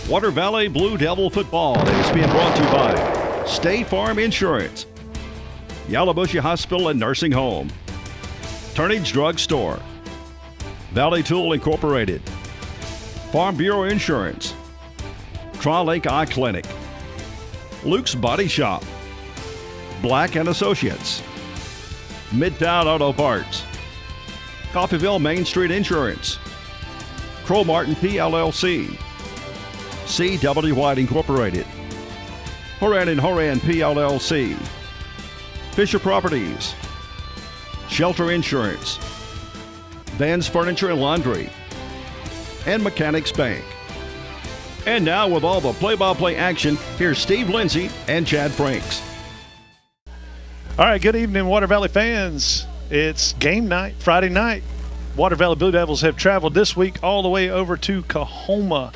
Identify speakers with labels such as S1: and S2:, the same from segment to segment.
S1: Water Valley Blue Devil football is being brought to you by State Farm Insurance, Yallowbushy Hospital and Nursing Home, Turnage Drug Store, Valley Tool Incorporated, Farm Bureau Insurance, Tri-Lake Eye Clinic, Luke's Body Shop, Black & Associates, Midtown Auto Parts, Coffeyville Main Street Insurance, Crow Martin PLLC, C.W. White Incorporated, Horan & Horan PLLC, Fisher Properties, Shelter Insurance, Vans Furniture and Laundry, and Mechanics Bank. And now with all the play-by-play action, here's Steve Lindsay and Chad Franks.
S2: All right, good evening, Water Valley fans. It's game night, Friday night. Water Valley Blue Devils have traveled this week all the way over to Coahoma,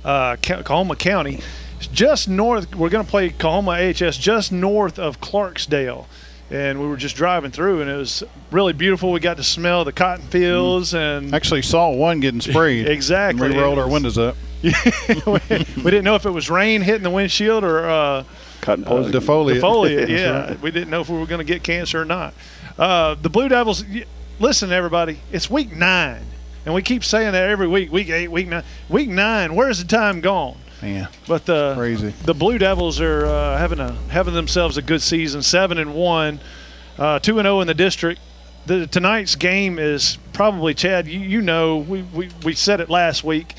S2: Coahoma County. It's just north. We're going to play Coahoma AHS just north of Clarksdale. And we were just driving through, and it was really beautiful. We got to smell the cotton fields. And
S3: actually saw one getting sprayed.
S2: Exactly.
S3: And we rolled our windows up.
S2: we didn't know if it was rain hitting the windshield or
S3: cotton defoliate.
S2: Defoliate, yeah. Right. We didn't know if we were going to get cancer or not. The Blue Devils, listen, everybody, it's week 9. And we keep saying that every week, week 8, week 9. Week 9, where's the time gone?
S3: Man,
S2: but
S3: crazy.
S2: The Blue Devils are having themselves a good season, 7-1, 2-0 in the district. Tonight's game is probably, Chad, you know, we said it last week.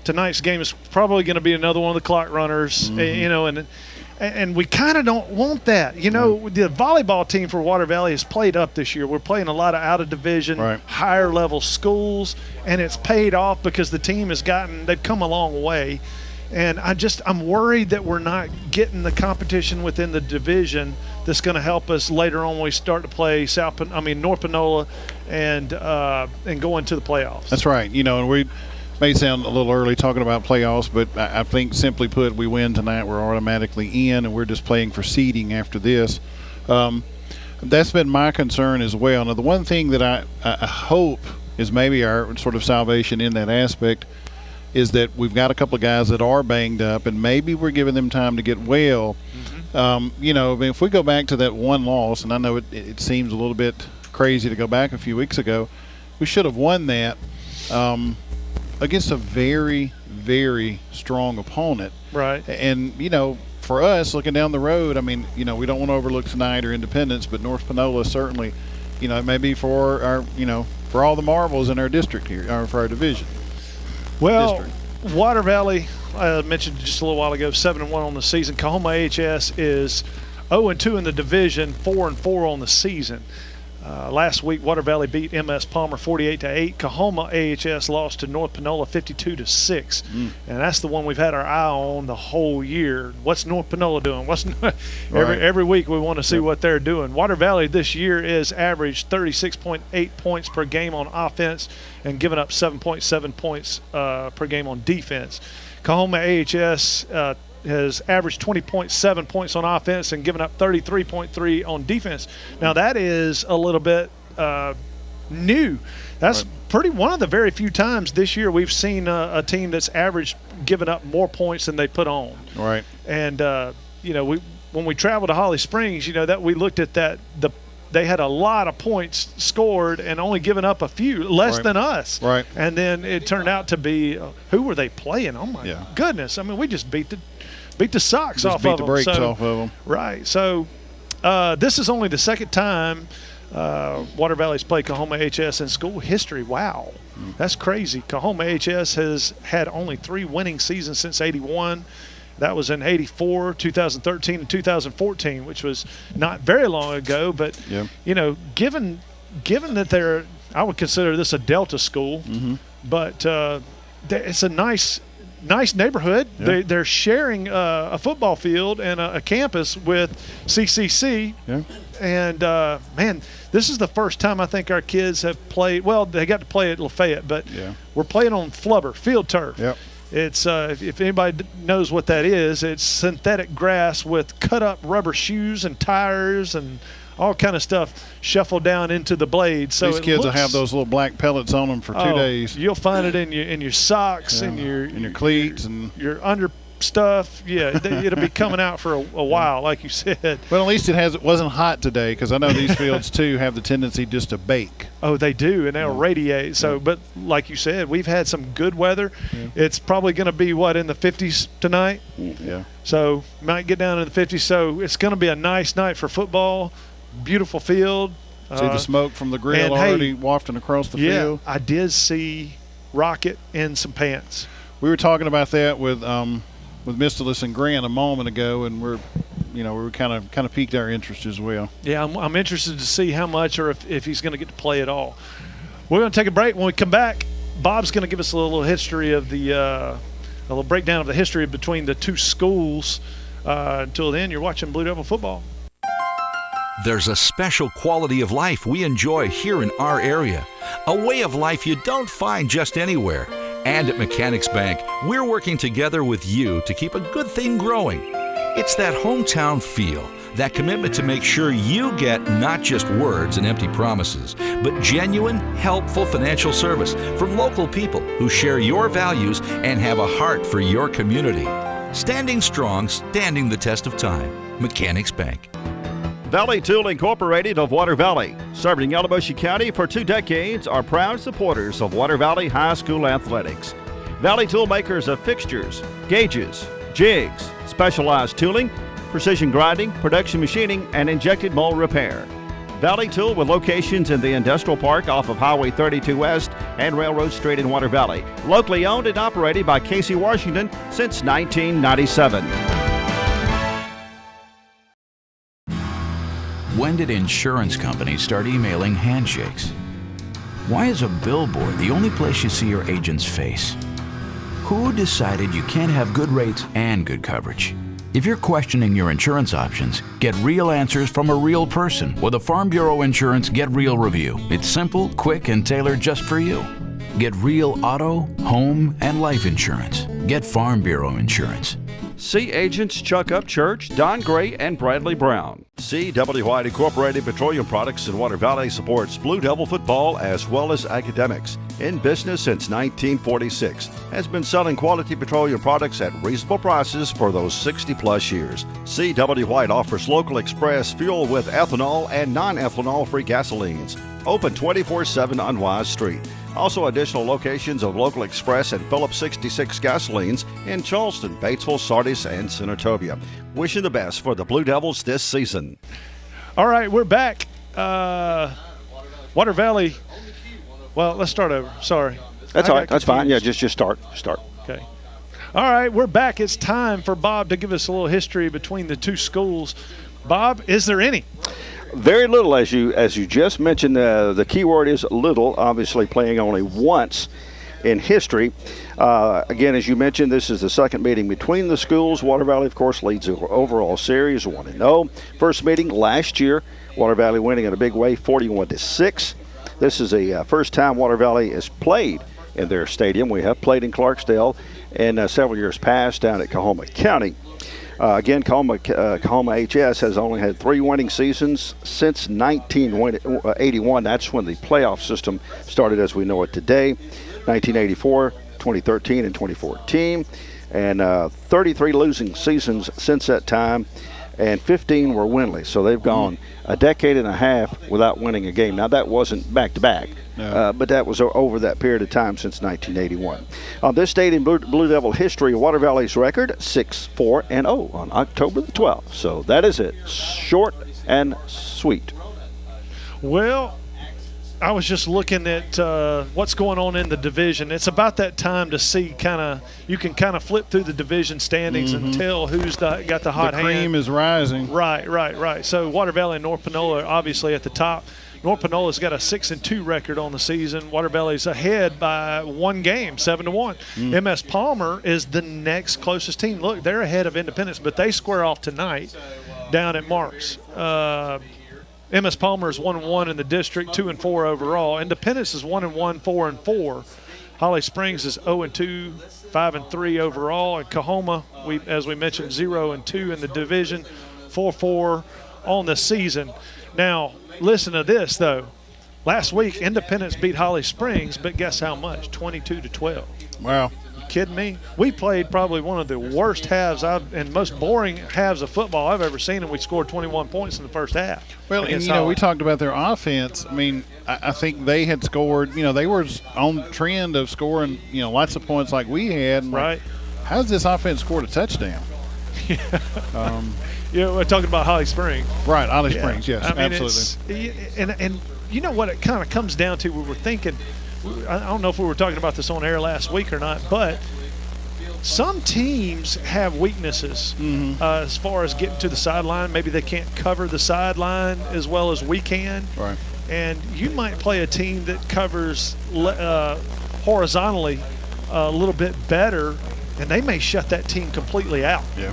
S2: Tonight's game is probably going to be another one of the clock runners, you know, and we kind of don't want that. You know, the volleyball team for Water Valley has played up this year. We're playing a lot of out-of-division, higher level schools, and it's paid off because the team they've come a long way. And I'm worried that we're not getting the competition within the division that's going to help us later on when we start to play North Panola and go into the playoffs.
S3: That's right. You know, and we may sound a little early talking about playoffs, but I think simply put, we win tonight, we're automatically in, and we're just playing for seeding after this. That's been my concern as well. Now, the one thing that I hope is maybe our sort of salvation in that aspect is that we've got a couple of guys that are banged up, and maybe we're giving them time to get well. You know, I mean, if we go back to that one loss, and I know it seems a little bit crazy to go back a few weeks ago, we should have won that against a very, very strong opponent.
S2: Right.
S3: And, you know, for us, looking down the road, I mean, you know, we don't want to overlook tonight or Independence, but North Panola certainly, you know, it may be for our, you know, for all the marbles in our district here, or for our division.
S2: Well, Water Valley, I mentioned just a little while ago, 7-1 on the season. Coahoma AHS is 0-2 in the division, 4-4 on the season. Last week, Water Valley beat MS Palmer 48-8. Coahoma AHS lost to North Panola 52-6, and that's the one we've had our eye on the whole year. What's North Panola doing? Every week we want to see what they're doing. Water Valley this year is averaged 36.8 points per game on offense and giving up 7.7 points per game on defense. Coahoma AHS has averaged 20.7 points on offense and given up 33.3 on defense. Now, that is a little bit new. That's one of the very few times this year we've seen a team that's averaged giving up more points than they put on.
S3: Right.
S2: And, you know, when we traveled to Holly Springs, you know, that we looked at that, they had a lot of points scored and only given up a few, less than us.
S3: Right.
S2: And then it turned out to be, who were they playing? Oh, my goodness. I mean, we just beat the socks off of them.
S3: Beat the brakes off of them.
S2: Right. So this is only the second time Water Valley's played Coahoma AHS in school history. Wow. That's crazy. Coahoma AHS has had only 3 winning seasons since '81. That was in '84, 2013, and 2014, which was not very long ago. But, you know, given that I would consider this a Delta school, but it's a nice neighborhood. They're sharing a football field and a campus with CCC. Yeah. And, man, this is the first time I think our kids have played. Well, they got to play at Lafayette, but we're playing on flubber, field turf. Yep. It's if anybody knows what that is, it's synthetic grass with cut-up rubber shoes and tires and all kind of stuff shuffled down into the blade. So
S3: these kids will have those little black pellets on them for 2 days.
S2: You'll find it in your socks, and your
S3: cleats, and
S2: your under stuff. Yeah, it'll be coming out for a while, like you said.
S3: Well, at least it wasn't hot today, because I know these fields too have the tendency just to bake.
S2: Oh, they do, and they'll radiate. So, but like you said, we've had some good weather. It's probably going to be in the 50s tonight.
S3: Yeah.
S2: So might get down in the 50s. So it's going to be a nice night for football. Beautiful field.
S3: See the smoke from the grill already wafting across the field.
S2: I did see Rocket in some pants.
S3: We were talking about that with Mistalis and Grant a moment ago, and we were kind of piqued our interest as well. Yeah,
S2: I'm interested to see how much, or if he's going to get to play at all. We're going to take a break. When we come back, Bob's going to give us a little history of a little breakdown of the history between the two schools. Until then, you're watching Blue Devil football.
S4: There's a special quality of life we enjoy here in our area, a way of life you don't find just anywhere. And at Mechanics Bank, we're working together with you to keep a good thing growing. It's that hometown feel, that commitment to make sure you get not just words and empty promises, but genuine, helpful financial service from local people who share your values and have a heart for your community. Standing strong, standing the test of time. Mechanics Bank.
S1: Valley Tool Incorporated of Water Valley, serving Yalobusha County for 2 decades, are proud supporters of Water Valley High School athletics. Valley Tool makers of fixtures, gauges, jigs, specialized tooling, precision grinding, production machining, and injected mold repair. Valley Tool with locations in the Industrial Park off of Highway 32 West and Railroad Street in Water Valley. Locally owned and operated by Casey Washington since 1997.
S5: When did insurance companies start emailing handshakes? Why is a billboard the only place you see your agent's face? Who decided you can't have good rates and good coverage? If you're questioning your insurance options, get real answers from a real person with a Farm Bureau Insurance Get Real review. It's simple, quick, and tailored just for you. Get real auto, home, and life insurance. Get Farm Bureau Insurance.
S1: See agents Chuck Upchurch, Don Gray, and Bradley Brown. C.W. White Incorporated Petroleum Products in Water Valley supports Blue Devil football as well as academics. In business since 1946, has been selling quality petroleum products at reasonable prices for those 60-plus years. C.W. White offers local express fuel with ethanol and non-ethanol-free gasolines. Open 24/7 on Wise Street. Also additional locations of local express and Phillips 66 gasolines in Charleston, Batesville, Sardis, and Senatobia. Wishing the best for the Blue Devils this season.
S2: All right, we're back. Water Valley. Well, let's start over. Sorry.
S6: That's all right. That's fine. Yeah, just start.
S2: Okay. All right, we're back. It's time for Bob to give us a little history between the two schools. Bob, is there any?
S6: Very little, as you just mentioned. The key word is little. Obviously, playing only once in history. Again, as you mentioned, this is the second meeting between the schools. Water Valley, of course, leads the overall series 1-0. First meeting last year, Water Valley winning in a big way, 41-6. This is a first time Water Valley has played in their stadium. We have played in Clarksdale and several years past down at Coahoma County. Again, Coahoma AHS has only had 3 winning seasons since 1981. That's when the playoff system started as we know it today. 1984, 2013, and 2014. And 33 losing seasons since that time, and 15 were winless. So they've gone a decade and a half without winning a game. Now, that wasn't back-to-back. No. But that was over that period of time since 1981. On this date in Blue Devil history, Water Valley's record, 6-4-0 on October the 12th. So that is it. Short and sweet.
S2: Well, I was just looking at what's going on in the division. It's about that time to see you can flip through the division standings and tell who's got the hot hand.
S3: The cream is rising.
S2: Right. So Water Valley and North Panola are obviously at the top. North Panola's got a 6-2 record on the season. Water Valley's ahead by 1 game, 7-1. MS Palmer is the next closest team. Look, they're ahead of Independence, but they square off tonight down at Marks. MS Palmer is 1-1 in the district, 2-4 overall. Independence is 1-1, 4-4. Holly Springs is 0-2, 5-3 overall. And Coahoma, as we mentioned, 0-2 in the division, 4-4 on the season. Now, listen to this, though. Last week, Independence beat Holly Springs, but guess how much? 22-12.
S3: Wow.
S2: You kidding me? We played probably one of the worst halves and most boring halves of football I've ever seen, and we scored 21 points in the first half.
S3: Well, and, we talked about their offense. I mean, I think they had scored, they were on trend of scoring, lots of points like we had. And
S2: right.
S3: How's this offense scored a touchdown?
S2: We're talking about Holly Springs.
S3: Right, Holly Springs, yes,
S2: I mean,
S3: absolutely.
S2: And you know what it kind of comes down to? We were thinking, I don't know if we were talking about this on air last week or not, but some teams have weaknesses as far as getting to the sideline. Maybe they can't cover the sideline as well as we can.
S3: Right.
S2: And you might play a team that covers horizontally a little bit better, and they may shut that team completely out.
S3: Yeah.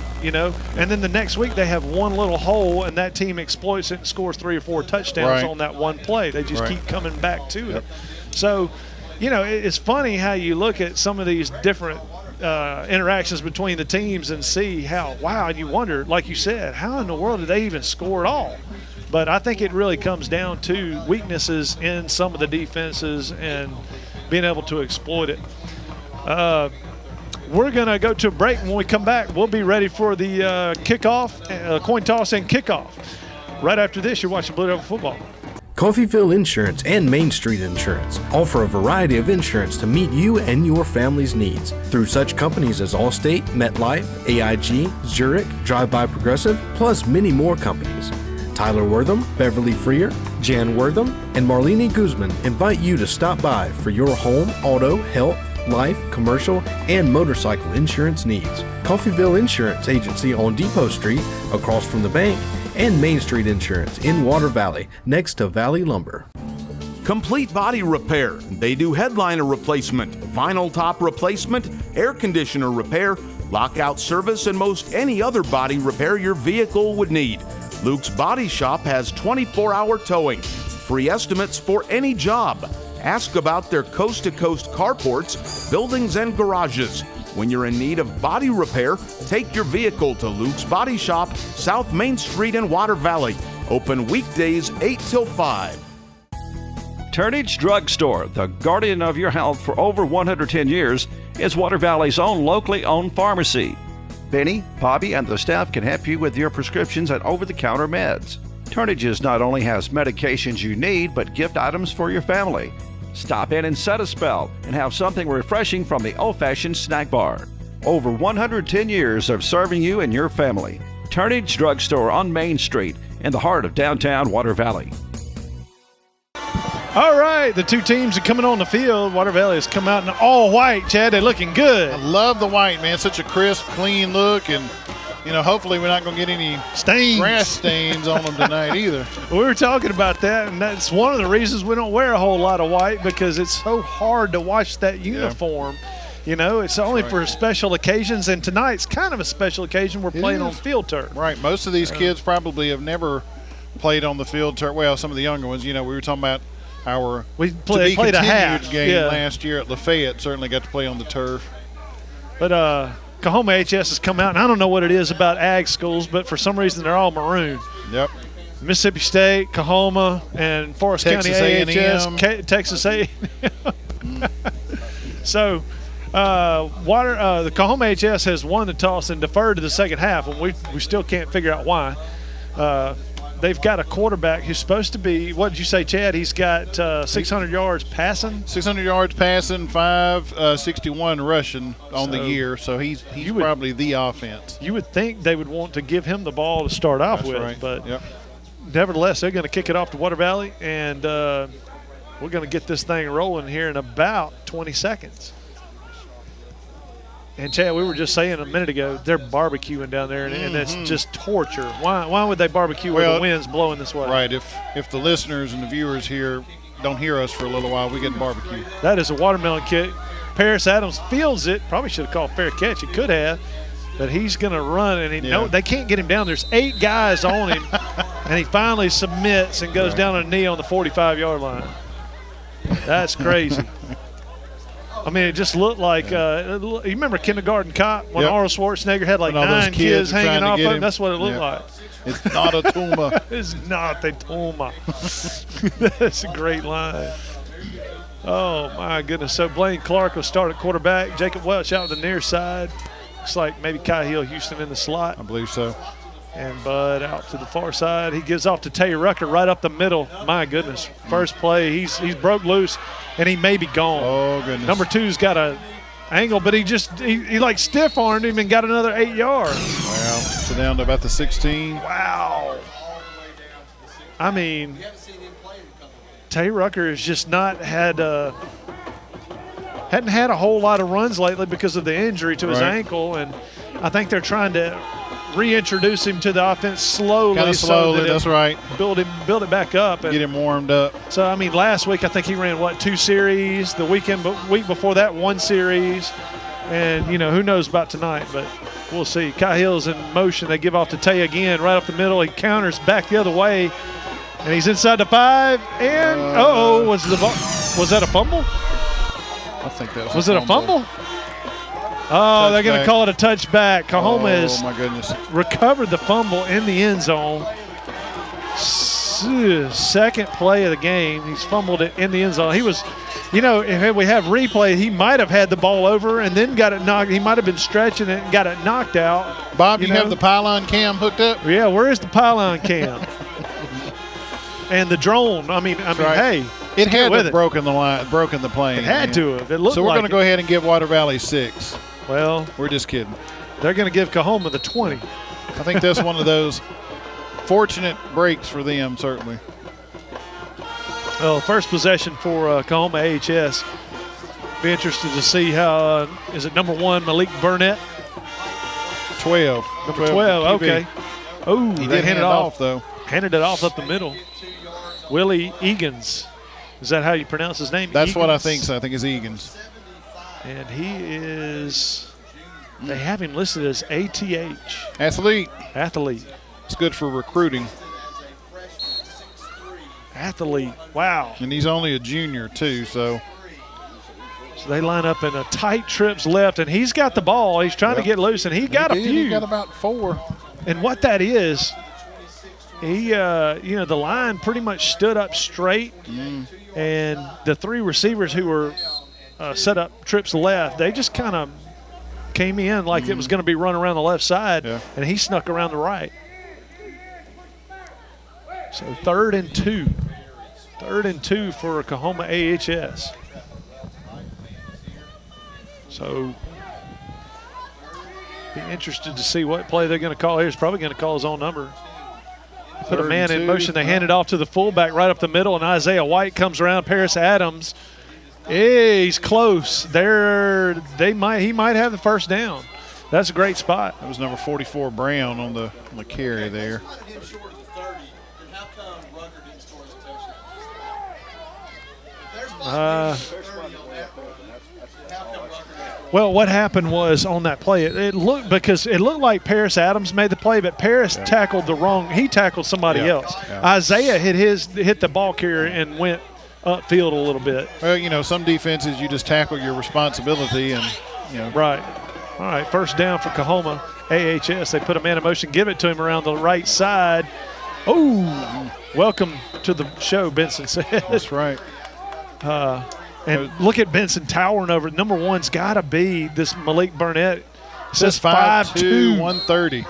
S2: And then the next week they have one little hole, and that team exploits it and scores 3 or 4 touchdowns on that one play. They just keep coming back to it. So, it's funny how you look at some of these different interactions between the teams and see how, and you wonder, like you said, how in the world did they even score at all? But I think it really comes down to weaknesses in some of the defenses and being able to exploit it. We're going to go to a break. When we come back, we'll be ready for the kickoff, coin toss and kickoff. Right after this, you're watching Blue Devil Football.
S7: Coffeyville Insurance and Main Street Insurance offer a variety of insurance to meet you and your family's needs through such companies as Allstate, MetLife, AIG, Zurich, Drive By Progressive, plus many more companies. Tyler Wortham, Beverly Freer, Jan Wortham, and Marlene Guzman invite you to stop by for your home, auto, health, life, commercial, and motorcycle insurance needs. Coffeyville Insurance Agency on Depot Street, across from the bank, and Main Street Insurance in Water Valley, next to Valley Lumber.
S8: Complete Body Repair. They do headliner replacement, vinyl top replacement, air conditioner repair, lockout service, and most any other body repair your vehicle would need. Luke's Body Shop has 24-hour towing, free estimates for any job. Ask about their coast-to-coast carports, buildings, and garages. When you're in need of body repair, take your vehicle to Luke's Body Shop, South Main Street in Water Valley. Open weekdays 8 till 5.
S1: Turnage Drug Store, the guardian of your health for over 110 years, is Water Valley's own locally owned pharmacy. Benny, Bobby, and the staff can help you with your prescriptions and over-the-counter meds. Turnages not only has medications you need, but gift items for your family. Stop in and set a spell and have something refreshing from the old-fashioned snack bar. Over 110 years of serving you and your family. Turnage Drug Store on Main Street in the heart of downtown Water Valley.
S2: All right, the two teams are coming on the field. Water Valley has come out in all white, Chad. They're looking good.
S3: I love the white, man. Such a crisp, clean look, and hopefully we're not going to get any grass stains on them tonight either.
S2: We were talking about that, and that's one of the reasons we don't wear a whole lot of white, because it's so hard to wash that uniform. It's only for special occasions, and tonight's kind of a special occasion. We're playing on field turf.
S3: Right. Most of these kids probably have never played on the field turf. Well, some of the younger ones, we were talking about our
S2: played a half
S3: game last year at Lafayette. Certainly got to play on the turf.
S2: But Coahoma AHS has come out, and I don't know what it is about ag schools, but for some reason they're all maroon.
S3: Yep.
S2: Mississippi State, Coahoma, and Forest County AHS, Texas A&M. So the Coahoma AHS has won the toss and deferred to the second half, and we still can't figure out why. They've got a quarterback who's supposed to be, what did you say, Chad? He's got 600 yards passing?
S3: 600 yards passing, 561 rushing on the year. So he's probably the offense.
S2: You would think they would want to give him the ball to start off with.
S3: Right.
S2: But nevertheless, they're going to kick it off to Water Valley, and we're going to get this thing rolling here in about 20 seconds. And, Chad, we were just saying a minute ago, they're barbecuing down there, and that's just torture. Why would they barbecue where the wind's blowing this way?
S3: Right. If the listeners and the viewers here don't hear us for a little while, we get barbecue.
S2: That is a watermelon kick. Paris Adams fields it. Probably should have called fair catch. He could have. But he's going to run, and they can't get him down. There's 8 guys on him, and he finally submits and goes down on a knee on the 45-yard line. That's crazy. I mean, it just looked like you remember Kindergarten Cop when Arnold Schwarzenegger had like 9 kids hanging off of him? That's what it looked like.
S3: It's not a tumor.
S2: It's not a tumor. That's a great line. Oh, my goodness. So Blaine Clark will start at quarterback. Jacob Welch out to the near side. Looks like maybe Kyle Houston in the slot.
S3: I believe so.
S2: And Bud out to the far side. He gives off to Tay Rucker right up the middle. My goodness. First play, he's broke loose, and he may be gone.
S3: Oh, goodness.
S2: Number two's got a angle, but he like stiff-armed him and got another 8 yards.
S3: Wow. So down to about the 16.
S2: Wow. I mean, Tay Rucker has just not hadn't had a whole lot of runs lately because of the injury to his ankle, and I think they're trying to reintroduce him to the offense slowly.
S3: Kind of slowly, that's right.
S2: Build it back up. And
S3: get him warmed up.
S2: So, I mean, last week I think he ran, 2 series. The week before that, 1 series. And, who knows about tonight, but we'll see. Kai Hill's in motion. They give off to Tay again, right up the middle. He counters back the other way, and he's inside the 5. And, was that a fumble?
S3: I think that was
S2: Was it a fumble? Oh, they're going to call it a touchback. Coahoma has
S3: my goodness.
S2: recovered the fumble in the end zone. Second play of the game. He's fumbled it in the end zone. He was, if we have replay, he might have had the ball over and then got it knocked. He might have been stretching it and got it knocked out.
S3: Bob, you have the pylon cam hooked up?
S2: Yeah, where is the pylon cam? And the drone. I mean, hey.
S3: It had to have broken the plane.
S2: It had to have. It looked
S3: so we're
S2: like
S3: going to go ahead and give Water Valley 6.
S2: Well,
S3: we're just kidding.
S2: They're going to give Coahoma the 20.
S3: I think that's one of those fortunate breaks for them, certainly.
S2: Well, first possession for Coahoma AHS. Be interested to see how, is it number 1, Malik Burnett?
S3: 12.
S2: Number 12, okay. Oh,
S3: he did hand it off, though.
S2: Handed it off up the middle. Willie Egan's. Is that how you pronounce his name?
S3: That's
S2: Egan's?
S3: what I think so. I think it's Egan's.
S2: And he is, they have him listed as ATH.
S3: Athlete.
S2: It's
S3: good for recruiting.
S2: Athlete, wow.
S3: And he's only a junior, too, so
S2: they line up in a tight trips left, and he's got the ball. He's trying to get loose, and he got a few.
S3: He got about 4.
S2: And what that is, he, the line pretty much stood up straight, and the 3 receivers who were set up trips left, they just kind of came in like it was going to be run around the left side, and he snuck around the right. So 3rd and 2. 3rd and 2 for Coahoma AHS. So be interested to see what play they're going to call here. He's probably going to call his own number. Put a man in motion. They hand it off to the fullback right up the middle, and Isaiah White comes around. Paris Adams, he's close. He might have the first down. That's a great spot.
S3: That was number 44 Brown on the carry there.
S2: Well, what happened was on that play, it looked like Paris Adams made the play, but Paris tackled he tackled somebody else. Yeah. Isaiah hit the ball carrier and went upfield a little bit.
S3: Well, some defenses you just tackle your responsibility and,
S2: Right. All right, first down for Coahoma AHS. They put a man in motion, give it to him around the right side. Oh, welcome to the show, Benson says.
S3: That's right.
S2: And look at Benson towering over. Number 1's got to be this Malik Burnett. It says
S3: 5'2", 130.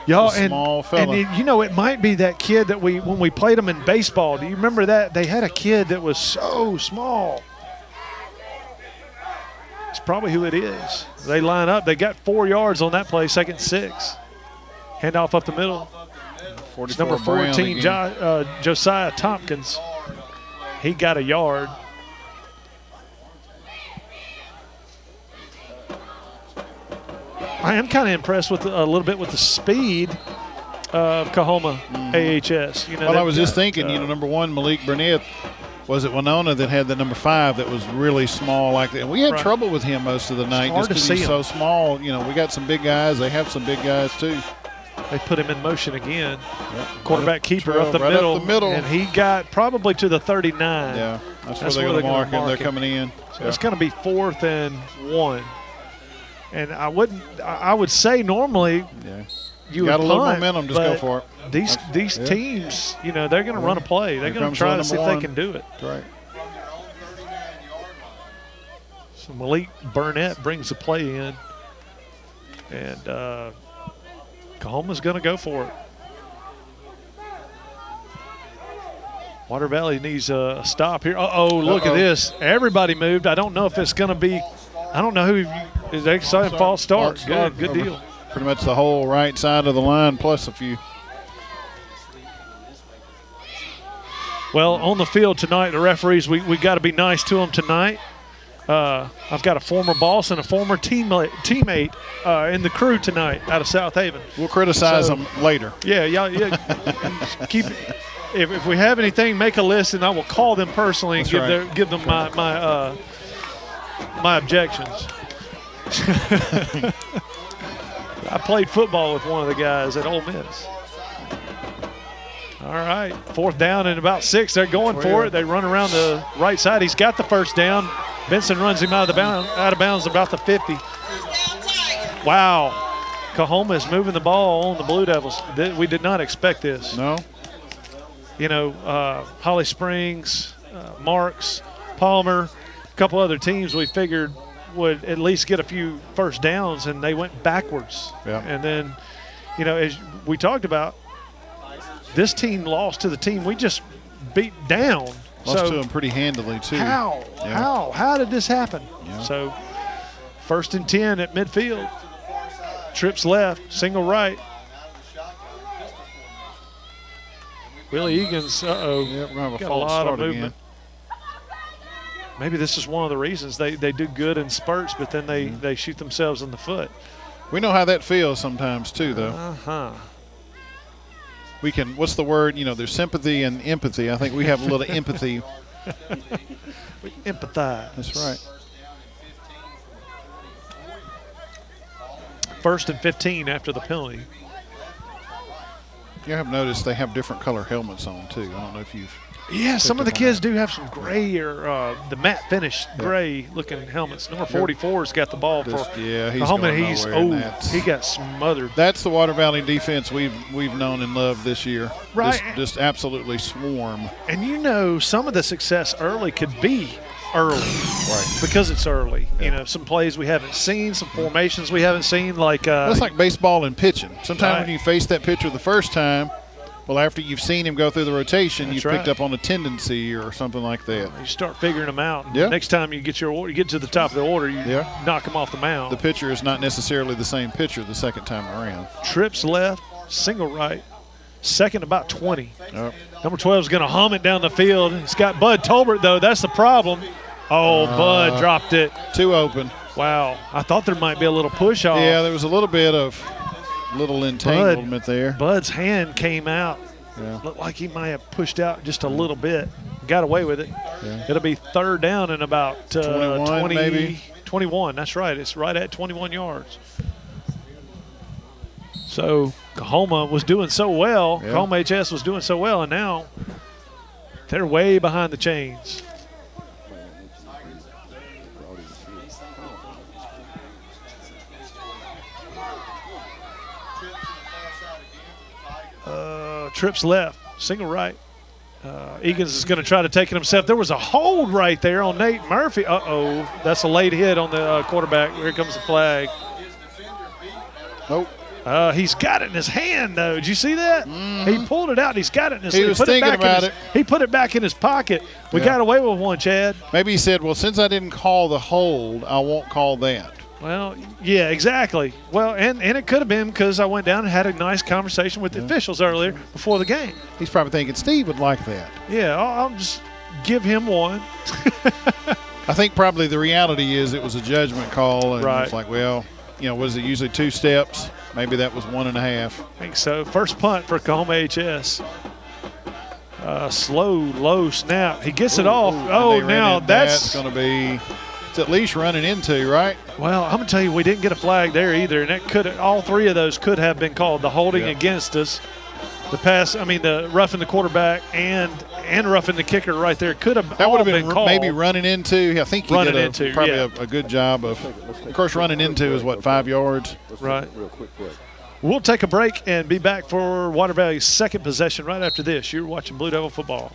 S2: Y'all,
S3: small fella.
S2: And it might be that kid that when we played him in baseball. Do you remember that? They had a kid that was so small. It's probably who it is. They line up. They got 4 yards on that play, 2nd and 6. Handoff up the middle. It's number 14, Josiah Tompkins. He got a yard. I am kind of impressed with a little bit with the speed of Coahoma AHS.
S3: I was just thinking, number 1, Malik Burnett, was it Winona that had the number 5 that was really small like that? And we had trouble with him most of the night just because he's so small. We got some big guys. They have some big guys too.
S2: They put him in motion again. Yep. Quarterback keeper up the middle. And he got probably to the 39.
S3: Yeah, that's where they're going to mark him. They're coming in.
S2: So it's going to be 4th and 1. And I would say normally you
S3: got
S2: would
S3: a little
S2: punt,
S3: momentum, just go for it.
S2: These teams, you know, they're going to run a play. They're going to try to see if they can do it.
S3: That's right.
S2: So Malik Burnett brings the play in, and Coahoma's going to go for it. Water Valley needs a stop here. Look at this. Everybody moved. I don't know if it's going to be – I don't know who – is excited false start. Good deal.
S3: Pretty much the whole right side of the line plus a few.
S2: Well, on the field tonight, the referees, we got to be nice to them tonight. I've got a former boss and a former teammate in the crew tonight out of South Haven.
S3: We'll criticize them later.
S2: Yeah. Keep it. If we have anything, make a list, and I will call them personally and give them my objections. I played football with one of the guys at Ole Miss. All right, 4th down and about 6. They're going for it. They run around the right side. He's got the first down. Benson runs him out of bounds about the 50. Wow, Coahoma is moving the ball on the Blue Devils. We did not expect this.
S3: No.
S2: You know, Holly Springs, Marks, Palmer, a couple other teams we figured would at least get a few first downs, and they went backwards.
S3: Yeah.
S2: And then, you know, as we talked about, this team lost to the team we just beat down.
S3: Lost to them pretty handily, too.
S2: How did this happen?
S3: Yeah.
S2: So, 1st and 10 at midfield. Trips left, single right. Willie Egan's,
S3: Yep, we're going to have a
S2: got a
S3: false
S2: lot
S3: start
S2: of movement.
S3: Again.
S2: Maybe this is one of the reasons they do good in spurts, but then they shoot themselves in the foot.
S3: We know how that feels sometimes, too, though.
S2: Uh-huh.
S3: We can, what's the word? You know, there's sympathy and empathy. I think we have a little empathy.
S2: We empathize.
S3: That's right.
S2: 1st and 15 after the penalty.
S3: You have noticed they have different color helmets on, too. I don't know if you've.
S2: Yeah, some of the kids do have some gray or the matte finish gray-looking helmets. Number 44's got the ball for
S3: he's
S2: Coahoma.
S3: going nowhere,
S2: He got smothered.
S3: That's the Water Valley defense we've known and loved this year.
S2: Right.
S3: Just absolutely swarm.
S2: And you know, some of the success early could be early.
S3: Right.
S2: Because it's early. Yeah. You know, some plays we haven't seen, some formations we haven't seen.
S3: That's like baseball and pitching. Sometimes when you face that pitcher the first time, well, after you've seen him go through the rotation, you've picked up on a tendency or something like that.
S2: You start figuring them out.
S3: Yeah.
S2: Next time you get to the top of the order, you knock them off the mound.
S3: The pitcher is not necessarily the same pitcher the second time around.
S2: Trips left, single right, 2nd about 20.
S3: Yep.
S2: Number 12 is going to hum it down the field. It's got Bud Tolbert, though. That's the problem. Bud dropped it.
S3: Too open.
S2: Wow. I thought there might be a little push off.
S3: Yeah, there was a little bit of entanglement there.
S2: Bud's hand came out.
S3: Yeah.
S2: Looked like he might have pushed out just a little bit. Got away with it.
S3: Yeah.
S2: It'll be 3rd down and about
S3: 21, maybe.
S2: 21. That's right. It's right at 21 yards. So Coahoma was doing so well.
S3: Yeah.
S2: Coahoma AHS was doing so well, and now they're way behind the chains. Trips left, single right. Egan's is going to try to take it himself. There was a hold right there on Nate Murphy. That's a late hit on the quarterback. Here comes the flag.
S3: Nope.
S2: He's got it in his hand, though. Did you see that?
S3: Mm-hmm.
S2: He pulled it out. He's got it in his
S3: hand. He was thinking about it.
S2: He put it back in his pocket. We got away with one, Chad.
S3: Maybe he said, well, since I didn't call the hold, I won't call that.
S2: Well, yeah, exactly. Well, and it could have been because I went down and had a nice conversation with the officials earlier before the game.
S3: He's probably thinking Steve would like that.
S2: Yeah, I'll just give him one.
S3: I think probably the reality is it was a judgment call. And it's like, well, was it usually 2 steps? Maybe that was 1.5.
S2: I think so. First punt for Coahoma AHS. Slow, low snap. He gets it off. Now that's
S3: going to be – it's at least running into, right?
S2: Well, I'm going to tell you, we didn't get a flag there either, and that all 3 of those could have been called. The holding against us, the roughing the quarterback and roughing the kicker right there could have
S3: that would have been
S2: called.
S3: Maybe running into. I think he did probably a good job of course, running into is, 5 yards?
S2: Right.
S9: Real quick.
S2: We'll take a break and be back for Water Valley's second possession right after this. You're watching Blue Devil football.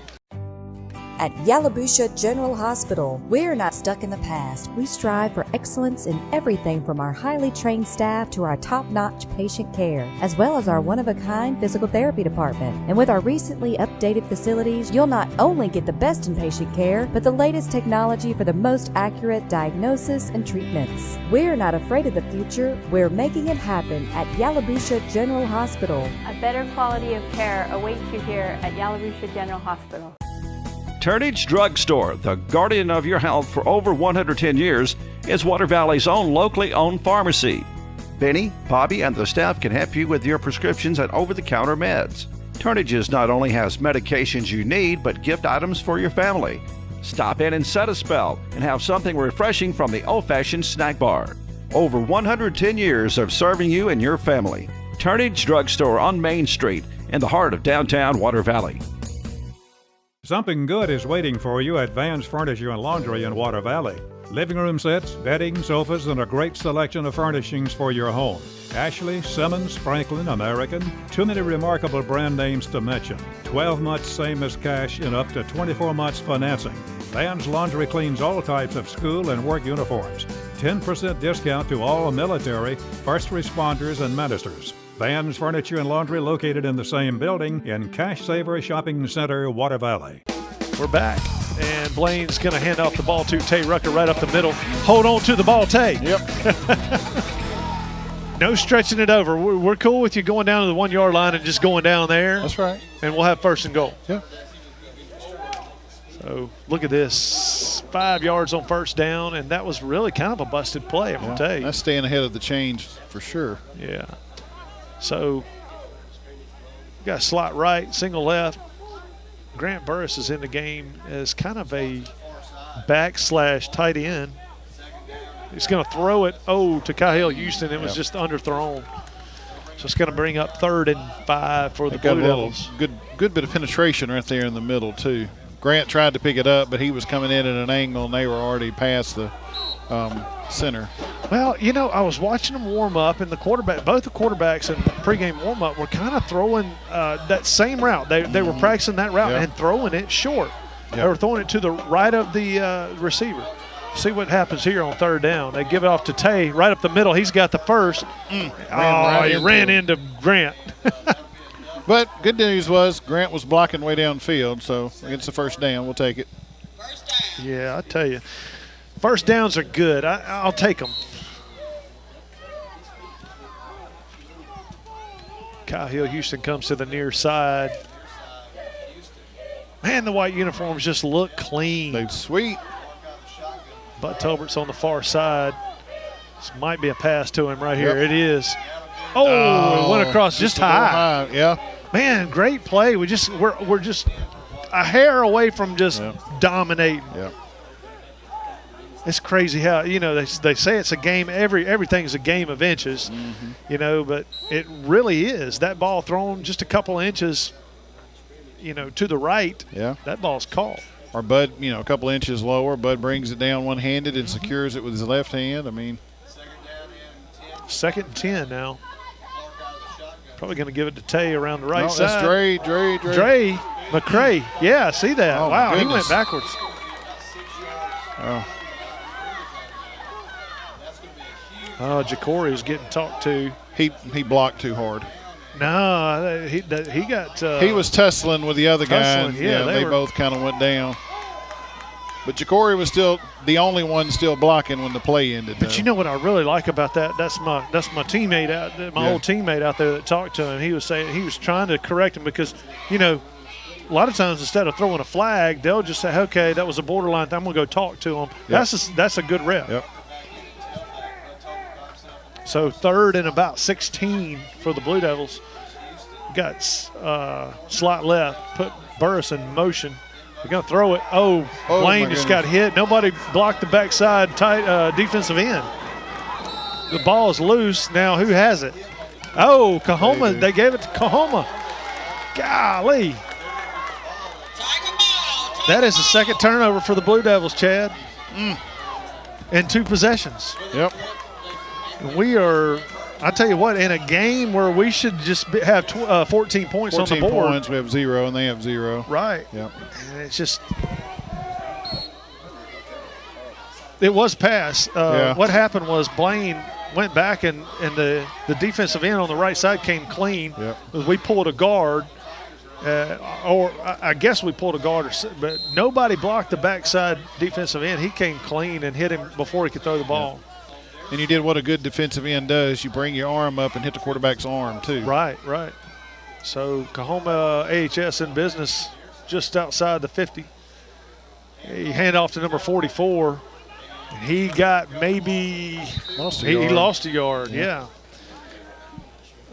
S9: At Yalobusha General Hospital, we're not stuck in the past. We strive for excellence in everything from our highly trained staff to our top-notch patient care, as well as our one-of-a-kind physical therapy department. And with our recently updated facilities, you'll not only get the best in patient care, but the latest technology for the most accurate diagnosis and treatments. We're not afraid of the future. We're making it happen at Yalobusha General Hospital.
S10: A better quality of care awaits you here at Yalobusha General Hospital.
S1: Turnage Drug Store, the guardian of your health for over 110 years, is Water Valley's own locally owned pharmacy. Benny, Bobby, and the staff can help you with your prescriptions and over-the-counter meds. Turnage's not only has medications you need, but gift items for your family. Stop in and set a spell and have something refreshing from the old-fashioned snack bar. Over 110 years of serving you and your family. Turnage Drug Store on Main Street in the heart of downtown Water Valley.
S11: Something good is waiting for you at Van's Furniture and Laundry in Water Valley. Living room sets, bedding, sofas, and a great selection of furnishings for your home. Ashley, Simmons, Franklin, American. Too many remarkable brand names to mention. 12 months same as cash and up to 24 months financing. Van's Laundry cleans all types of school and work uniforms. 10% discount to all military, first responders, and ministers. Van's Furniture and Laundry located in the same building in Cash Saver Shopping Center, Water Valley.
S2: We're back, and Blaine's going to hand off the ball to Tay Rucker right up the middle. Hold on to the ball, Tay.
S3: Yep.
S2: No stretching it over. We're cool with you going down to the 1 yard line and just going down there.
S3: That's right.
S2: And we'll have first and goal.
S3: Yep.
S2: So look at this. 5 yards on first down, and that was really kind of a busted play, I'm going to tell you.
S3: That's staying ahead of the change for sure.
S2: Yeah. So, got a slot right, single left. Grant Burris is in the game as kind of a back/tight end. He's going to throw it, to Kyle Houston. It was just underthrown. So it's going to bring up 3rd and 5 for the Blue Devils.
S3: Good bit of penetration right there in the middle, too. Grant tried to pick it up, but he was coming in at an angle, and they were already past the center.
S2: Well, I was watching them warm up, and both the quarterbacks in the pregame warm up were kind of throwing that same route. They were practicing that route and throwing it short. Yep. They were throwing it to the right of the receiver. See what happens here on 3rd down. They give it off to Tay right up the middle. He's got the first. He ran into Grant.
S3: But good news was Grant was blocking way downfield, so against the first down, we'll take it.
S2: Yeah, I tell you. First downs are good. I'll take them. Kyle Houston comes to the near side. Man, the white uniforms just look clean.
S3: They're sweet.
S2: Bud Tolbert's on the far side. This might be a pass to him right here. It is. It went across just high.
S3: Yeah.
S2: Man, great play. We're just a hair away from just dominating.
S3: Yeah.
S2: It's crazy how, they say it's a game. Everything's a game of inches, but it really is. That ball thrown just a couple inches, to the right.
S3: Yeah.
S2: That ball's caught.
S3: Or Bud, a couple inches lower. Bud brings it down one-handed and secures it with his left hand.
S2: 2nd and 10 now. Probably going to give it to Tay around the right side.
S3: That's Dre.
S2: Dre McCray. Yeah, I see that.
S3: Oh,
S2: wow, he went backwards. Jacory is getting talked to.
S3: He blocked too hard.
S2: No, he got.
S3: He was tussling with the other guy.
S2: Yeah,
S3: they both kind of went down. But Jacory was still the only one still blocking when the play ended.
S2: But you know what I really like about that? That's my teammate out there, my old teammate out there that talked to him. He was saying he was trying to correct him because, a lot of times instead of throwing a flag, they'll just say, okay, that was a borderline thing. I'm going to go talk to him. Yep. That's a good rep.
S3: Yep.
S2: So 3rd and about 16 for the Blue Devils. Got slot left, put Burris in motion. They're going to throw it. Blaine just got hit. Nobody blocked the backside tight defensive end. The ball is loose. Now who has it? Coahoma. They gave it to Coahoma. Golly. That is the 2nd turnover for the Blue Devils, Chad. In 2 possessions.
S3: Yep.
S2: And we are I tell you what, in a game where we should just have 14 points on the board.
S3: 14 points, we have 0, and they have 0.
S2: Right.
S3: Yep.
S2: And it's just – it was pass. What happened was Blaine went back, and the defensive end on the right side came clean.
S3: Yep.
S2: We pulled a guard, or I guess we pulled a guard, but nobody blocked the backside defensive end. He came clean and hit him before he could throw the ball.
S3: Yep. And you did what a good defensive end does. You bring your arm up and hit the quarterback's arm, too.
S2: Right. So Coahoma AHS in business just outside the 50. He hand off to number 44. He got maybe he lost a yard. Yeah.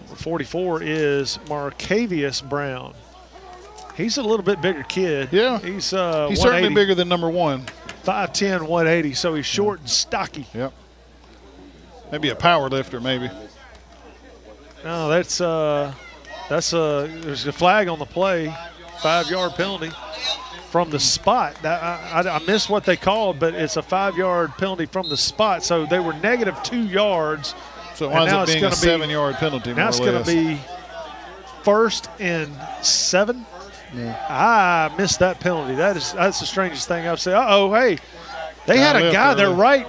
S2: Number 44 is Marcavius Brown. He's a little bit bigger kid.
S3: Yeah.
S2: He's
S3: certainly bigger than number 1.
S2: 5'10", 180, so he's short and stocky.
S3: Yep. Maybe a power lifter, maybe.
S2: No, there's a flag on the play, 5-yard penalty from the spot. I missed what they called, but it's a 5-yard penalty from the spot. So they were negative 2 yards.
S3: So it winds up being a 7-yard penalty,
S2: now it's going to be 1st and 7.
S3: Yeah.
S2: I missed that penalty. That's the strangest thing I've seen. Hey, they had a guy, their right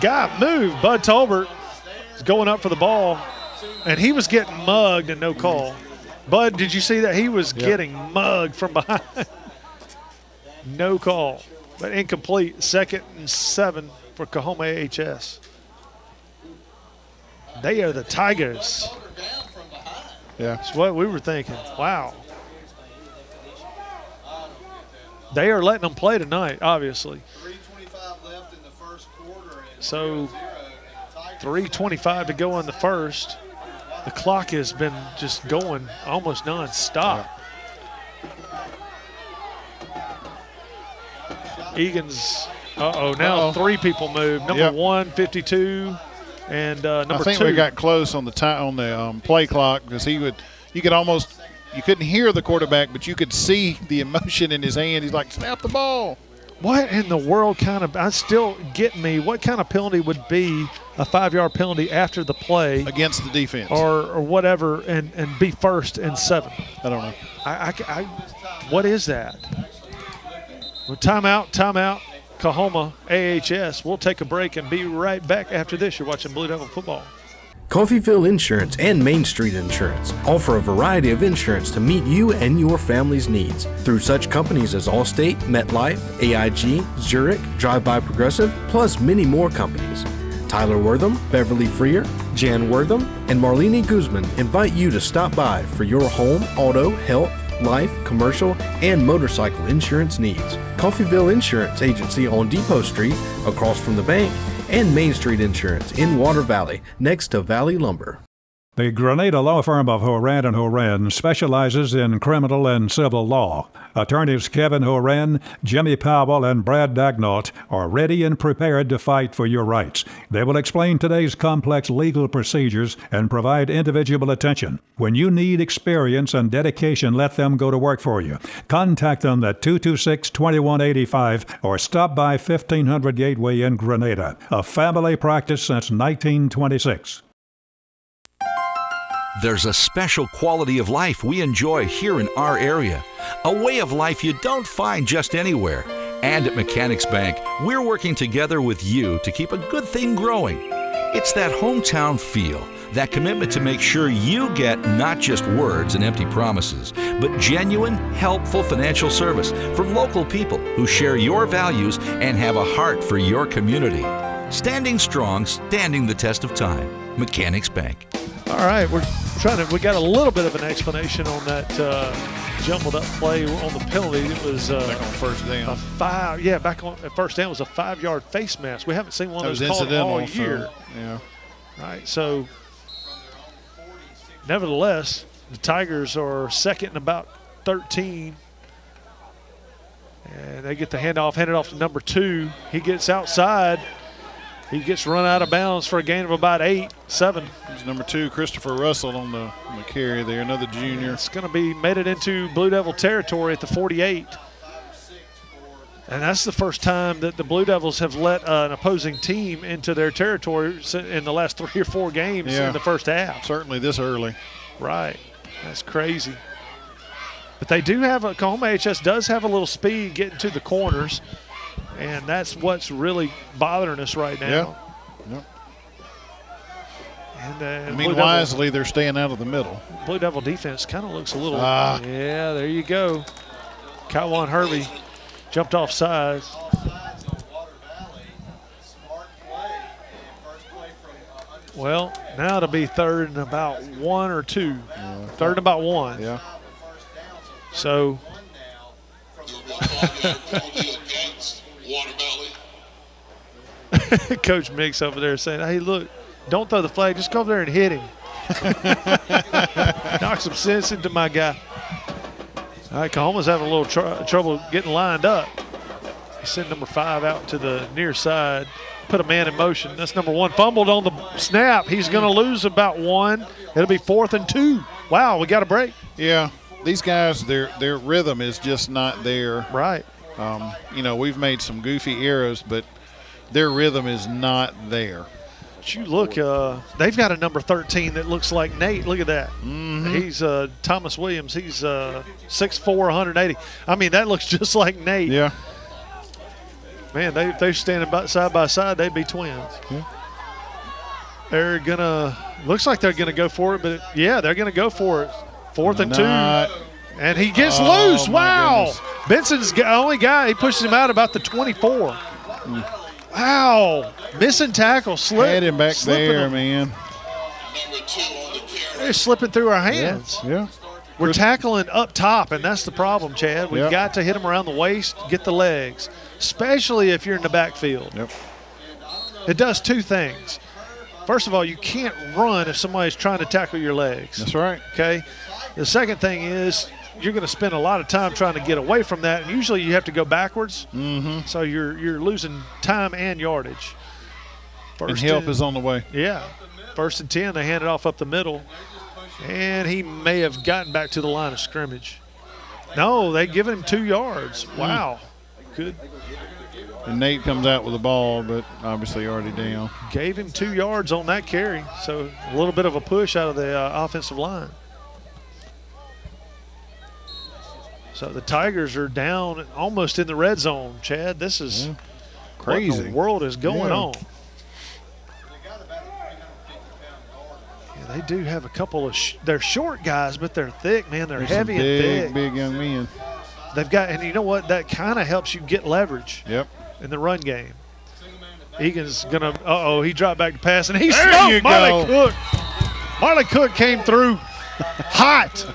S2: guy moved. Bud Tolbert is going up for the ball, and he was getting mugged and no call. Bud, did you see that? He was getting mugged from behind. No call, but incomplete. 2nd and 7 for Coahoma AHS. They are the Tigers.
S3: Yeah.
S2: That's what we were thinking. Wow. They are letting them play tonight, obviously.
S12: 3:25 left in the first quarter.
S2: So 3:25 to go in the first. The clock has been just going almost nonstop. Egan's, now 3 people moved. Number 1, 52, and number 2.
S3: I think we got close on the play clock because you couldn't hear the quarterback, but you could see the emotion in his hand. He's like, snap the ball.
S2: What in the world what kind of penalty would be a 5-yard penalty after the play
S3: against the defense
S2: or whatever and be 1st and 7?
S3: I don't know.
S2: What is that? Well, timeout. Coahoma AHS. We'll take a break and be right back after this. You're watching Blue Devil Football.
S7: Coffeyville Insurance and Main Street Insurance offer a variety of insurance to meet you and your family's needs through such companies as Allstate, MetLife, AIG, Zurich, Drive-By Progressive, plus many more companies. Tyler Wortham, Beverly Freer, Jan Wortham, and Marlene Guzman invite you to stop by for your home, auto, health, life, commercial, and motorcycle insurance needs. Coffeyville Insurance Agency on Depot Street, across from the bank, and Main Street Insurance in Water Valley, next to Valley Lumber.
S11: The Grenada Law Firm of Horan & Horan specializes in criminal and civil law. Attorneys Kevin Horan, Jimmy Powell, and Brad Dagnott are ready and prepared to fight for your rights. They will explain today's complex legal procedures and provide individual attention. When you need experience and dedication, let them go to work for you. Contact them at 226-2185 or stop by 1500 Gateway in Grenada. A family practice since 1926.
S4: There's a special quality of life we enjoy here in our area, a way of life you don't find just anywhere. And at Mechanics Bank, we're working together with you to keep a good thing growing. It's that hometown feel, that commitment to make sure you get not just words and empty promises, but genuine, helpful financial service from local people who share your values and have a heart for your community. Standing strong, standing the test of time. Mechanics Bank.
S2: All right, we got a little bit of an explanation on that jumbled up play on the penalty. It was
S3: back on first down.
S2: Back on at first down was a 5-yard face mask. We haven't seen one of those called all year.
S3: Yeah.
S2: Right, so nevertheless, the Tigers are 2nd and about 13. And they get the handed off to number 2. He gets outside. He gets run out of bounds for a gain of about 7.
S3: He's number 2, Christopher Russell on the carry there, another junior.
S2: It's going to be made it into Blue Devil territory at the 48. And that's the first time that the Blue Devils have let an opposing team into their territory in the last 3 or 4 games in the first half.
S3: Certainly this early.
S2: Right. That's crazy. But they do have Coahoma AHS does have a little speed getting to the corners, and that's what's really bothering us right now.
S3: Yeah.
S2: And
S3: Blue wisely, they're staying out of the middle.
S2: Blue Devil defense kind of looks a little. Yeah, there you go. Kywan Hervey jumped off sides. Well, now it'll be 3rd and about 1 or 2.
S3: Yeah.
S2: 3rd and about 1.
S3: Yeah.
S2: So. Coach Mix over there saying, hey, look, don't throw the flag. Just go over there and hit him. Knock some sense into my guy. All right, Coahoma's having a little trouble getting lined up. He sent number 5 out to the near side, put a man in motion. That's number 1. Fumbled on the snap. He's going to lose about 1. It'll be 4th and 2. Wow, we got a break.
S3: Yeah, these guys, their rhythm is just not there.
S2: Right.
S3: We've made some goofy errors, but their rhythm is not there.
S2: But you look, they've got a number 13 that looks like Nate. Look at that.
S3: Mm-hmm.
S2: He's Thomas Williams. He's 6'4", 180. I mean, that looks just like Nate.
S3: Yeah.
S2: Man, they're standing side by side. They'd be twins.
S3: Yeah.
S2: They're going to – looks like they're going to go for it, but, yeah, they're going to go for it. 4th and 2. And he gets loose. Wow.
S3: Goodness.
S2: Benson's the only guy. He pushes him out about the 24. Wow. Missing tackle.
S3: Had him back there, man.
S2: They're slipping through our hands.
S3: Yeah.
S2: We're tackling up top, and that's the problem, Chad. We've got to hit them around the waist, get the legs, especially if you're in the backfield.
S3: Yep.
S2: It does 2 things. First of all, you can't run if somebody's trying to tackle your legs.
S3: That's right.
S2: Okay? The second thing is you're going to spend a lot of time trying to get away from that, and usually you have to go backwards.
S3: Mm-hmm.
S2: So you're losing time and yardage.
S3: And help is on the way.
S2: Yeah. 1st and 10, they hand it off up the middle, and he may have gotten back to the line of scrimmage. No, they give him 2 yards. Wow. Good.
S3: And Nate comes out with the ball, but obviously already down.
S2: Gave him 2 yards on that carry, so a little bit of a push out of the offensive line. So the Tigers are down almost in the red zone, Chad. This is
S3: crazy.
S2: What in the world is going on? Yeah, they do have a couple of they're short guys, but they're thick, man. They're heavy and thick.
S3: Big young men.
S2: They've got, and you know what? That kind of helps you get leverage.
S3: Yep.
S2: In the run game. Egan's going to, he dropped back to pass, and he
S3: there
S2: smoked Marley Cook. Marley Cook came through hot.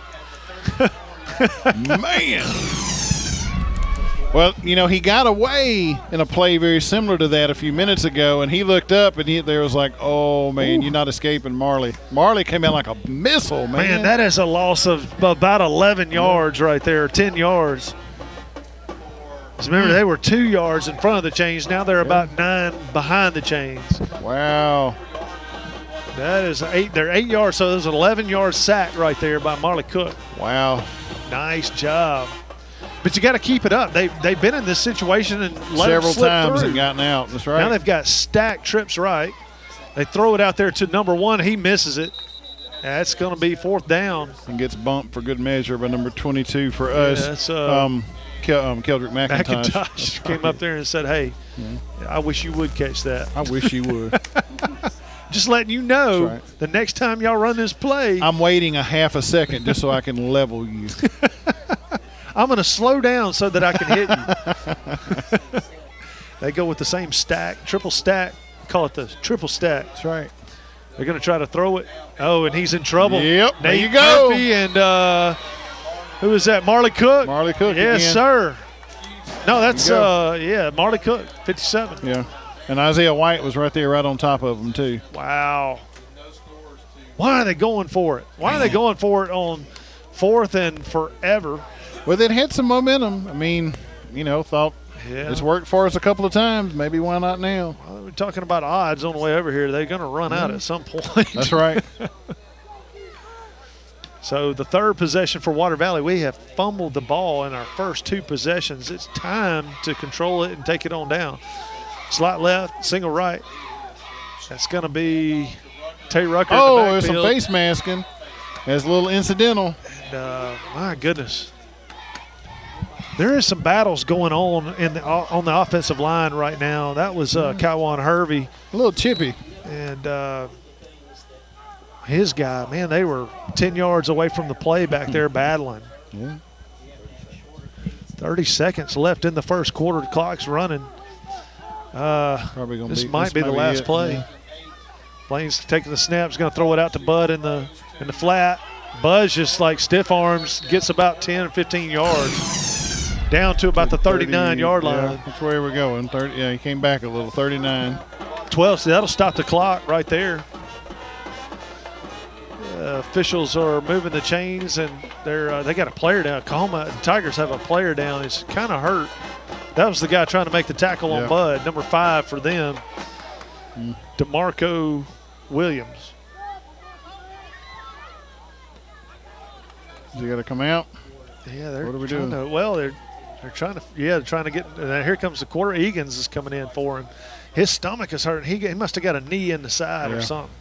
S3: Man. Well, he got away in a play very similar to that a few minutes ago, and he looked up, and there was like, oh, man, you're not escaping Marley. Marley came in like a missile, man.
S2: Man, that is a loss of about 11 yards right there, 10 yards. Remember, they were 2 yards in front of the chains. Now they're about 9 behind the chains.
S3: Wow.
S2: That is 8. They're 8 yards, so there's an 11-yard sack right there by Marley Cook.
S3: Wow.
S2: Nice job. But you got to keep it up. They've been in this situation and let
S3: several
S2: it slip
S3: times
S2: through.
S3: and gotten out. That's right.
S2: Now they've got stacked trips right. They throw it out there to number 1. He misses it. That's going to be 4th down.
S3: And gets bumped for good measure by number 22 for us.
S2: That's
S3: Keldrick McIntosh
S2: came up there and said, hey, I wish you would catch that.
S3: I wish you would.
S2: Just letting you know, the next time y'all run this play.
S3: I'm waiting a half a second just so I can level you.
S2: I'm going to slow down so that I can hit you. They go with the same stack, triple stack. Call it the triple stack.
S3: That's right.
S2: They're going to try to throw it. Oh, and he's in trouble.
S3: Yep,
S2: Nate
S3: there you go.
S2: Murphy and who is that? Marley Cook.
S3: Marley Cook
S2: Yes,
S3: again.
S2: sir. No, that's, Marley Cook, 57.
S3: Yeah. And Isaiah White was right there, right on top of him, too.
S2: Wow. Why are they going for it? Why are they going for it on 4th and forever?
S3: Well, they had some momentum. I mean, thought it's worked for us a couple of times. Maybe why not now?
S2: Well, we're talking about odds on the way over here. They're going to run out at some point.
S3: That's right.
S2: So the third possession for Water Valley, we have fumbled the ball in our first 2 possessions. It's time to control it and take it on down. Slot left, single right. That's going to be Tay Rucker.
S3: Oh, there's some face masking. That's a little incidental.
S2: And my goodness. There is some battles going on on the offensive line right now. That was Kywan Hervey.
S3: A little chippy.
S2: And his guy, man, they were 10 yards away from the play back there battling.
S3: Yeah.
S2: 30 seconds left in the first quarter. The clock's running. This might be the last play.
S3: Yeah.
S2: Blaine's taking the snap. He's going to throw it out to Bud in the flat. Buzz just like stiff arms, gets about 10 or 15 yards. Down to about the 39-yard line.
S3: Yeah, that's where we're going. 30. Yeah, he came back a little. 39.
S2: 12. So that'll stop the clock right there. Officials are moving the chains, and they got a player down. Coahoma Tigers have a player down. He's kind of hurt. That was the guy trying to make the tackle on Bud, number 5 for them, DeMarco Williams.
S3: Is he got to come out?
S2: Yeah, they're
S3: what are we
S2: trying
S3: doing?
S2: They're trying to. Yeah, they're trying to get. Here comes the quarter. Egan's is coming in for him. His stomach is hurting. He must have got a knee in the side or something.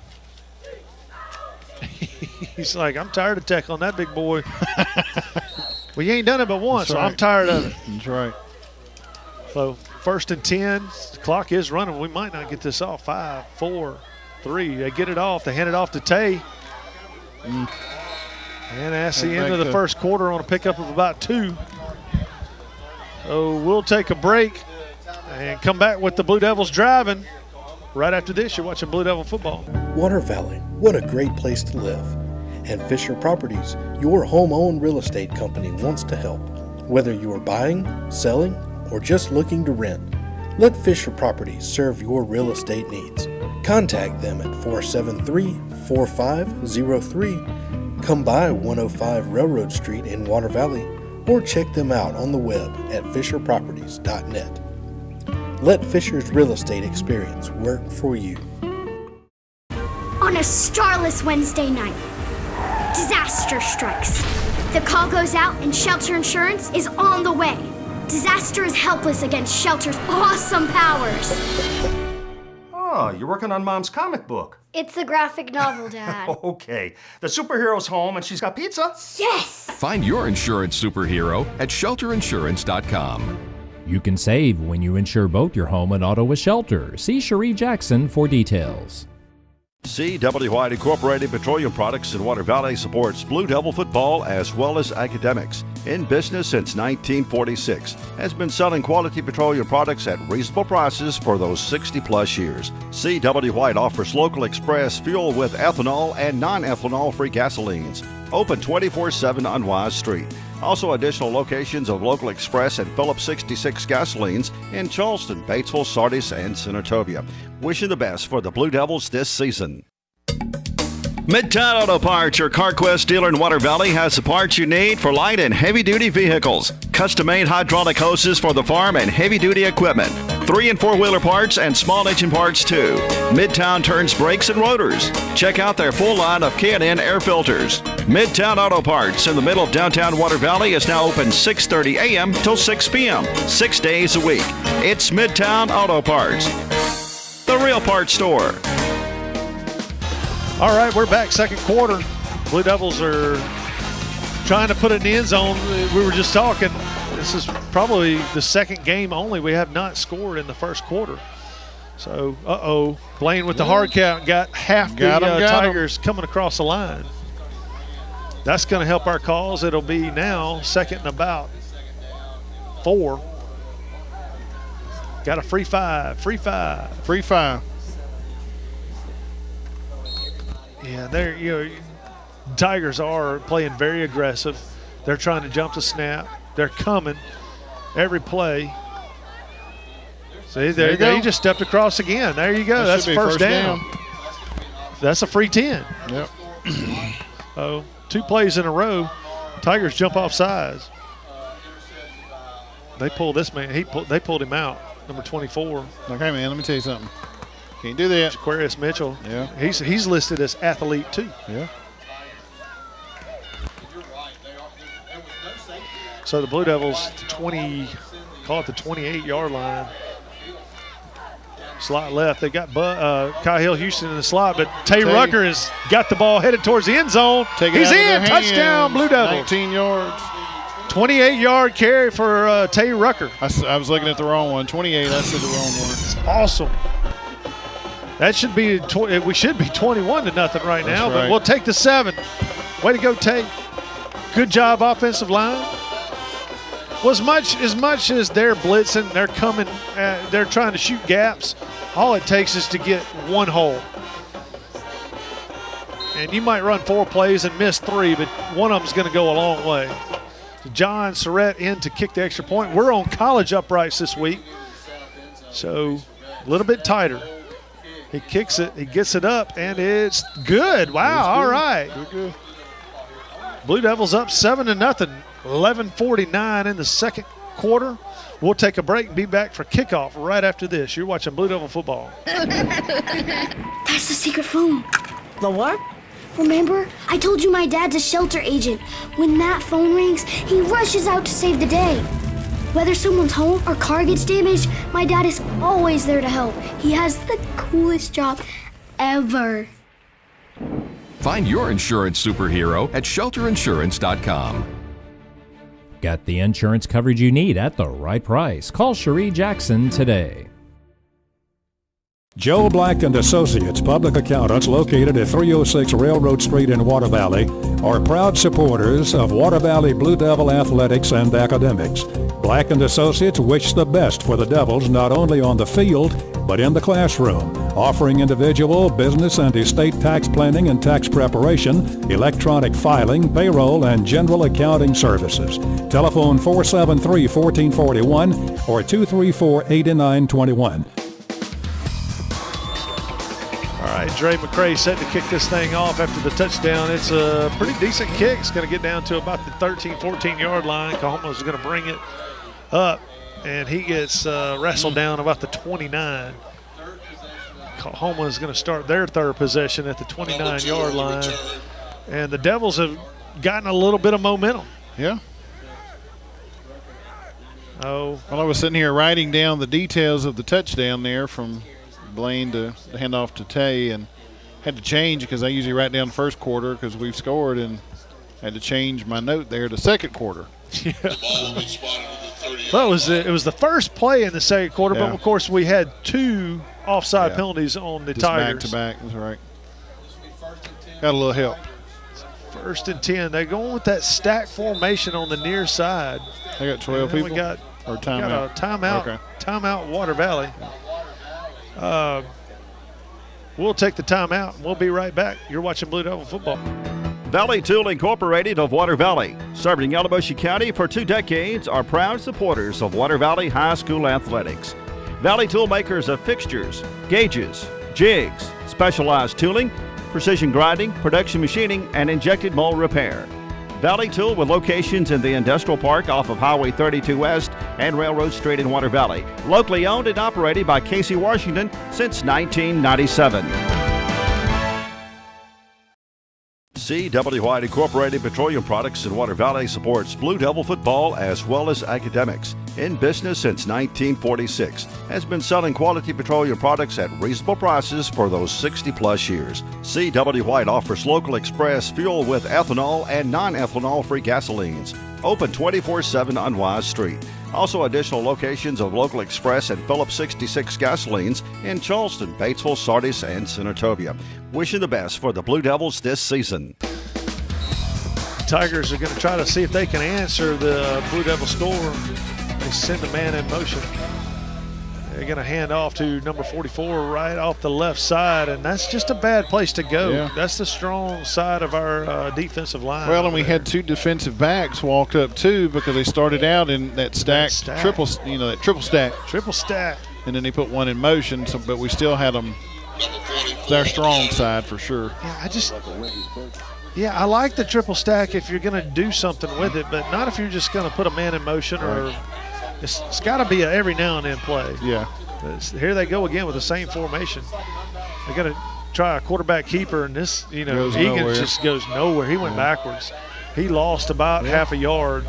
S2: He's like, I'm tired of tackling that big boy. Well, you ain't done it but once, so I'm tired of it.
S3: That's right.
S2: So 1st and 10. The clock is running. We might not get this off. 5, 4, 3. They get it off. They hand it off to Tay. And that's the end of the first quarter on a pickup of about 2. So we'll take a break and come back with the Blue Devils driving. Right after this, you're watching Blue Devil football.
S7: Water Valley, what a great place to live. And Fisher Properties, your home-owned real estate company, wants to help. Whether you are buying, selling, or just looking to rent, let Fisher Properties serve your real estate needs. Contact them at 473-4503. Come by 105 Railroad Street in Water Valley, or check them out on the web at fisherproperties.net. Let Fisher's real estate experience work for you.
S13: On a starless Wednesday night, disaster strikes. The call goes out and Shelter Insurance is on the way. Disaster is helpless against Shelter's awesome powers.
S14: Oh, you're working on Mom's comic book.
S13: It's a graphic novel, Dad.
S14: Okay. The superhero's home and she's got pizza?
S13: Yes!
S15: Find your insurance superhero at shelterinsurance.com.
S16: You can save when you insure both your home and auto with Shelter. See Cherie Jackson for details.
S1: C.W. White Incorporated Petroleum Products in Water Valley supports Blue Devil football as well as academics. In business since 1946, has been selling quality petroleum products at reasonable prices for those 60-plus years. C.W. White offers local express fuel with ethanol and non-ethanol-free gasolines. Open 24/7 on Wise Street. Also additional locations of local express and Phillips 66 gasolines in Charleston, Batesville, Sardis, and Senatobia. Wishing the best for the Blue Devils this season. Midtown Auto Parts, your CarQuest dealer in Water Valley, has the parts you need for light and heavy-duty vehicles. Custom-made hydraulic hoses for the farm and heavy-duty equipment. 3- and 4-wheeler parts and small engine parts, too. Midtown turns brakes and rotors. Check out their full line of K&N air filters. Midtown Auto Parts in the middle of downtown Water Valley is now open 6:30 a.m. till 6 p.m., 6 days a week. It's Midtown Auto Parts, the real parts store.
S2: All right, we're back second quarter. Blue Devils are trying to put it in the end zone. We were just talking. This is probably the second game only we have not scored in the first quarter. So, Blaine with the hard count got half the Tigers coming across the line. That's going to help our cause. It'll be now second and about 4. Got a free 5. Yeah, Tigers are playing very aggressive. They're trying to jump the snap. They're coming every play. See, there you just stepped across again. There you go. That's first down. That's a free 10.
S3: Yep.
S2: So 2 plays in a row. Tigers jump off sides. They pull this man. They pulled him out. Number 24.
S3: Okay, man. Let me tell you something. Can't do that.
S2: Aquarius Mitchell.
S3: Yeah.
S2: He's listed as athlete too.
S3: Yeah.
S2: So the Blue Devils, call it the 28-yard line. Slot left. They got Kyle Houston in the slot, but Tay Rucker has got the ball headed towards the end zone. He's in. Touchdown, Blue Devils.
S3: 19 yards.
S2: 28-yard carry for Tay Rucker.
S3: I was looking at the wrong one. 28, I said the wrong one.
S2: It's awesome. That should be, we should be 21-0 right now, but we'll take the 7. Way to go, Tay. Good job, offensive line. Well, as much as they're blitzing, they're coming, they're trying to shoot gaps, all it takes is to get one hole. And you might run 4 plays and miss 3, but one of them's going to go a long way. John Surratt in to kick the extra point. We're on college uprights this week, so a little bit tighter. He kicks it, he gets it up, and it's good. Wow, all right.
S3: Good.
S2: Blue Devils up 7-0, 11:49 in the second quarter. We'll take a break and be back for kickoff right after this. You're watching Blue Devil football.
S13: That's the secret phone.
S17: The what?
S13: Remember? I told you my dad's a shelter agent. When that phone rings, he rushes out to save the day. Whether someone's home or car gets damaged, my dad is always there to help. He has the coolest job ever.
S15: Find your insurance superhero at shelterinsurance.com.
S16: Got the insurance coverage you need at the right price. Call Cherie Jackson today.
S11: Joe Black and Associates Public Accountants, located at 306 Railroad Street in Water Valley, are proud supporters of Water Valley Blue Devil athletics and academics. Black and Associates wish the best for the Devils not only on the field, but in the classroom, offering individual, business, and estate tax planning and tax preparation, electronic filing, payroll, and general accounting services. Telephone 473-1441 or 234-8921.
S2: All right, Dre McCray set to kick this thing off after the touchdown. It's a pretty decent kick. It's going to get down to about the 13, 14-yard line. Coahoma is going to bring it up, and he gets wrestled down about the 29. Coahoma is going to start their third possession at the 29-yard line, and the Devils have gotten a little bit of momentum.
S3: Yeah.
S2: Oh.
S3: Well, I was sitting here writing down the details of the touchdown there from Blaine to the handoff to Tay, and had to change because I usually write down the first quarter because we've scored, and had to change my note there to second quarter.
S2: Yeah. Well, it was the first play in the second quarter, but of course we had 2 offside penalties on the Tigers.
S3: Back to back, that's right. Got a little help.
S2: 1st and 10. They're going with that stack formation on the near side.
S3: They got 12 people.
S2: We got
S3: or timeout.
S2: Got a timeout.
S3: Okay.
S2: Timeout, Water Valley. We'll take the timeout, and we'll be right back. You're watching Blue Devil football.
S1: Valley Tool Incorporated of Water Valley, serving Yalobusha County for 2 decades, are proud supporters of Water Valley High School athletics. Valley Tool makers of fixtures, gauges, jigs, specialized tooling, precision grinding, production machining, and injected mold repair. Valley Tool with locations in the Industrial Park off of Highway 32 West and Railroad Street in Water Valley. Locally owned and operated by Casey Washington since 1997. CW White Incorporated Petroleum Products in Water Valley supports Blue Devil football as well as academics. In business since 1946, has been selling quality petroleum products at reasonable prices for those 60-plus years. CW White offers local express fuel with ethanol and non-ethanol-free gasolines. Open 24/7 on Wise Street. Also additional locations of local express and Phillips 66 gasolines in Charleston, Batesville, Sardis, and Senatobia. Wishing the best for the Blue Devils this season.
S2: Tigers are going to try to see if they can answer the Blue Devil score. They send a man in motion. They're going to hand off to number 44 right off the left side, and that's just a bad place to go.
S3: Yeah.
S2: That's the strong side of our defensive line.
S3: Well, and we had 2 defensive backs walk up too because they started out in that stacked triple stack.
S2: Triple stack.
S3: And then they put one in motion, but we still had them. Their strong side for sure.
S2: Yeah, I like the triple stack if you're going to do something with it, but not if you're just going to put a man in motion or it's got to be a every now and then play.
S3: Yeah.
S2: But here they go again with the same formation. They're going to try a quarterback keeper, and this, Egan just goes nowhere. He went backwards. He lost about half a yard.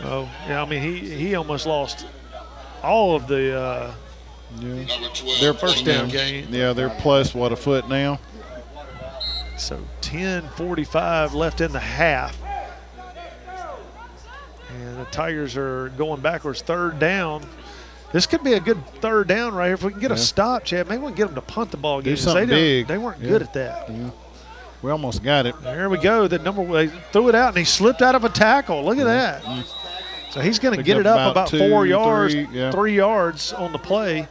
S2: Oh, yeah, I mean, he almost lost all of the
S3: their
S2: first down gain.
S3: Yeah, they're plus, a foot now?
S2: So 10:45 left in the half. And the Tigers are going backwards, third down. This could be a good third down right here. If we can get a stop, Chad, maybe we can get them to punt the ball again.
S3: Do something big.
S2: They weren't good at that.
S3: Yeah. We almost got it.
S2: There we go. They threw it out, and he slipped out of a tackle. Look at that. So he's going to get it up about 4 yards, 3 yards on the play.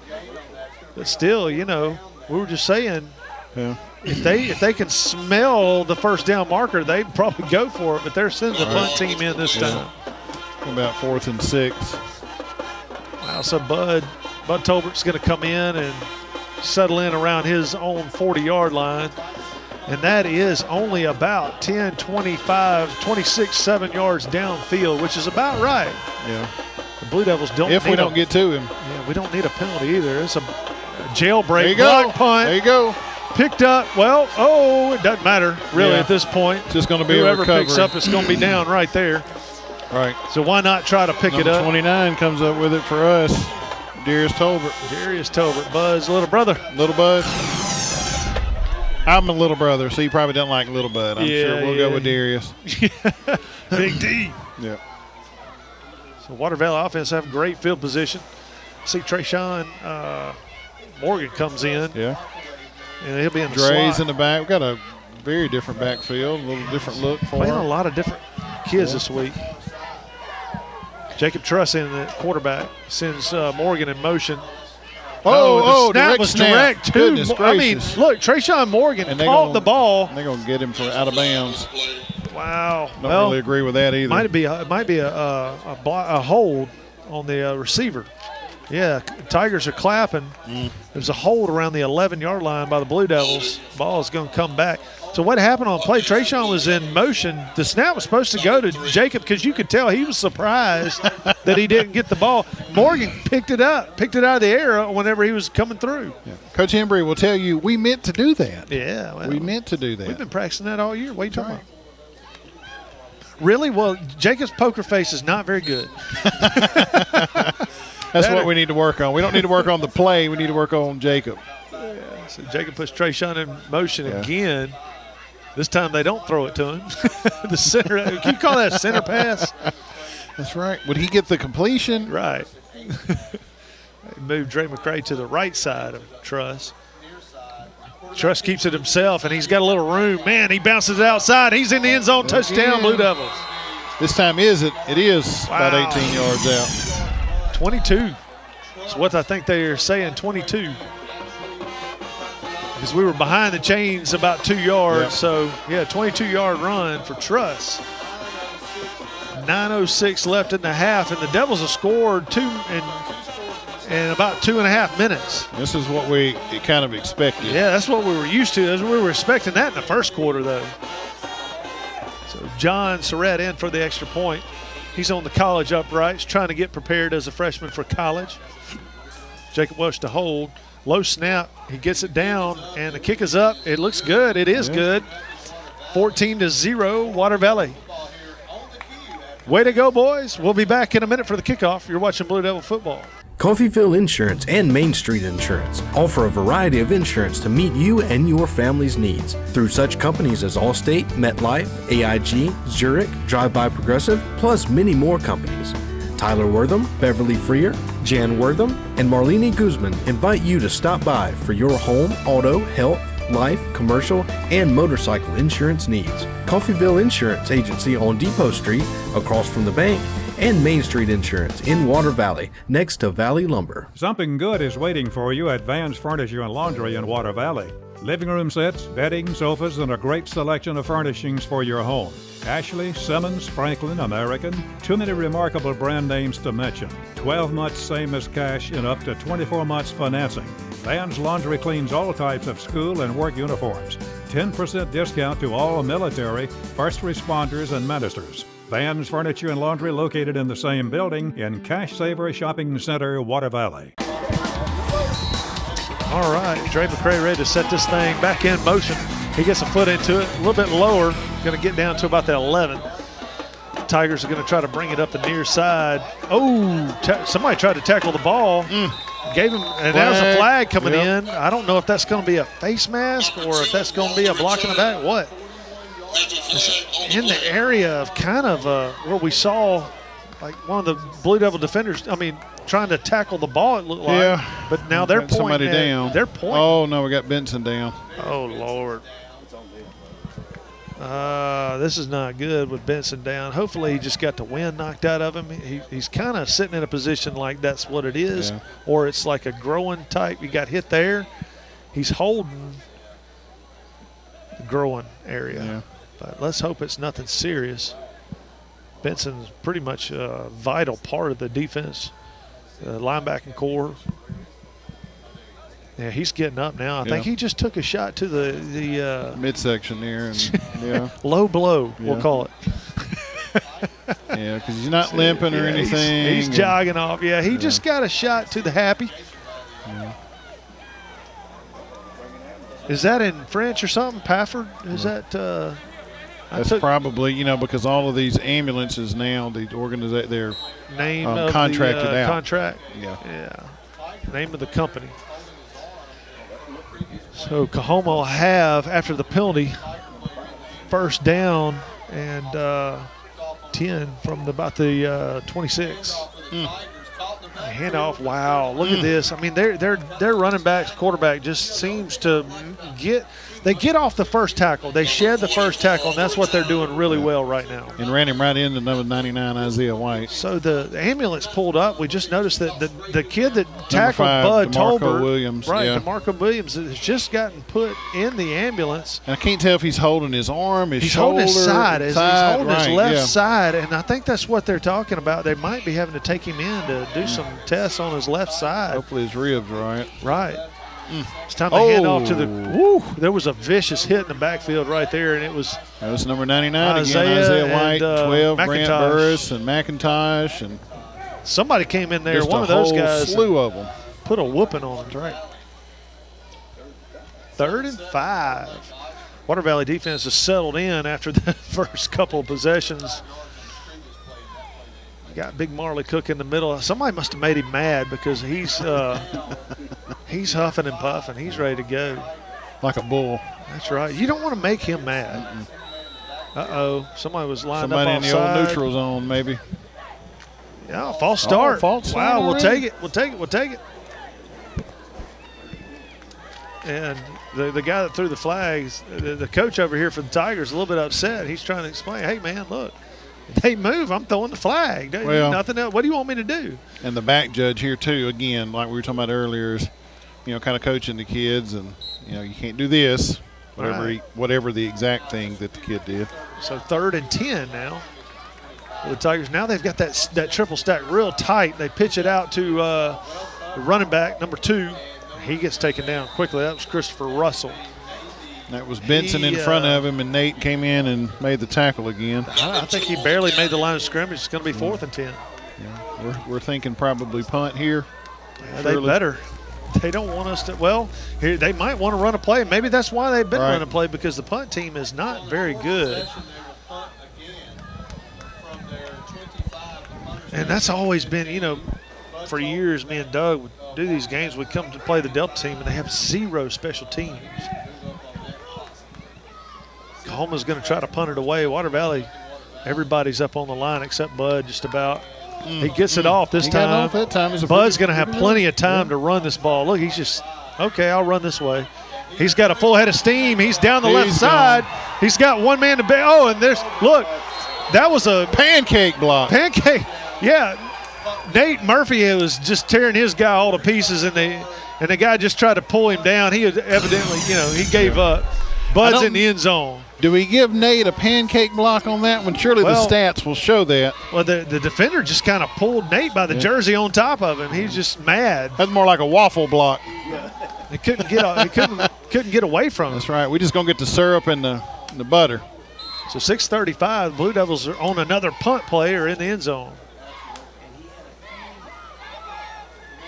S2: But still, we were just saying, if they can smell the first down marker, they'd probably go for it. But they're sending the punt team in this time.
S3: About 4th and 6.
S2: Wow, so Bud Tolbert's going to come in and settle in around his own 40-yard line. And that is only about 10, 25, 26, 7 yards downfield, which is about right.
S3: Yeah.
S2: The Blue Devils don't
S3: If we don't get to him.
S2: Yeah, we don't need a penalty either. It's a jailbreak block punt.
S3: There you go.
S2: Picked up. Well, it doesn't matter really at this point.
S3: It's just going to be
S2: whoever
S3: a recovery.
S2: Picks up, it's going to be down right there.
S3: Right.
S2: So why not try to pick it up?
S3: 29 comes up with it for us. Darius Tolbert. Bud's little brother. Little Bud. I'm a little brother, so you probably don't like little Bud. I'm sure we'll go with Darius.
S2: Big D.
S3: Yeah.
S2: So Water Valley offense have great field position. See Trayshawn Morgan comes in.
S3: Yeah.
S2: And he'll be in the
S3: Dre's
S2: slot.
S3: in the back. We've got a very different backfield, a little different look for
S2: Playing
S3: him.
S2: a lot of different kids this week. Jacob Truss in the quarterback sends Morgan in motion. The snap was direct too.
S3: Goodness
S2: I mean,
S3: gracious.
S2: look, Trayshawn Morgan caught the ball.
S3: They're going to get him for out of bounds.
S2: Wow.
S3: Don't really agree with that either.
S2: It might be a hold on the receiver. Yeah, Tigers are clapping. There's a hold around the 11-yard line by the Blue Devils. Ball is going to come back. So what happened on play? Trayshawn was in motion. The snap was supposed to go to Jacob because you could tell he was surprised that he didn't get the ball. Morgan picked it out of the air whenever he was coming through.
S3: Yeah. Coach Embry will tell you we meant to do that.
S2: Yeah. Well,
S3: we meant to do that.
S2: We've been practicing that all year. What are you talking about? Really? Well, Jacob's poker face is not very good.
S3: That's what we need to work on. We don't need to work on the play. We need to work on Jacob.
S2: Yeah, so Jacob puts Trayshawn in motion again. This time they don't throw it to him. The center. Can you call that a center pass?
S3: That's right. Would he get the completion?
S2: Right. Moved Dre McCray to the right side of Truss. Truss keeps it himself, and he's got a little room. Man, he bounces it outside. He's in the end zone. Touchdown, Blue Devils.
S3: This time it is about 18 yards out.
S2: 22 is what I think they are saying, 22. Because we were behind the chains about 2 yards. So, 22-yard run for Truss. 9:06 left in the half, and the Devils have scored two in about 2.5 minutes.
S3: This is what we kind of expected.
S2: Yeah, that's what we were used to. We were expecting that in the first quarter, though. So John Surratt in for the extra point. He's on the college uprights, trying to get prepared as a freshman for college. Jacob Welsh to hold. Low snap. He gets it down, and the kick is up. It looks good. It is good. 14-0, Water Valley. Way to go, boys. We'll be back in a minute for the kickoff. You're watching Blue Devil football.
S7: Coffeyville Insurance and Main Street Insurance offer a variety of insurance to meet you and your family's needs through such companies as Allstate, MetLife, AIG, Zurich, Drive-By Progressive, plus many more companies. Tyler Wortham, Beverly Freer, Jan Wortham, and Marlene Guzman invite you to stop by for your home, auto, health, life, commercial, and motorcycle insurance needs. Coffeyville Insurance Agency on Depot Street, across from the bank, and Main Street Insurance in Water Valley, next to Valley Lumber.
S11: Something good is waiting for you at Van's Furniture and Laundry in Water Valley. Living room sets, bedding, sofas, and a great selection of furnishings for your home. Ashley, Simmons, Franklin, American, too many remarkable brand names to mention. 12 months same as cash and up to 24 months financing. Van's Laundry cleans all types of school and work uniforms. 10% discount to all military, first responders, and ministers. Van's Furniture and Laundry located in the same building in Cash Saver Shopping Center, Water Valley.
S2: All right, Dre McCray ready to set this thing back in motion. He gets a foot into it, a little bit lower, going to get down to about the 11. Tigers are going to try to bring it up the near side. Oh, somebody tried to tackle the ball. Gave him, and there's a flag coming in. I don't know if that's going to be a face mask or if that's going to be a block in the back. What? It's in the area of kind of where we saw like one of the Blue Devil defenders, trying to tackle the ball, it looked like.
S3: Yeah.
S2: But now they're pointing.
S3: Somebody down.
S2: They're pointing.
S3: Oh, no, we got Benson down.
S2: Oh, Lord. This is not good with Benson down. Hopefully he just got the wind knocked out of him. He's kind of sitting in a position like that's what it is, or it's like a growing type. He got hit there. He's holding the growing area.
S3: Yeah.
S2: But let's hope it's nothing serious. Benson's pretty much a vital part of the defense, linebacking core. Yeah, he's getting up now. I think he just took a shot to the
S3: midsection there, and
S2: low blow, we'll call it.
S3: Yeah, because he's not limping or anything.
S2: He's jogging off. Yeah, he just got a shot to the happy.
S3: Yeah.
S2: Is that in French or something? Pafford? Is that?
S3: That's probably because all of these ambulances now, the they're
S2: name of
S3: contracted
S2: the,
S3: out.
S2: Contract.
S3: Yeah.
S2: Name of the company. So Coahoma will have, after the penalty, first down and 10 from about the 26. Handoff. Wow, look at this. Their running backs, quarterback just seems to get off the first tackle. They shed the first tackle, and that's what they're doing really well right now.
S3: And ran him right into number 99, Isaiah White.
S2: So the ambulance pulled up. We just noticed that the kid that tackled
S3: 5,
S2: Bud
S3: DeMarco
S2: Tolbert,
S3: Williams,
S2: DeMarco Williams, has just gotten put in the ambulance.
S3: And I can't tell if he's holding his arm, his
S2: he's
S3: shoulder.
S2: Holding his side. He's holding his left
S3: side,
S2: and I think that's what they're talking about. They might be having to take him in to do some tests on his left side.
S3: Hopefully his ribs are right.
S2: Right. It's time to hand off to the. Woo! There was a vicious hit in the backfield right there, and it was.
S3: That was number 99 Isaiah White, 12,
S2: McIntosh.
S3: Grant Burris, and McIntosh, and
S2: somebody came in there.
S3: just
S2: one
S3: a
S2: of those
S3: whole
S2: guys
S3: slew of them.
S2: Put a whooping on them, right? 3rd and 5. Water Valley defense has settled in after the first couple of possessions. Got Big Marley Cook in the middle. Somebody must have made him mad because he's huffing and puffing. He's ready to go.
S3: Like a bull.
S2: That's right. You don't want to make him mad. Uh-oh. Somebody was lined
S3: Somebody
S2: up
S3: in the
S2: offside.
S3: old neutral zone, maybe.
S2: Yeah, false start.
S3: False start
S2: wow,
S3: already?
S2: We'll take it. And the guy that threw the flags, the coach over here for the Tigers, is a little bit upset. He's trying to explain, hey, man, look. They move. I'm throwing the flag. Nothing else. What do you want me to do?
S3: And the back judge here too. Again, like we were talking about earlier, is kind of coaching the kids, and you can't do this. Whatever the exact thing that the kid did.
S2: So 3rd and 10 now. The Tigers now they've got that triple stack real tight. They pitch it out to the running back number 2. He gets taken down quickly. That was Christopher Russell.
S3: That was Benson in front of him, and Nate came in and made the tackle again.
S2: I think he barely made the line of scrimmage. It's going to be 4th and 10.
S3: Yeah, we're thinking probably punt here.
S2: They better. They don't want us to. Well, here they might want to run a play. Maybe that's why they've been running a play, because the punt team is not very good. And that's always been, for years, me and Doug would do these games. We'd come to play the Delta team, and they have 0 special teams. Coahoma's going to try to punt it away. Water Valley, everybody's up on the line except Bud just about. He gets it off this time.
S3: Got off that time.
S2: Bud's going to have plenty of time to run this ball. Look, he's just, okay, I'll run this way. He's got a full head of steam. He's down the left side. He's got one man to bear. Oh, and look, that was a
S3: pancake block.
S2: Pancake, yeah. Nate Murphy was just tearing his guy all to pieces, and the guy just tried to pull him down. He evidently, he gave up. Bud's in the end zone.
S3: Do we give Nate a pancake block on that one? Surely the stats will show that.
S2: Well, the defender just kind of pulled Nate by the jersey on top of him. He's just mad.
S3: That's more like a waffle block.
S2: He couldn't get away from it.
S3: That's right. We're just gonna get the syrup and the butter.
S2: So 6:35. The Blue Devils are on another punt play or in the end zone.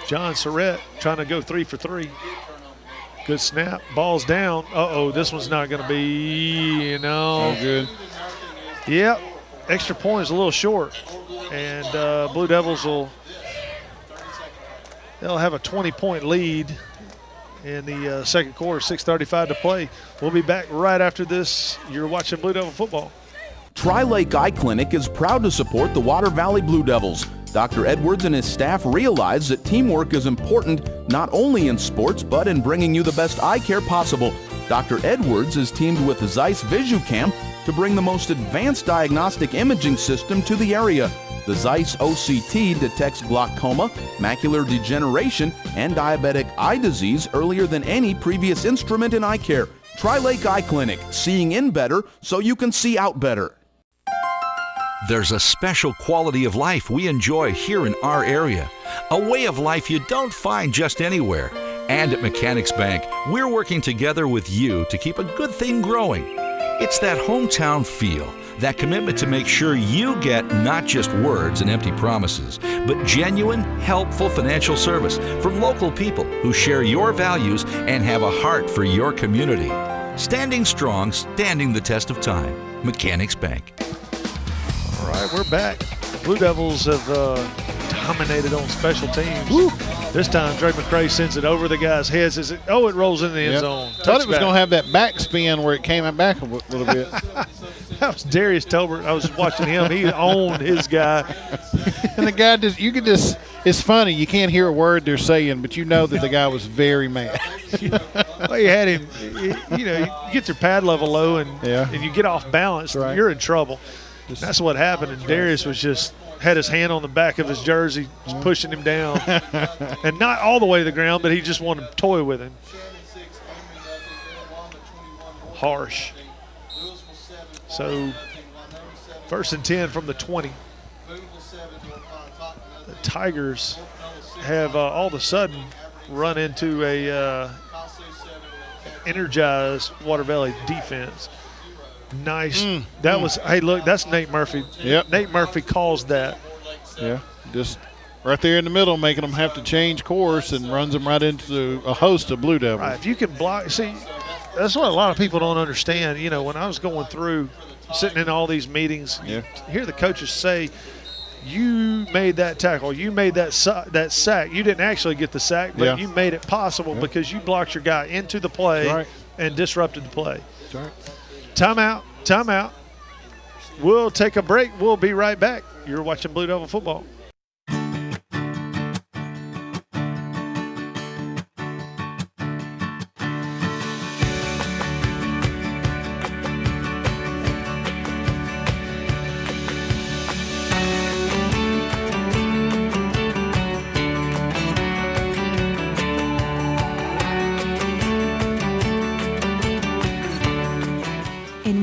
S2: John Surratt trying to go 3 for 3. Good snap. Ball's down. Uh-oh, this one's not going to be,
S3: Oh, good.
S2: Yep. extra point is a little short, and Blue Devils they'll have a 20-point lead in the second quarter, 6:35 to play. We'll be back right after this. You're watching Blue Devil football.
S8: Tri-Lake Eye Clinic is proud to support the Water Valley Blue Devils. Dr. Edwards and his staff realize that teamwork is important not only in sports but in bringing you the best eye care possible. Dr. Edwards is teamed with Zeiss VisuCam to bring the most advanced diagnostic imaging system to the area. The Zeiss OCT detects glaucoma, macular degeneration, and diabetic eye disease earlier than any previous instrument in eye care. Tri-Lake Eye Clinic, seeing in better so you can see out better.
S4: There's a special quality of life we enjoy here in our area, a way of life you don't find just anywhere. And at Mechanics Bank, we're working together with you to keep a good thing growing. It's that hometown feel, that commitment to make sure you get not just words and empty promises, but genuine, helpful financial service from local people who share your values and have a heart for your community. Standing strong, standing the test of time. Mechanics Bank.
S2: All right, we're back. The Blue Devils have dominated on special teams. Woo. This time, Dre McCray sends it over the guy's heads. It rolls into the end zone.
S3: Thought it was going to have that back spin where it came back a little bit.
S2: That was Darius Tolbert. I was watching him. He owned his guy.
S3: And the guy it's funny. You can't hear a word they're saying, but you know that the guy was very mad.
S2: Well, you had him, you get your pad level low and you get off balance, you're in trouble. That's what happened. And Darius was just had his hand on the back of his jersey, just pushing him down. And not all the way to the ground, but he just wanted to toy with him. Harsh. So, 1st and 10 from the 20. The Tigers have all of a sudden run into a energized Water Valley defense. Nice. That was, hey, look, that's Nate Murphy.
S3: Yep.
S2: Nate Murphy calls that.
S3: Yeah, just right there in the middle, making them have to change course and runs them right into a host of Blue Devils.
S2: Right, if you can block, see, that's what a lot of people don't understand. You know, when I was going through, sitting in all these meetings, you hear the coaches say, you made that tackle, you made that sack. You didn't actually get the sack, but you made it possible because you blocked your guy into the play and disrupted the play.
S3: That's right.
S2: Timeout. We'll take a break. We'll be right back. You're watching Blue Devil football.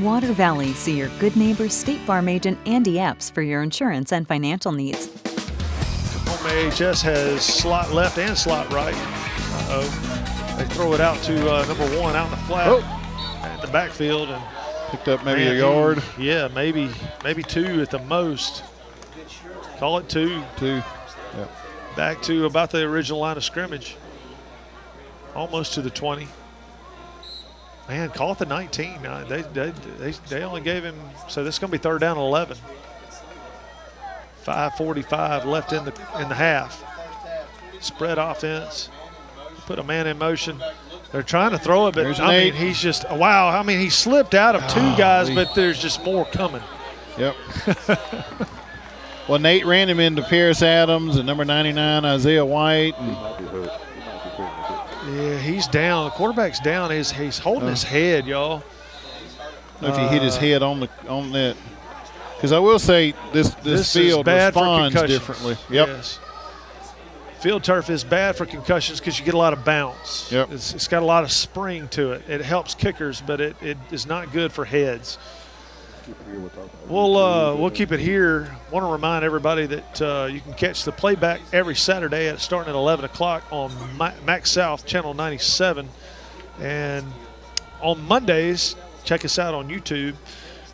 S17: Water Valley, see your good neighbor State Farm agent Andy Epps for your insurance and financial needs.
S2: Coahoma AHS has slot left and slot right. They throw it out to number 1 out in the flat at the backfield and
S3: picked up maybe a yard.
S2: Yeah, maybe 2 at the most. Call it 2.
S3: 2. Yep.
S2: Back to about the original line of scrimmage. Almost to the 20. Man, call it the 19. They only gave him, so this is going to be 3rd down and 11. 5:45 left in the half. Spread offense. Put a man in motion. They're trying to throw it, but mean, he's just wow. I mean, he slipped out of 2 guys, but there's just more coming.
S3: Yep. Well, Nate ran him into Pierce Adams and number 99 Isaiah White.
S2: Yeah, he's down. The quarterback's down. He's holding his head, y'all.
S3: I don't know if he hit his head on that. Because I will say this field responds differently. Yep.
S2: Yes. Field turf is bad for concussions because you get a lot of bounce.
S3: Yep.
S2: It's got a lot of spring to it. It helps kickers, but it is not good for heads. We'll keep it here. Want to remind everybody that you can catch the playback every Saturday starting at 11 o'clock on Max South Channel 97. And on Mondays, check us out on YouTube.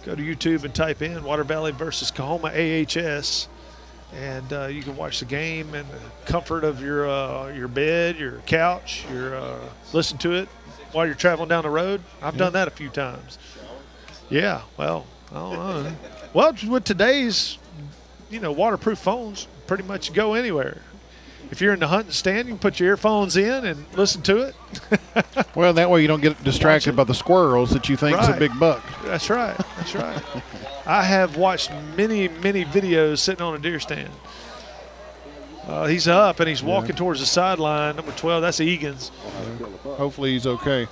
S2: Go to YouTube and type in Water Valley versus Coahoma AHS. And you can watch the game in the comfort of your bed, your couch, listen to it while you're traveling down the road. I've done that a few times. Yeah, well, I don't know. Well, with today's, waterproof phones, pretty much go anywhere. If you're in the hunting stand, you can put your earphones in and listen to it.
S3: Well, that way you don't get distracted by the squirrels that you think is a big buck.
S2: That's right. That's right. I have watched many, many videos sitting on a deer stand. He's up and he's walking towards the sideline. Number 12, that's Egan's.
S3: Hopefully he's okay.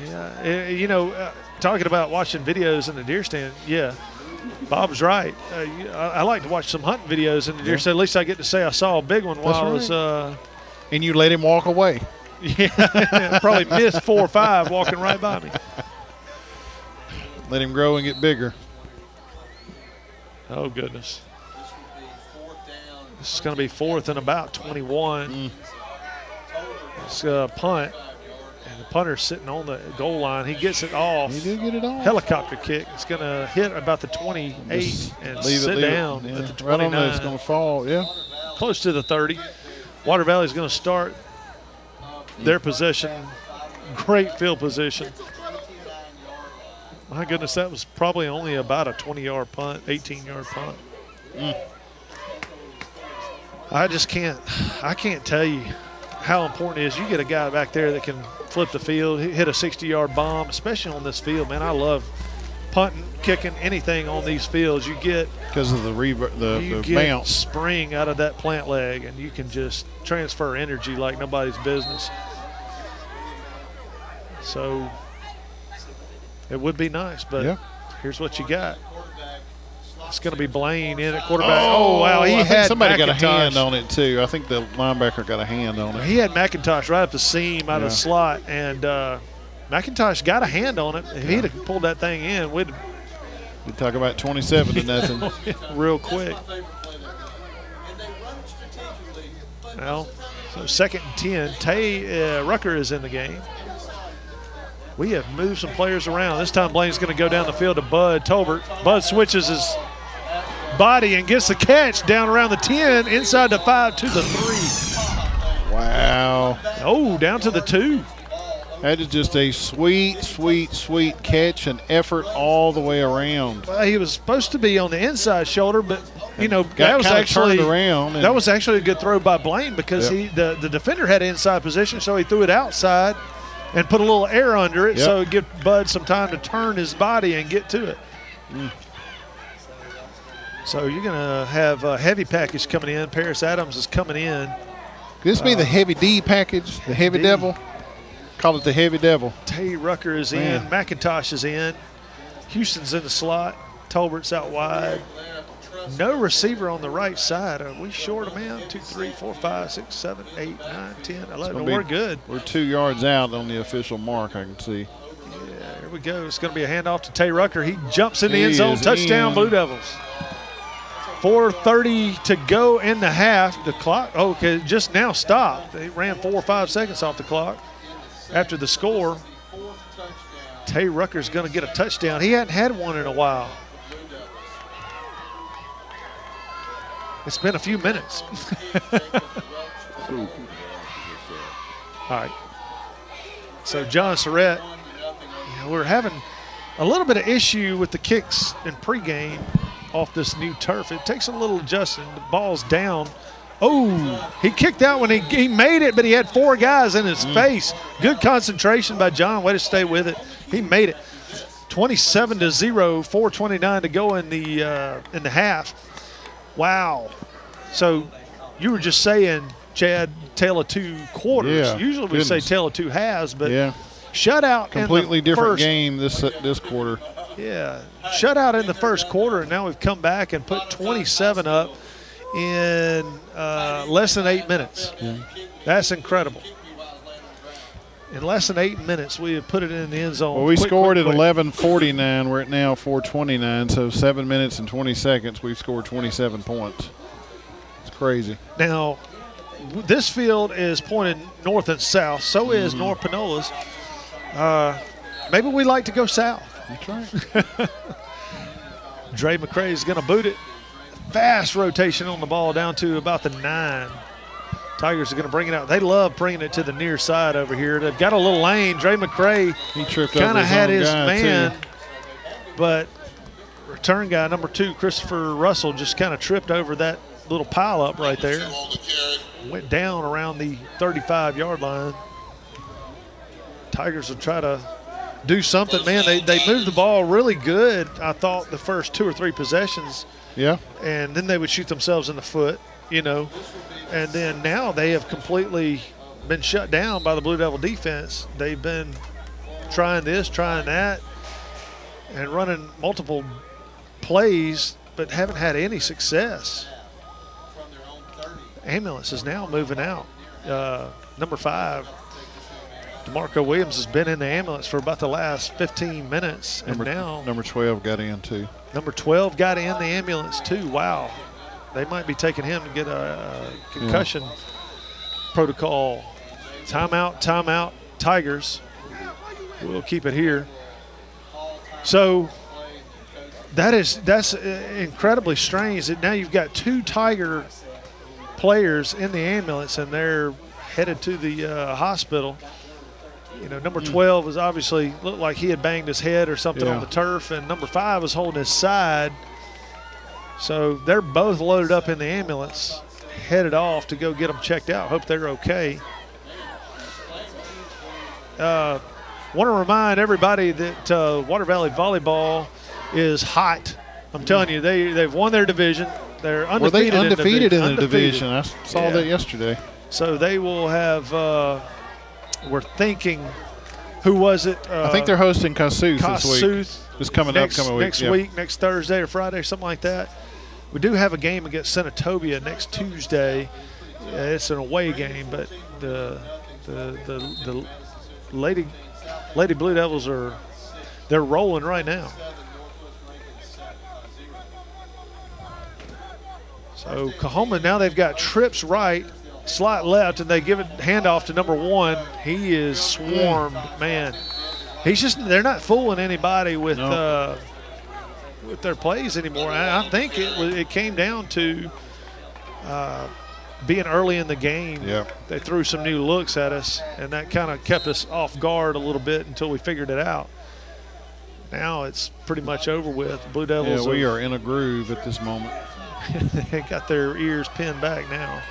S2: Yeah, talking about watching videos in the deer stand, Bob's right. I like to watch some hunting videos in the deer stand. At least I get to say I saw a big one while I was.
S3: And you let him walk away.
S2: Yeah, probably missed 4 or 5 walking right by me.
S3: Let him grow and get bigger.
S2: Oh, goodness. This is going to be 4th and about 21. It's a punt. And the punter's sitting on the goal line. He gets it off.
S3: He did get it off.
S2: Helicopter kick. It's going to hit about the 28 and sit down at the 29.
S3: Right on there, it's going to fall,
S2: Close to the 30. Water Valley's going to start their possession. Great field position. My goodness, that was probably only about a 20-yard punt, 18-yard punt. I can't tell you how important it is. You get a guy back there that can flip the field, hit a 60-yard bomb, especially on this field, man. I love punting, kicking, anything on these fields. You get
S3: because of the bounce,
S2: spring out of that plant leg, and you can just transfer energy like nobody's business. So it would be nice, but here's what you got. It's going to be Blaine in at quarterback. Oh, wow.
S3: I think somebody got a hand on it, too. I think the linebacker got a hand on it.
S2: He had McIntosh right up the seam out of the slot, and McIntosh got a hand on it. If he'd have pulled that thing in, we'd
S3: talk about 27 to nothing.
S2: Real quick. Well, so 2nd and 10. Tay Rucker is in the game. We have moved some players around. This time Blaine's going to go down the field to Bud Tolbert. Bud switches his body and gets the catch down around the 10, inside the 5 to the 3.
S3: Wow.
S2: Oh, down to the 2.
S3: That is just a sweet, sweet, sweet catch and effort all the way around.
S2: Well, he was supposed to be on the inside shoulder, but
S3: that was actually turned around.
S2: That was actually a good throw by Blaine because the defender had inside position, so he threw it outside and put a little air under it, so it give Bud some time to turn his body and get to it. So you're going to have a heavy package coming in. Paris Adams is coming in.
S3: Could this be the heavy D package, the heavy devil? Call it the heavy devil.
S2: Tay Rucker is in. McIntosh is in. Houston's in the slot. Tolbert's out wide. No receiver on the right side. Are we short a man? 2, 3, 4, 5, 6, 7, 8, 9, 10, 11. We're good.
S3: We're 2 yards out on the official mark, I can see.
S2: Yeah, here we go. It's going to be a handoff to Tay Rucker. He jumps in the end zone. Touchdown, Blue Devils. 4:30 to go in the half. The clock, just now stopped. They ran 4 or 5 seconds off the clock after the score. Tay Rucker's going to get a touchdown. He hadn't had one in a while. It's been a few minutes. All right. So John Surratt, we're having a little bit of issue with the kicks in pregame off this new turf. It takes a little adjusting. The ball's down. Oh, he kicked out when he made it, but he had 4 guys in his face. Good concentration by John. Way to stay with it. He made it. 27-0, 4:29 to go in the half. Wow. So you were just saying, Chad, tale of 2 quarters.
S3: Yeah,
S2: usually we say tale of 2 halves, but shutout
S3: completely
S2: in the
S3: different
S2: first
S3: game this quarter.
S2: Yeah, shutout in the first quarter, and now we've come back and put 27 up in less than 8 minutes. That's incredible. In less than 8 minutes, we have put it in the end zone.
S3: Well, we scored at 11:49. We're at now 4:29, so 7 minutes and 20 seconds. We've scored 27 points. It's crazy.
S2: Now, this field is pointed north and south. So is North Pinola's. Maybe we like to go south.
S3: That's right.
S2: Dre McCray is going to boot it. Fast rotation on the ball down to about the 9. Tigers are going to bring it out. They love bringing it to the near side over here. They've got a little lane. Dre McCray
S3: he tripped
S2: kind of had his man,
S3: too.
S2: but return guy, number 2, Christopher Russell, just kind of tripped over that little pile up right there. Went down around the 35-yard line. Tigers will try to do something. Man, they moved the ball really good, I thought, the first 2 or 3 possessions.
S3: Yeah.
S2: And then they would shoot themselves in the foot, And then now they have completely been shut down by the Blue Devil defense. They've been trying this, trying that, and running multiple plays, but haven't had any success. Ambulance is now moving out. Number 5, DeMarco Williams, has been in the ambulance for about the last 15 minutes. And now
S3: number 12 got in too.
S2: Number 12 got in the ambulance too. Wow. They might be taking him to get a concussion protocol. Timeout, Tigers. We'll keep it here. So that's incredibly strange that now you've got 2 Tiger players in the ambulance and they're headed to the hospital. Number 12 was obviously looked like he had banged his head or something on the turf, and number 5 was holding his side. So they're both loaded up in the ambulance, headed off to go get them checked out. Hope they're okay. Want to remind everybody that Water Valley Volleyball is hot. I'm telling you, they've won their division. They're undefeated.
S3: Were they undefeated in the division? I saw that yesterday.
S2: So they will have. We're thinking, who was it?
S3: I think they're hosting Kossuth this week. This coming week.
S2: Next week, next Thursday or Friday, something like that. We do have a game against Senatobia next Tuesday. It's an away game, but the Lady Blue Devils they're rolling right now. So Coahoma, now they've got trips right, slot left, and they give it handoff to number 1. He is swarmed, man. They're not fooling anybody with their plays anymore. I think it came down to being early in the game.
S3: Yeah.
S2: They threw some new looks at us, and that kind of kept us off guard a little bit until we figured it out. Now it's pretty much over with. Blue Devils.
S3: Yeah, we are in a groove at this moment.
S2: They got their ears pinned back now.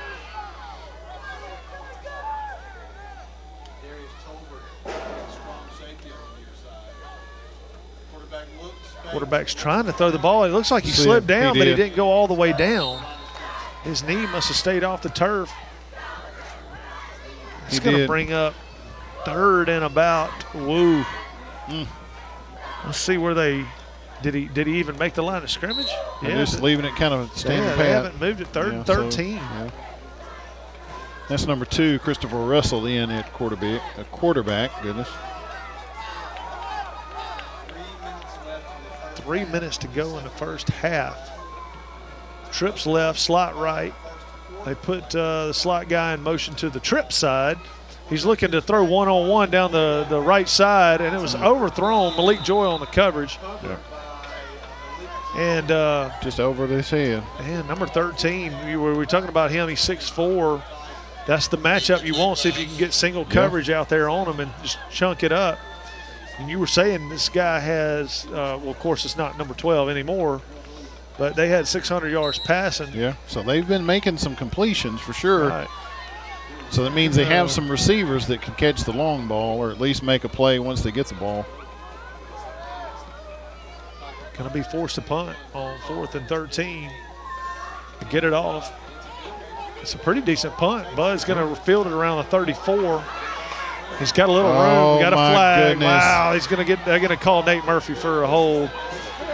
S2: Quarterback's trying to throw the ball. It looks like he slipped down, but he didn't go all the way down. His knee must have stayed off the turf. It's going to bring up 3rd and about. Woo. Let's see where they did he even make the line of scrimmage?
S3: They're just leaving it kind of standing pat.
S2: They haven't moved it. 3rd and 13.
S3: That's number 2, Christopher Russell, in at quarterback. Goodness.
S2: 3 minutes to go in the first half. Trips left, slot right. They put the slot guy in motion to the trip side. He's looking to throw one-on-one down the right side, and it was overthrown. Malik Joy on the coverage.
S3: Yeah.
S2: And
S3: just over his head.
S2: And number 13, we were talking about him. He's 6'4". That's the matchup you want. See if you can get single coverage out there on him and just chunk it up. And you were saying this guy has, well, of course, it's not number 12 anymore, but they had 600 yards passing.
S3: Yeah, so they've been making some completions for sure.
S2: Right.
S3: So that means they have some receivers that can catch the long ball or at least make a play once they get the ball.
S2: Going to be forced to punt on 4th and 13 to get it off. It's a pretty decent punt. Bud's going to field it around the 34. He's got a little room. Got a flag.
S3: Goodness.
S2: Wow, they're going to call Nate Murphy for a hold.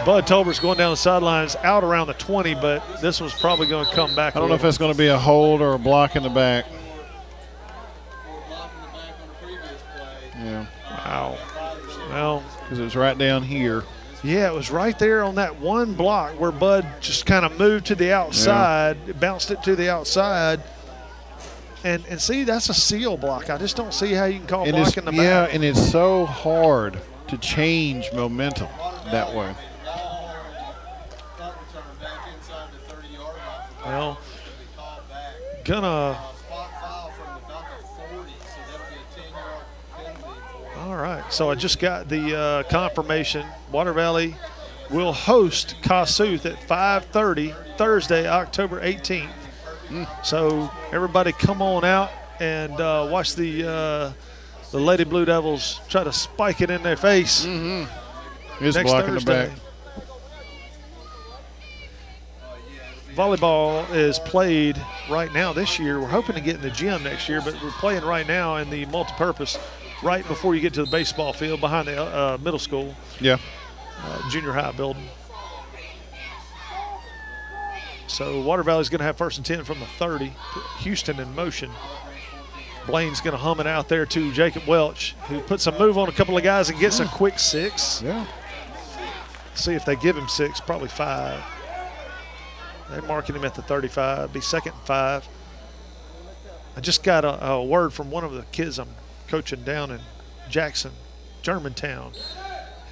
S2: Bud Tolbert's going down the sidelines out around the 20, but this was probably going to come back.
S3: I don't know if that's going to be a hold or a block in the back. Yeah.
S2: Wow. Well,
S3: because it was right down here.
S2: Yeah, it was right there on that one block where Bud just kind of moved to the outside, bounced it to the outside. And see, that's a seal block. I just don't see how you can call block in the back.
S3: Yeah, and it's so hard to change momentum that way.
S2: Well, gonna. All right, so I just got the confirmation. Water Valley will host Kossuth at 5:30 Thursday, October 18th. So everybody come on out and watch the Lady Blue Devils try to spike it in their face.
S3: He's
S2: next
S3: blocking
S2: Thursday.
S3: the back.
S2: Volleyball is played right now this year. We're hoping to get in the gym next year, but we're playing right now in the multipurpose right before you get to the baseball field behind the middle school.
S3: Yeah.
S2: Junior high building. So Water Valley's going to have first and 10 from the 30. Houston in motion. Blaine's going to hum it out there to Jacob Welch, who puts a move on a couple of guys and gets a quick 6.
S3: Yeah.
S2: See if they give him 6, probably 5. They're marking him at the 35. Be 2nd and 5. I just got a word from one of the kids I'm coaching down in Jackson, Germantown.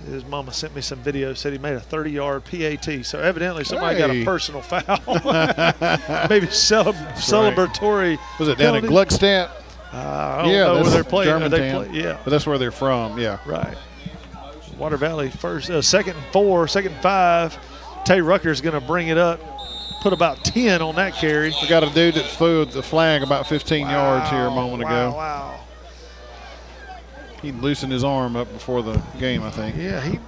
S2: His mama sent me some video, said he made a 30-yard PAT. So evidently somebody got a personal foul. Maybe celebratory.
S3: Was it down in Gluckstadt?
S2: I don't know where they're playing.
S3: Germantown.
S2: Yeah.
S3: But that's where they're from, yeah.
S2: Right. Water Valley first, 2nd and 4, 2nd and 5. Tay Rucker's going to bring it up. Put about 10 on that carry.
S3: We got a dude that threw the flag about 15 yards here a moment ago.
S2: Wow.
S3: He loosened his arm up before the game, I think.
S2: Yeah, he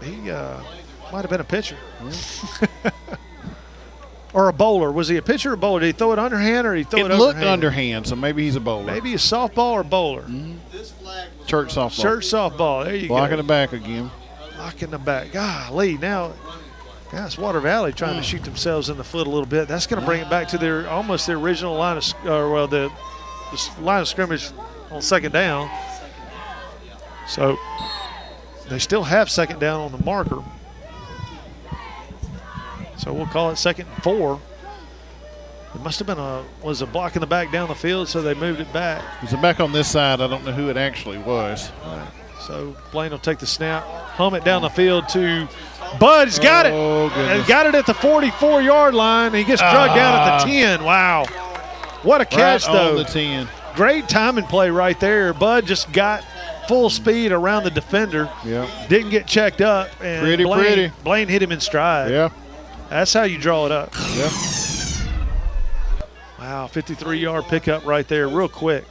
S2: might have been a pitcher. Or a bowler. Was he a pitcher or bowler? Did he throw it underhand or did he throw it overhand?
S3: It looked underhand, so maybe he's a bowler.
S2: Maybe he's softball or bowler.
S3: Church softball.
S2: Church softball. There you go.
S3: Blocking the back again.
S2: Blocking the back. Golly, now it's Water Valley trying to shoot themselves in the foot a little bit. That's going to bring it back to their almost the original line of the line of scrimmage on 2nd down. So they still have 2nd down on the marker. So we'll call it 2nd and 4. It must have been a block in the back down the field, so they moved it back.
S3: Is it back on this side? I don't know who it actually was.
S2: Right. So Blaine will take the snap, hum it down the field to Bud. He's got it.
S3: Goodness.
S2: Got it at the 44-yard line. He gets drugged down at the 10. Wow. What a catch, though.
S3: On the 10.
S2: Great timing play right there. Bud just got full speed around the defender.
S3: Yeah.
S2: Didn't get checked up. And Blaine hit him in stride.
S3: Yeah.
S2: That's how you draw it up.
S3: Yeah.
S2: Wow, 53-yard pickup right there real quick.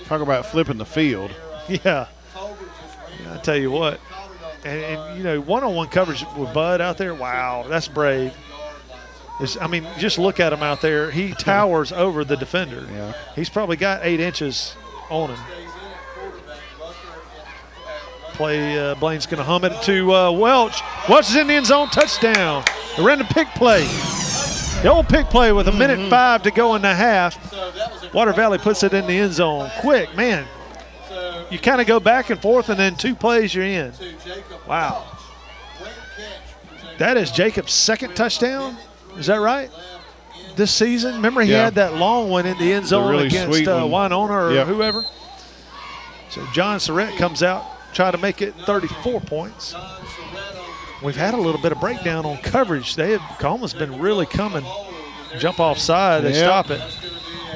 S3: Talk about flipping the field.
S2: Yeah. I tell you what. And you know, one-on-one coverage with Bud out there, wow, that's brave. Just look at him out there. He towers over the defender.
S3: Yeah.
S2: He's probably got 8 inches on him. Blaine's going to hum it to Welch. Welch is in the end zone, touchdown. The random pick play. The old pick play with 1:05 to go in the half. Water Valley puts it in the end zone. Quick, man. You kind of go back and forth, and then 2 plays you're in. Wow. That is Jacob's 2nd touchdown. Is that right? This season? Remember he had that long one in the end zone
S3: really
S2: against Winona or whoever? So John Surratt comes out, try to make it 34 points. We've had a little bit of breakdown on coverage. Coahuma's been really coming. Jump off side, they stop it.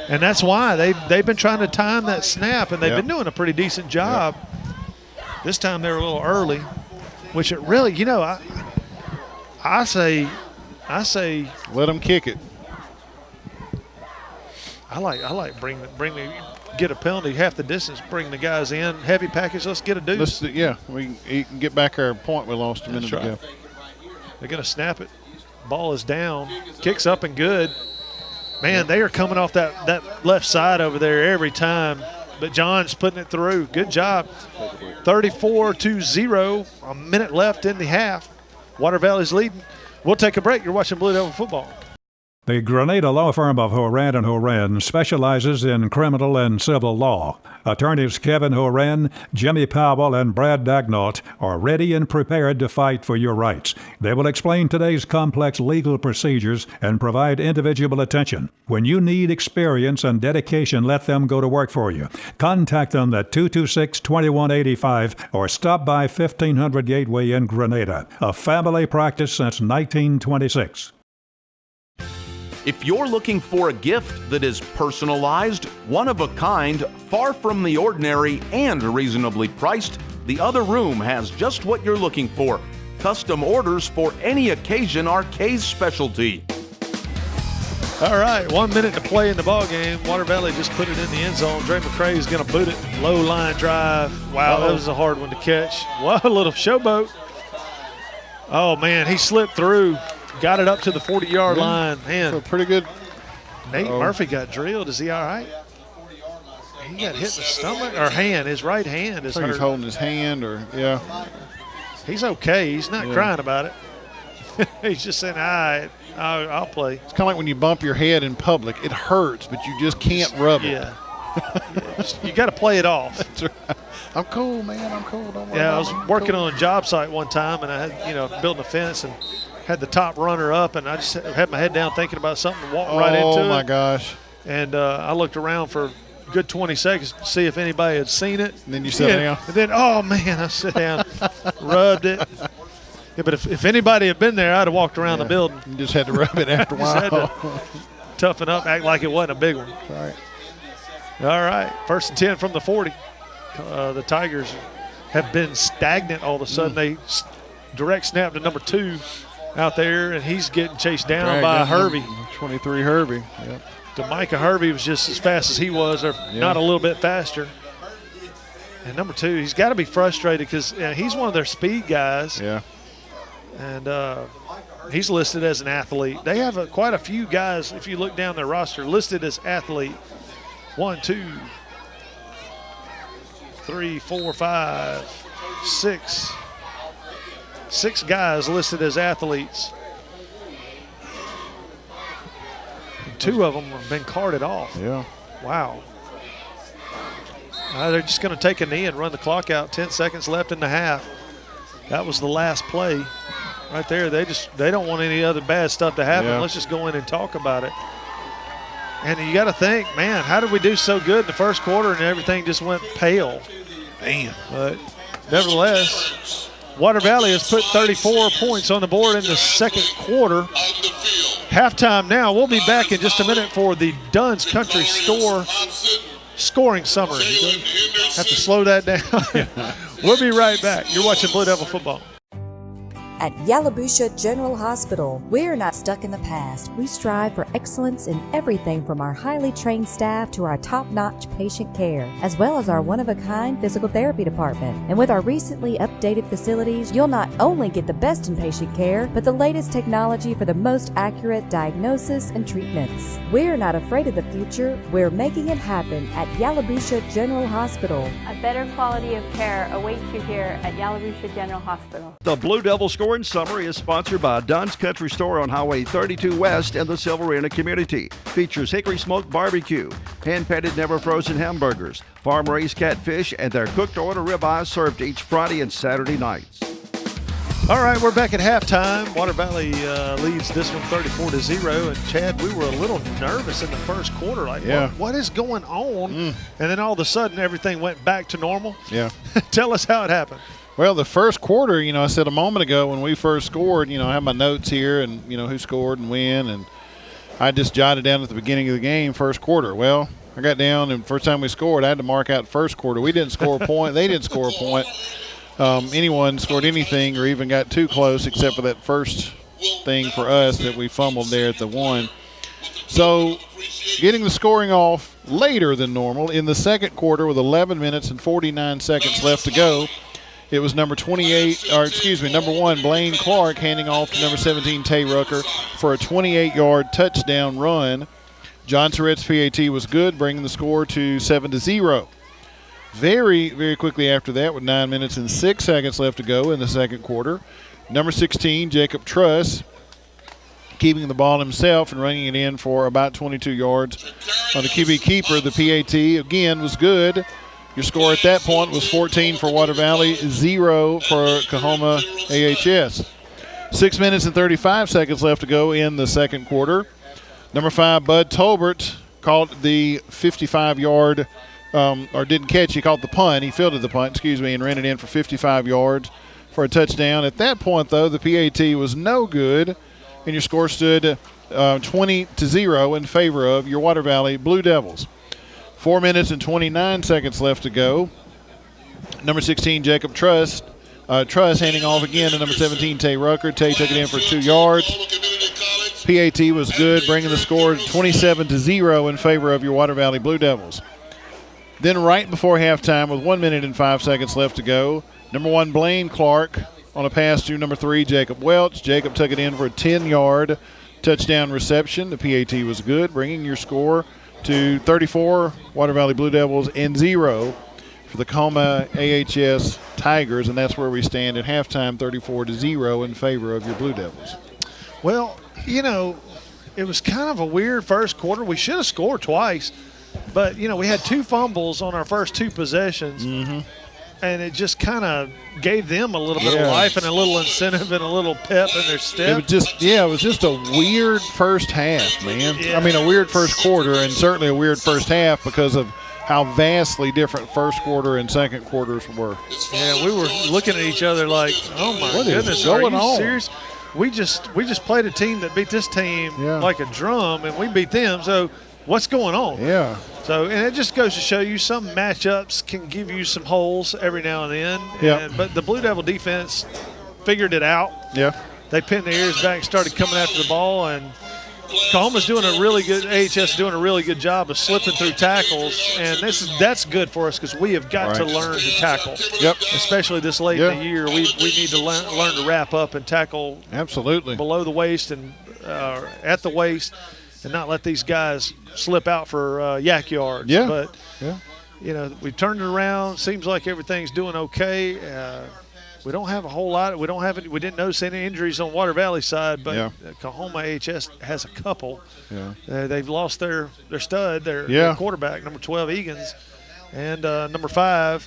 S2: And that's why they've been trying to time that snap, and they've been doing a pretty decent job. This time they were a little early, which it really, I say
S3: let them kick it.
S2: I like get a penalty half the distance, bring the guys in, heavy package, let's get a deuce.
S3: We can get back our point we lost a minute ago.
S2: They're going to snap it. Ball is down, kicks up and good. Man, they are coming off that left side over there every time, but John's putting it through. Good job. 34-0, a minute left in the half. Water Valley's leading. We'll take a break. You're watching Blue Devil Football.
S11: The Grenada Law Firm of Horan and Horan specializes in criminal and civil law. Attorneys Kevin Horan, Jimmy Powell, and Brad Dagnott are ready and prepared to fight for your rights. They will explain today's complex legal procedures and provide individual attention. When you need experience and dedication, let them go to work for you. Contact them at 226-2185 or stop by 1500 Gateway in Grenada. A family practice since 1926.
S8: If you're looking for a gift that is personalized, one of a kind, far from the ordinary, and reasonably priced, The Other Room has just what you're looking for. Custom orders for any occasion are Kay's specialty.
S2: All right, 1 minute to play in the ball game. Water Valley just put it in the end zone. Dre McCray is going to boot it. Low line drive. Wow, that was a hard one to catch. Wow, a little showboat. Oh, man, he slipped through. Got it up to the 40-yard line. Man,
S3: so pretty good.
S2: Nate Murphy got drilled. Is he all right? He got hit in the stomach or hand. His right hand is hurt.
S3: He's holding his hand yeah.
S2: He's okay. He's not crying about it. He's just saying, I'll play.
S3: It's kind of like when you bump your head in public. It hurts, but you just can't rub it.
S2: Yeah. You got to play it off.
S3: That's right. I'm cool, man. I'm cool. Don't worry.
S2: Yeah, I was working on a job site one time, and I had, building a fence, and had the top runner up, and I just had my head down thinking about something and walked right into it.
S3: Oh, my gosh.
S2: And I looked around for a good 20 seconds to see if anybody had seen it.
S3: And then you sat down.
S2: And then, oh, man, I sat down, rubbed it. Yeah, but if anybody had been there, I'd have walked around the building.
S3: You just had to rub it after a while.
S2: Had to toughen up, act like it wasn't a big one.
S3: Right.
S2: All right, 1st and 10 from the 40. The Tigers have been stagnant all of a sudden. They direct snap to number 2 out there, and he's getting chased down by Hervey.
S3: 23 Hervey. Yep.
S2: Micah Hervey was just as fast as he was, or not a little bit faster. And number 2, he's got to be frustrated because he's one of their speed guys.
S3: Yeah.
S2: And he's listed as an athlete. They have quite a few guys, if you look down their roster, listed as athlete. 1, 2, 3, 4, 5, 6. 6 guys listed as athletes. And 2 of them have been carted off.
S3: Yeah.
S2: Wow. They're just going to take a knee and run the clock out. 10 seconds left in the half. That was the last play right there. They don't want any other bad stuff to happen.
S3: Yeah.
S2: Let's just go in and talk about it. And you got to think, man, how did we do so good in the first quarter and everything just went pale?
S3: Damn.
S2: But nevertheless, Water Valley has put 34 points on the board in the second quarter. Halftime now. We'll be back in just a minute for the Dunn's Country Store scoring summary. Have to slow that down. We'll be right back. You're watching Blue Devil football.
S9: At Yalobusha General Hospital, we're not stuck in the past. We strive for excellence in everything from our highly trained staff to our top-notch patient care, as well as our one-of-a-kind physical therapy department. And with our recently updated facilities, you'll not only get the best in patient care, but the latest technology for the most accurate diagnosis and treatments. We're not afraid of the future. We're making it happen at Yalobusha General Hospital.
S10: A better quality of care awaits you here at Yalobusha General Hospital.
S1: The Blue Devil scoring summary is sponsored by Dunn's Country Store on Highway 32 West in the Silverina community. Features hickory smoked barbecue, hand-patted never frozen hamburgers, farm-raised catfish, and their cooked-to-order ribeyes served each Friday and Saturday nights.
S2: All right, we're back at halftime. Water Valley leads this one 34-0. And Chad, we were a little nervous in the first quarter. Like, what is going on? And then all of a sudden, everything went back to normal.
S3: Yeah.
S2: Tell us how it happened.
S3: Well, the first quarter, I said a moment ago when we first scored, I have my notes here and, who scored and when. And I just jotted down at the beginning of the game, first quarter. Well, I got down, and first time we scored, I had to mark out first quarter. We didn't score a point. They didn't score a point. Anyone scored anything or even got too close except for that first thing for us that we fumbled there at the 1. So getting the scoring off later than normal in the second quarter with 11 minutes and 49 seconds left to go. It was number 1, Blaine Clark, handing off to number 17, Tay Rucker, for a 28-yard touchdown run. John Surrett's PAT was good, bringing the score to 7-0. Very, very quickly after that, with 9 minutes and 6 seconds left to go in the second quarter, number 16, Jacob Truss, keeping the ball himself and running it in for about 22 yards on the QB keeper. The PAT, again, was good. Your score at that point was 14 for Water Valley, 0 for Coahoma AHS. 6 minutes and 35 seconds left to go in the second quarter. Number 5, Bud Tolbert, caught the 55-yard, or didn't catch. He caught the punt. He fielded the punt, and ran it in for 55 yards for a touchdown. At that point, though, the PAT was no good, and your score stood 20-0 in favor of your Water Valley Blue Devils. 4 minutes and 29 seconds left to go. Number 16, Jacob Truss, Truss handing off again to number 17, Tay Rucker. Tay took it in for 2 yards. PAT was good, bringing the score 27-0 in favor of your Water Valley Blue Devils. Then right before halftime, with 1 minute and 5 seconds left to go, number 1, Blaine Clark on a pass to number 3, Jacob Welch. Jacob took it in for a 10-yard touchdown reception. The PAT was good, bringing your score to 34 Water Valley Blue Devils and 0 for the Coahoma AHS Tigers, and that's where we stand at halftime, 34-0 in favor of your Blue Devils.
S2: Well, you know, it was kind of a weird first quarter. We should have scored twice, but, you know, we had 2 fumbles on our first 2 possessions, and it just kind of gave them a little bit of life and a little incentive and a little pep in their step.
S3: It was just a weird first half, man.
S2: Yeah.
S3: I mean, a weird first quarter, and certainly a weird first half because of how vastly different first quarter and second quarters were.
S2: Yeah, we were looking at each other like, oh my goodness, are you serious? We just played a team that beat this team like a drum, and we beat them. So what's going on?
S3: Yeah.
S2: So, and it just goes to show you some matchups can give you some holes every now and then.
S3: Yeah.
S2: But the Blue Devil defense figured it out.
S3: Yeah.
S2: They pinned their ears back, started coming after the ball, and Coahoma's doing a really good. AHS doing a really good job of slipping through tackles, and that's good for us because we have got to learn to tackle.
S3: Yep.
S2: Especially this late in the year, we need to learn to wrap up and tackle.
S3: Absolutely.
S2: Below the waist and at the waist, and not let these guys slip out for yak yards.
S3: Yeah.
S2: But you know, we turned it around. Seems like everything's doing okay. We don't have a whole lot. We didn't notice any injuries on Water Valley side, but Coahoma AHS has a couple.
S3: Yeah.
S2: They've lost their stud, their quarterback, number 12 Egan's, and number 5,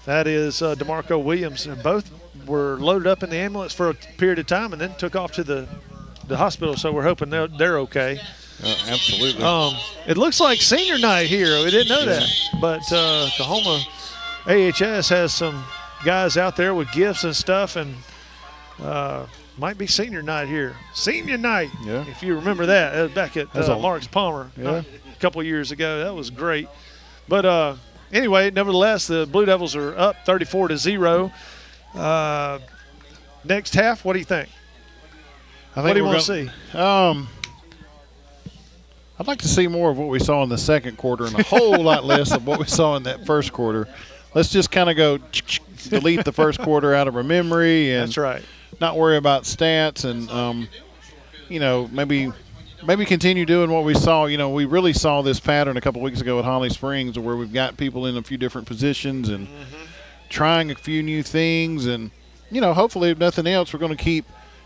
S2: that is DeMarco Williams. And both were loaded up in the ambulance for a period of time and then took off to the hospital. So we're hoping they're okay.
S3: Absolutely.
S2: It looks like senior night here. We didn't know that, but Coahoma AHS has some guys out there with gifts and stuff, and might be senior night here. Senior night, if you remember that. That was back at Marks Palmer a couple of years ago. That was great. But anyway, nevertheless, the Blue Devils are up 34-0. Next half, what do you think? What do you want to see?
S3: I'd like to see more of what we saw in the second quarter and a whole lot less of what we saw in that first quarter. Let's just kind of go delete the first quarter out of our memory and not worry about stats and, you know, maybe continue doing what we saw. You know, we really saw this pattern a couple weeks ago at Holly Springs where we've got people in a few different positions and trying a few new things. And, you know, hopefully if nothing else, we're going to keep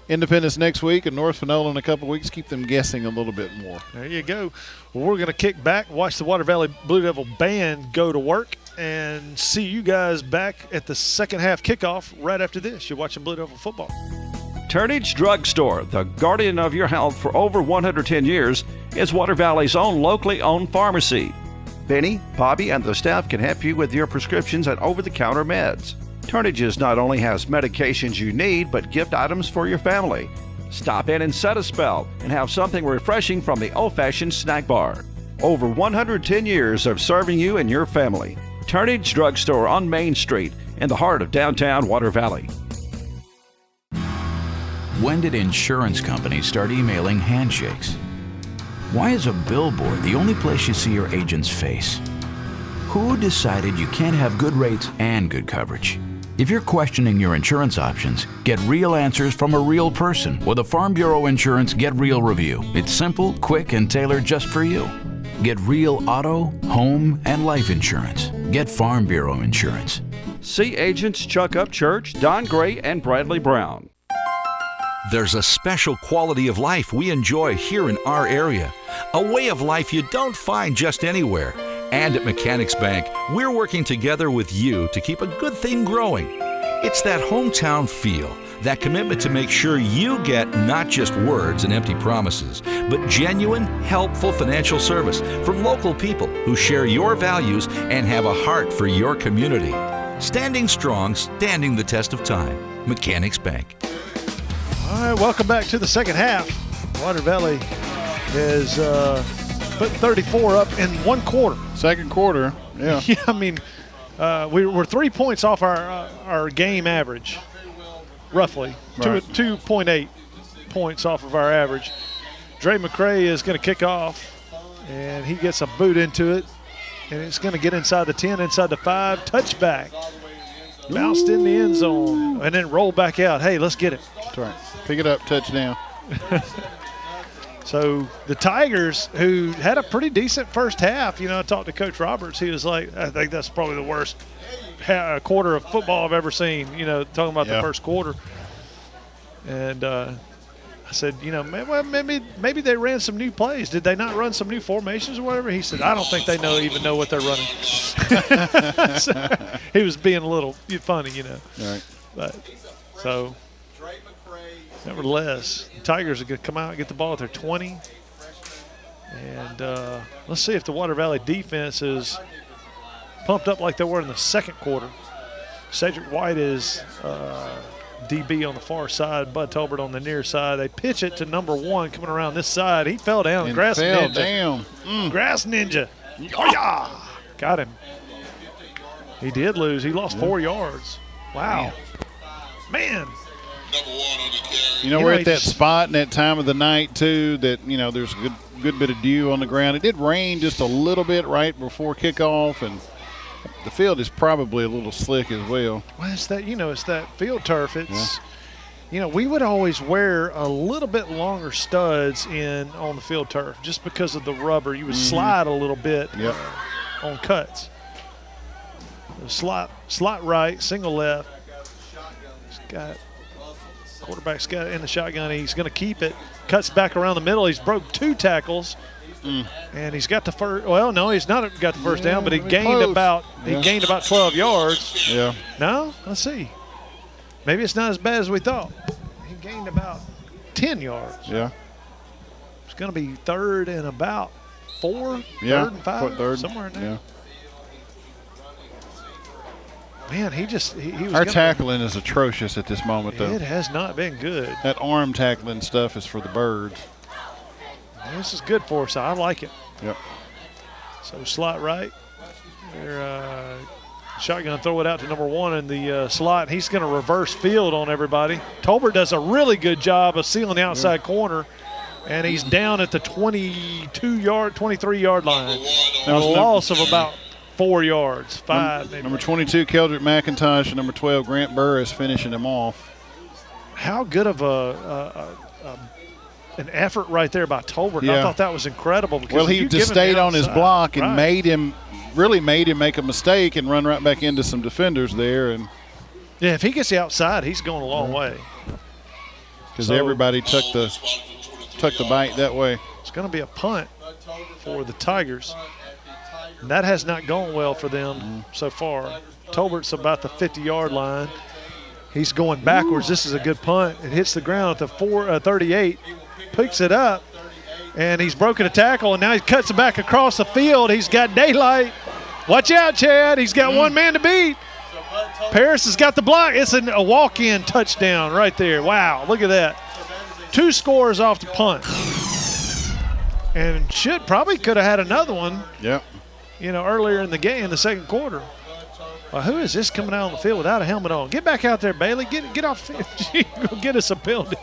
S3: Independence next week and North Fanola in a couple weeks, keep them guessing a little bit more.
S2: There you go. Well, we're going to kick back, watch the Water Valley Blue Devil Band go to work, and see you guys back at the second half kickoff right after this. You're watching Blue Devil football.
S1: Turnage Drug Store, the guardian of your health for over 110 years, is Water Valley's own locally owned pharmacy. Benny, Bobby, and the staff can help you with your prescriptions and over-the-counter meds. Turnages not only has medications you need, but gift items for your family. Stop in and set a spell and have something refreshing from the old-fashioned snack bar. Over 110 years of serving you and your family. Turnage Drug Store on Main Street in the heart of downtown Water Valley.
S5: When did insurance companies start emailing handshakes? Why is a billboard the only place you see your agent's face? Who decided you can't have good rates and good coverage? If you're questioning your insurance options, get real answers from a real person with a Farm Bureau Insurance Get Real review. It's simple, quick, and tailored just for you. Get real auto, home, and life insurance. Get Farm Bureau Insurance.
S1: See agents Chuck Upchurch, Don Gray, and Bradley Brown.
S4: There's a special quality of life we enjoy here in our area. A way of life you don't find just anywhere. And at Mechanics Bank, we're working together with you to keep a good thing growing. It's that hometown feel, that commitment to make sure you get not just words and empty promises, but genuine, helpful financial service from local people who share your values and have a heart for your community. Standing strong, standing the test of time. Mechanics Bank.
S2: All right, welcome back to the second half. Water Valley is put 34 up in one quarter.
S3: Second quarter, yeah.
S2: Yeah, I mean, we're 3 points off our game average. roughly,
S3: Right.
S2: 2.8 points off of our average. Dre McCray is going to kick off, and he gets a boot into it, and it's going to get inside the 10, inside the 5, touchback. Bounced in the end zone, and then roll back out. Hey, let's get it.
S3: That's right. Pick it up, touchdown.
S2: So the Tigers, who had a pretty decent first half, I talked to Coach Roberts. He was like, I think that's probably the worst quarter of football I've ever seen, talking about the first quarter. And I said, maybe they ran some new plays. Did they not run some new formations or whatever? He said, I don't think they even know what they're running. So he was being a little funny,
S3: Right.
S2: But so nevertheless, the Tigers are going to come out and get the ball at their 20. And let's see if the Water Valley defense is pumped up like they were in the second quarter. Cedric White is DB on the far side, Bud Tolbert on the near side. They pitch it to number 1 coming around this side. He fell down.
S3: And
S2: Grass
S3: fell
S2: Ninja.
S3: down.
S2: Grass Ninja. Oh, yeah. Got him. He did lose. He lost 4 yards. Wow. Man.
S3: We're at that spot and that time of the night, too, that, there's a good bit of dew on the ground. It did rain just a little bit right before kickoff, and the field is probably a little slick as well.
S2: Well, it's that, it's that field turf. It's, we would always wear a little bit longer studs on the field turf just because of the rubber. You would slide a little bit on cuts. Slot right, single left. Quarterback's got it in the shotgun. He's going to keep it. Cuts back around the middle. He's broke 2 tackles. And he's got the first. Well, no, he's not got the first down, but he gained about 12 yards.
S3: Yeah.
S2: No, let's see. Maybe it's not as bad as we thought. He gained about 10 yards.
S3: Yeah.
S2: It's going to be 3rd and about 4.
S3: Yeah.
S2: 3rd and 5.
S3: Third.
S2: Somewhere in there.
S3: Yeah.
S2: Man, he was.
S3: Our tackling is atrocious at this moment, though.
S2: It has not been good.
S3: That arm tackling stuff is for the birds.
S2: This is good for us. I like it.
S3: Yep.
S2: So slot right. They're shotgun, throw it out to number 1 in the slot. He's going to reverse field on everybody. Tolbert does a really good job of sealing the outside corner, and he's down at the 23-yard line. A loss of about 4 yards, 5 maybe.
S3: Number 22, Keldrick McIntosh, and number 12, Grant Burris finishing him off.
S2: How good of an effort right there by Tolbert. I thought that was incredible. Because
S3: he just stayed on his block and made him make a mistake and run right back into some defenders there. And
S2: yeah, if he gets the outside, he's going a long way.
S3: Because everybody took the bite that way.
S2: It's going to be a punt for the Tigers. And that has not gone well for them so far. Tolbert's about the 50-yard line. He's going backwards. This is a good punt. It hits the ground at the 38. Picks it up, and he's broken a tackle, and now he cuts it back across the field. He's got daylight. Watch out, Chad. He's got one man to beat. Paris has got the block. It's a walk-in touchdown right there. Wow, look at that. 2 scores off the punt. And probably could have had another one.
S3: Yep.
S2: Earlier in the game, in the second quarter. Well, who is this coming out on the field without a helmet on? Get back out there, Bailey. Get off the field. Go get us a penalty.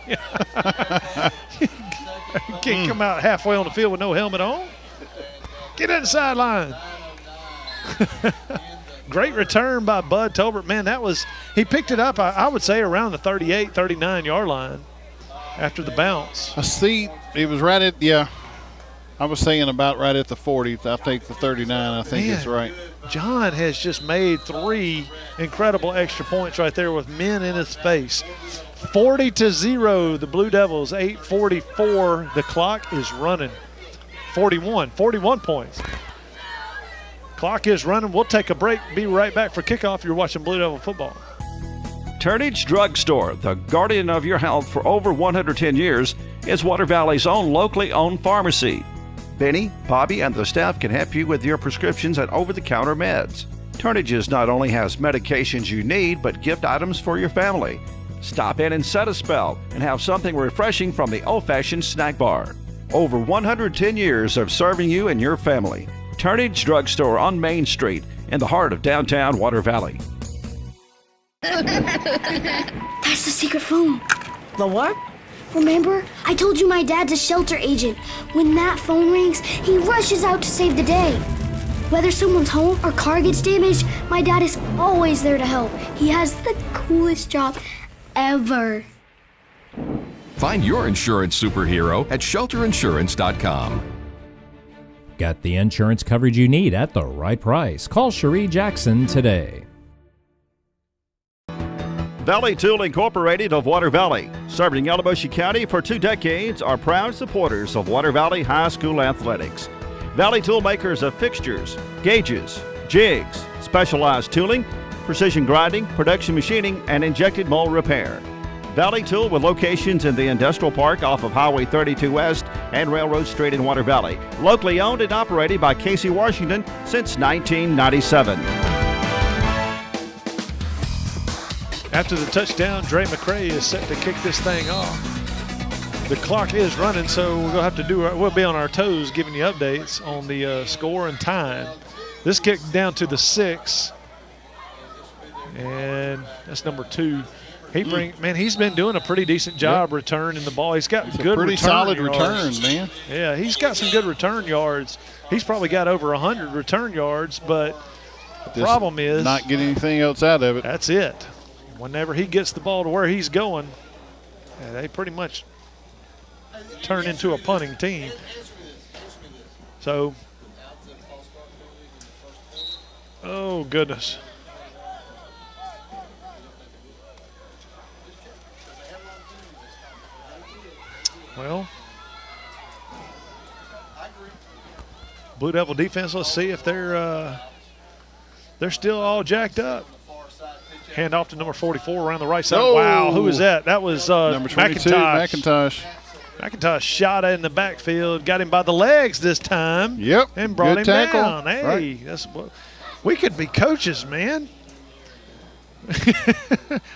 S2: You can't come out halfway on the field with no helmet on. Get in the sideline. Great return by Bud Tolbert. Man, he picked it up, I would say, around the 38, 39-yard line after the bounce.
S3: I see it was right at, I was saying about right at the 40. I think the 39, I think is right.
S2: John has just made 3 incredible extra points right there with men in his face. 40-0, the Blue Devils, 8:44. The clock is running. 41 points. Clock is running. We'll take a break. Be right back for kickoff. You're watching Blue Devil football.
S1: Turnage Drug Store, the guardian of your health for over 110 years, is Water Valley's own locally owned pharmacy. Benny, Bobby, and the staff can help you with your prescriptions and over-the-counter meds. Turnages not only has medications you need, but gift items for your family. Stop in and set a spell and have something refreshing from the old-fashioned snack bar. Over 110 years of serving you and your family. Turnage Drug Store on Main Street in the heart of downtown Water Valley.
S13: That's the secret phone.
S18: The what?
S13: Remember? I told you my dad's a shelter agent. When that phone rings, he rushes out to save the day. Whether someone's home or car gets damaged, my dad is always there to help. He has the coolest job ever.
S15: Find your insurance superhero at shelterinsurance.com.
S16: Get the insurance coverage you need at the right price. Call Cherie Jackson today.
S1: Valley Tool Incorporated of Water Valley, serving Yalobusha County for 2 decades, are proud supporters of Water Valley High School athletics. Valley Tool makers of fixtures, gauges, jigs, specialized tooling, precision grinding, production machining, and injected mold repair. Valley Tool with locations in the Industrial Park off of Highway 32 West and Railroad Street in Water Valley. Locally owned and operated by Casey Washington since 1997.
S2: After the touchdown, Dre McCray is set to kick this thing off. The clock is running, so we're gonna have to we'll be on our toes giving you updates on the score and time. This kick down to the 6, and that's number 2. He's been doing a pretty decent job returning the ball. He's got good
S3: pretty
S2: return
S3: solid
S2: yards.
S3: returns, man.
S2: Yeah, he's got some good return yards. He's probably got over 100 return yards, but the problem is
S3: not getting anything else out of it.
S2: That's it. Whenever he gets the ball to where he's going, they pretty much turn into a punting team. So, oh goodness. Well, Blue Devil defense, let's see if they're still all jacked up. Hand off to number 44 around the right side.
S3: Oh.
S2: Wow, who was that? That was
S3: number 22, McIntosh.
S2: McIntosh shot in the backfield, got him by the legs this time.
S3: Yep.
S2: And brought him
S3: tackle.
S2: down. Hey,
S3: right.
S2: That's what we could be coaches, man.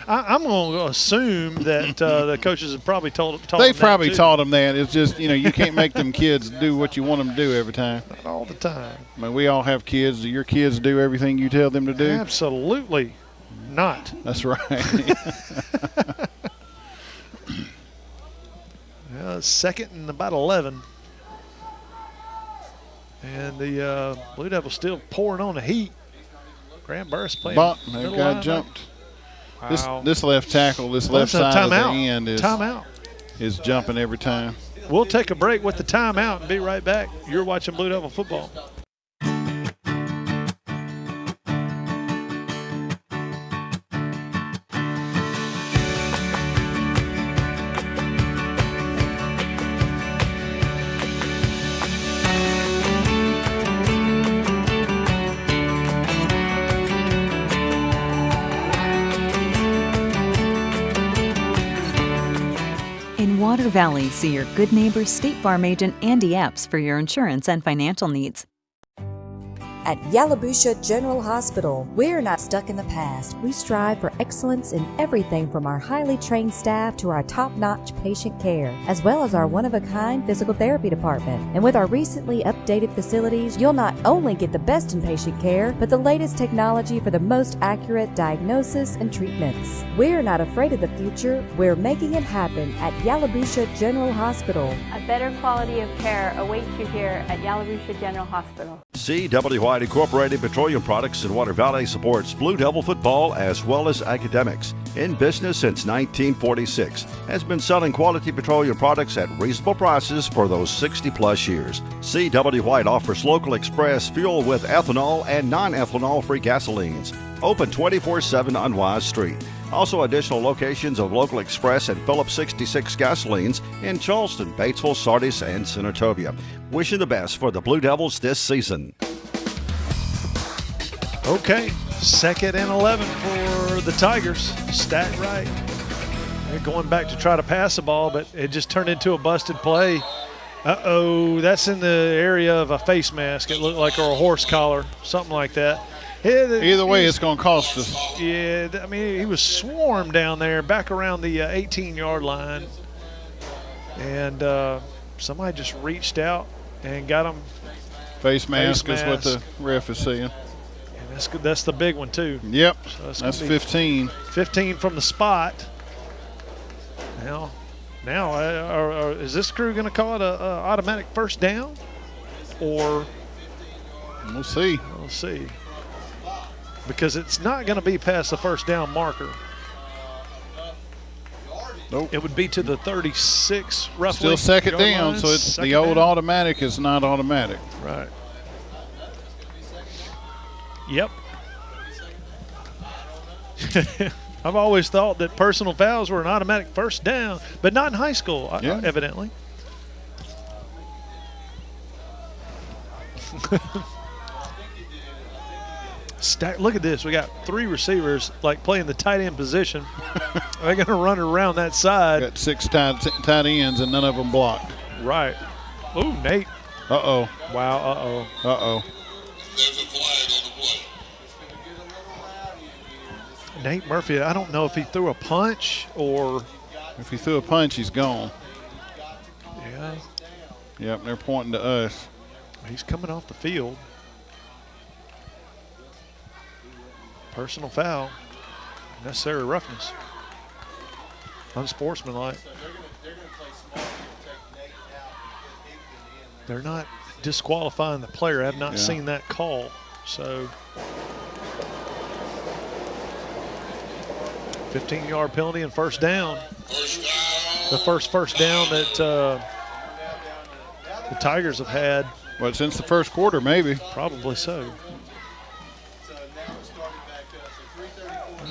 S2: I'm going to assume that the coaches have probably taught
S3: They
S2: them
S3: probably
S2: that
S3: taught them that. It's just, you can't make them kids do what you want them to do every time.
S2: Not all the time.
S3: I mean, we all have kids. Do your kids do everything you tell them to do?
S2: Absolutely not.
S3: That's right.
S2: Second and about 11. And the Blue Devils still pouring on the heat. Graham Burris playing.
S3: That guy jumped.
S2: Wow.
S3: This left tackle, this left side of the end
S2: timeout.
S3: Is jumping every time.
S2: We'll take a break with the timeout and be right back. You're watching Blue Devil football.
S17: In Water Valley, see your good neighbor State Farm agent Andy Epps for your insurance and financial needs.
S9: At Yalobusha General Hospital, we're not stuck in the past. We strive for excellence in everything from our highly trained staff to our top-notch patient care, as well as our one-of-a-kind physical therapy department. And with our recently updated facilities, you'll not only get the best in patient care, but the latest technology for the most accurate diagnosis and treatments. We're not afraid of the future. We're making it happen at Yalobusha General Hospital.
S10: A better quality of care awaits you here at Yalobusha General Hospital.
S1: CW White Incorporated Petroleum Products in Water Valley supports Blue Devil football as well as academics. In business since 1946, has been selling quality petroleum products at reasonable prices for those 60-plus years. CW White offers local express fuel with ethanol and non-ethanol-free gasolines. Open 24/7 on Wise Street. Also additional locations of local express and Phillips 66 gasolines in Charleston, Batesville, Sardis, and Senatobia. Wishing the best for the Blue Devils this season.
S2: Okay, 2nd and 11 for the Tigers. Stacked right. They're going back to try to pass the ball, but it just turned into a busted play. Uh-oh, that's in the area of a face mask, it looked like, or a horse collar, something like that.
S3: Either way, it's going to cost us.
S2: Yeah, I mean, he was swarmed down there, back around the 18-yard line. And somebody just reached out and got him.
S3: Face mask is what the ref is saying.
S2: And That's good. That's the big one too.
S3: Yep,
S2: So
S3: that's 15.
S2: 15 from the spot. Now, is this crew going to call it a automatic first down, or
S3: we'll see?
S2: We'll see, because it's not going to be past the first down marker.
S3: Nope.
S2: It would be to the 36 roughly.
S3: Still second
S2: yard
S3: down,
S2: line.
S3: so it's
S2: Second
S3: the old
S2: down.
S3: automatic is not automatic.
S2: Right. Yep. I've always thought that personal fouls were an automatic first down, but not in high school, evidently. Look at this. We got 3 receivers like playing the tight end position. They're going to run around that side.
S3: Got 6 tight ends and none of them blocked.
S2: Right. Ooh, Nate.
S3: Uh-oh.
S2: Wow, uh-oh.
S3: Uh-oh.
S2: Nate Murphy, I don't know if he threw a punch or.
S3: If he threw a punch, he's gone.
S2: Yeah.
S3: Yep, they're pointing to us.
S2: He's coming off the field. Personal foul. Necessary roughness. Unsportsmanlike. They're not disqualifying the player. I have not seen that call. So 15-yard penalty and first down. The first down that the Tigers have had.
S3: Well, since the first quarter, maybe.
S2: Probably so.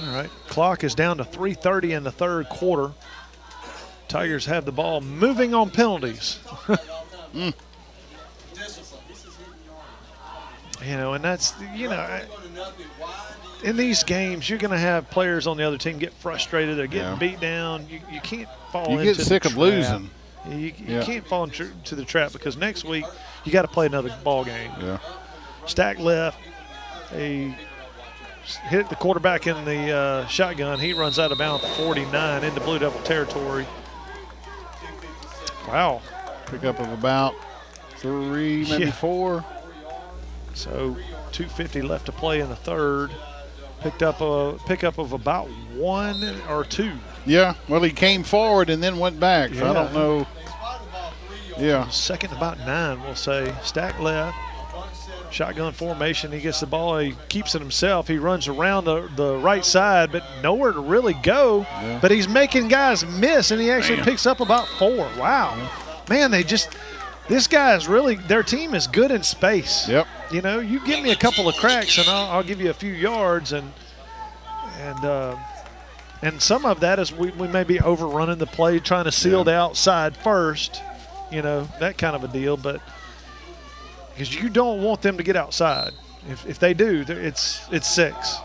S2: All right, clock is down to 3:30 in the third quarter. Tigers have the ball, moving on penalties. You know, and that's, you know, in these games, you're going to have players on the other team get frustrated. They're getting beat down. You can't fall into the trap.
S3: You get sick of losing.
S2: You can't fall into the trap, because next week you got to play another ball game.
S3: Yeah.
S2: Stack left. He hit the quarterback in the shotgun. He runs out of bounds at 49 into Blue Devil territory. Wow.
S3: Pickup of about 3, maybe 4.
S2: So 2:50 left to play in the third. Picked up a pickup of about 1 or 2.
S3: Yeah, well, he came forward and then went back, so I don't know. Yeah.
S2: Second about 9, we'll say. Stack left. Shotgun formation. He gets the ball. He keeps it himself. He runs around the right side, but nowhere to really go.
S3: Yeah.
S2: But he's making guys miss, and he actually picks up about 4. Wow. Man, this guy is really, their team is good in space.
S3: Yep.
S2: You know, you give me a couple of cracks, and I'll give you a few yards, and some of that is we may be overrunning the play, trying to seal the outside first, you know, that kind of a deal. But because you don't want them to get outside. If they do, it's 6.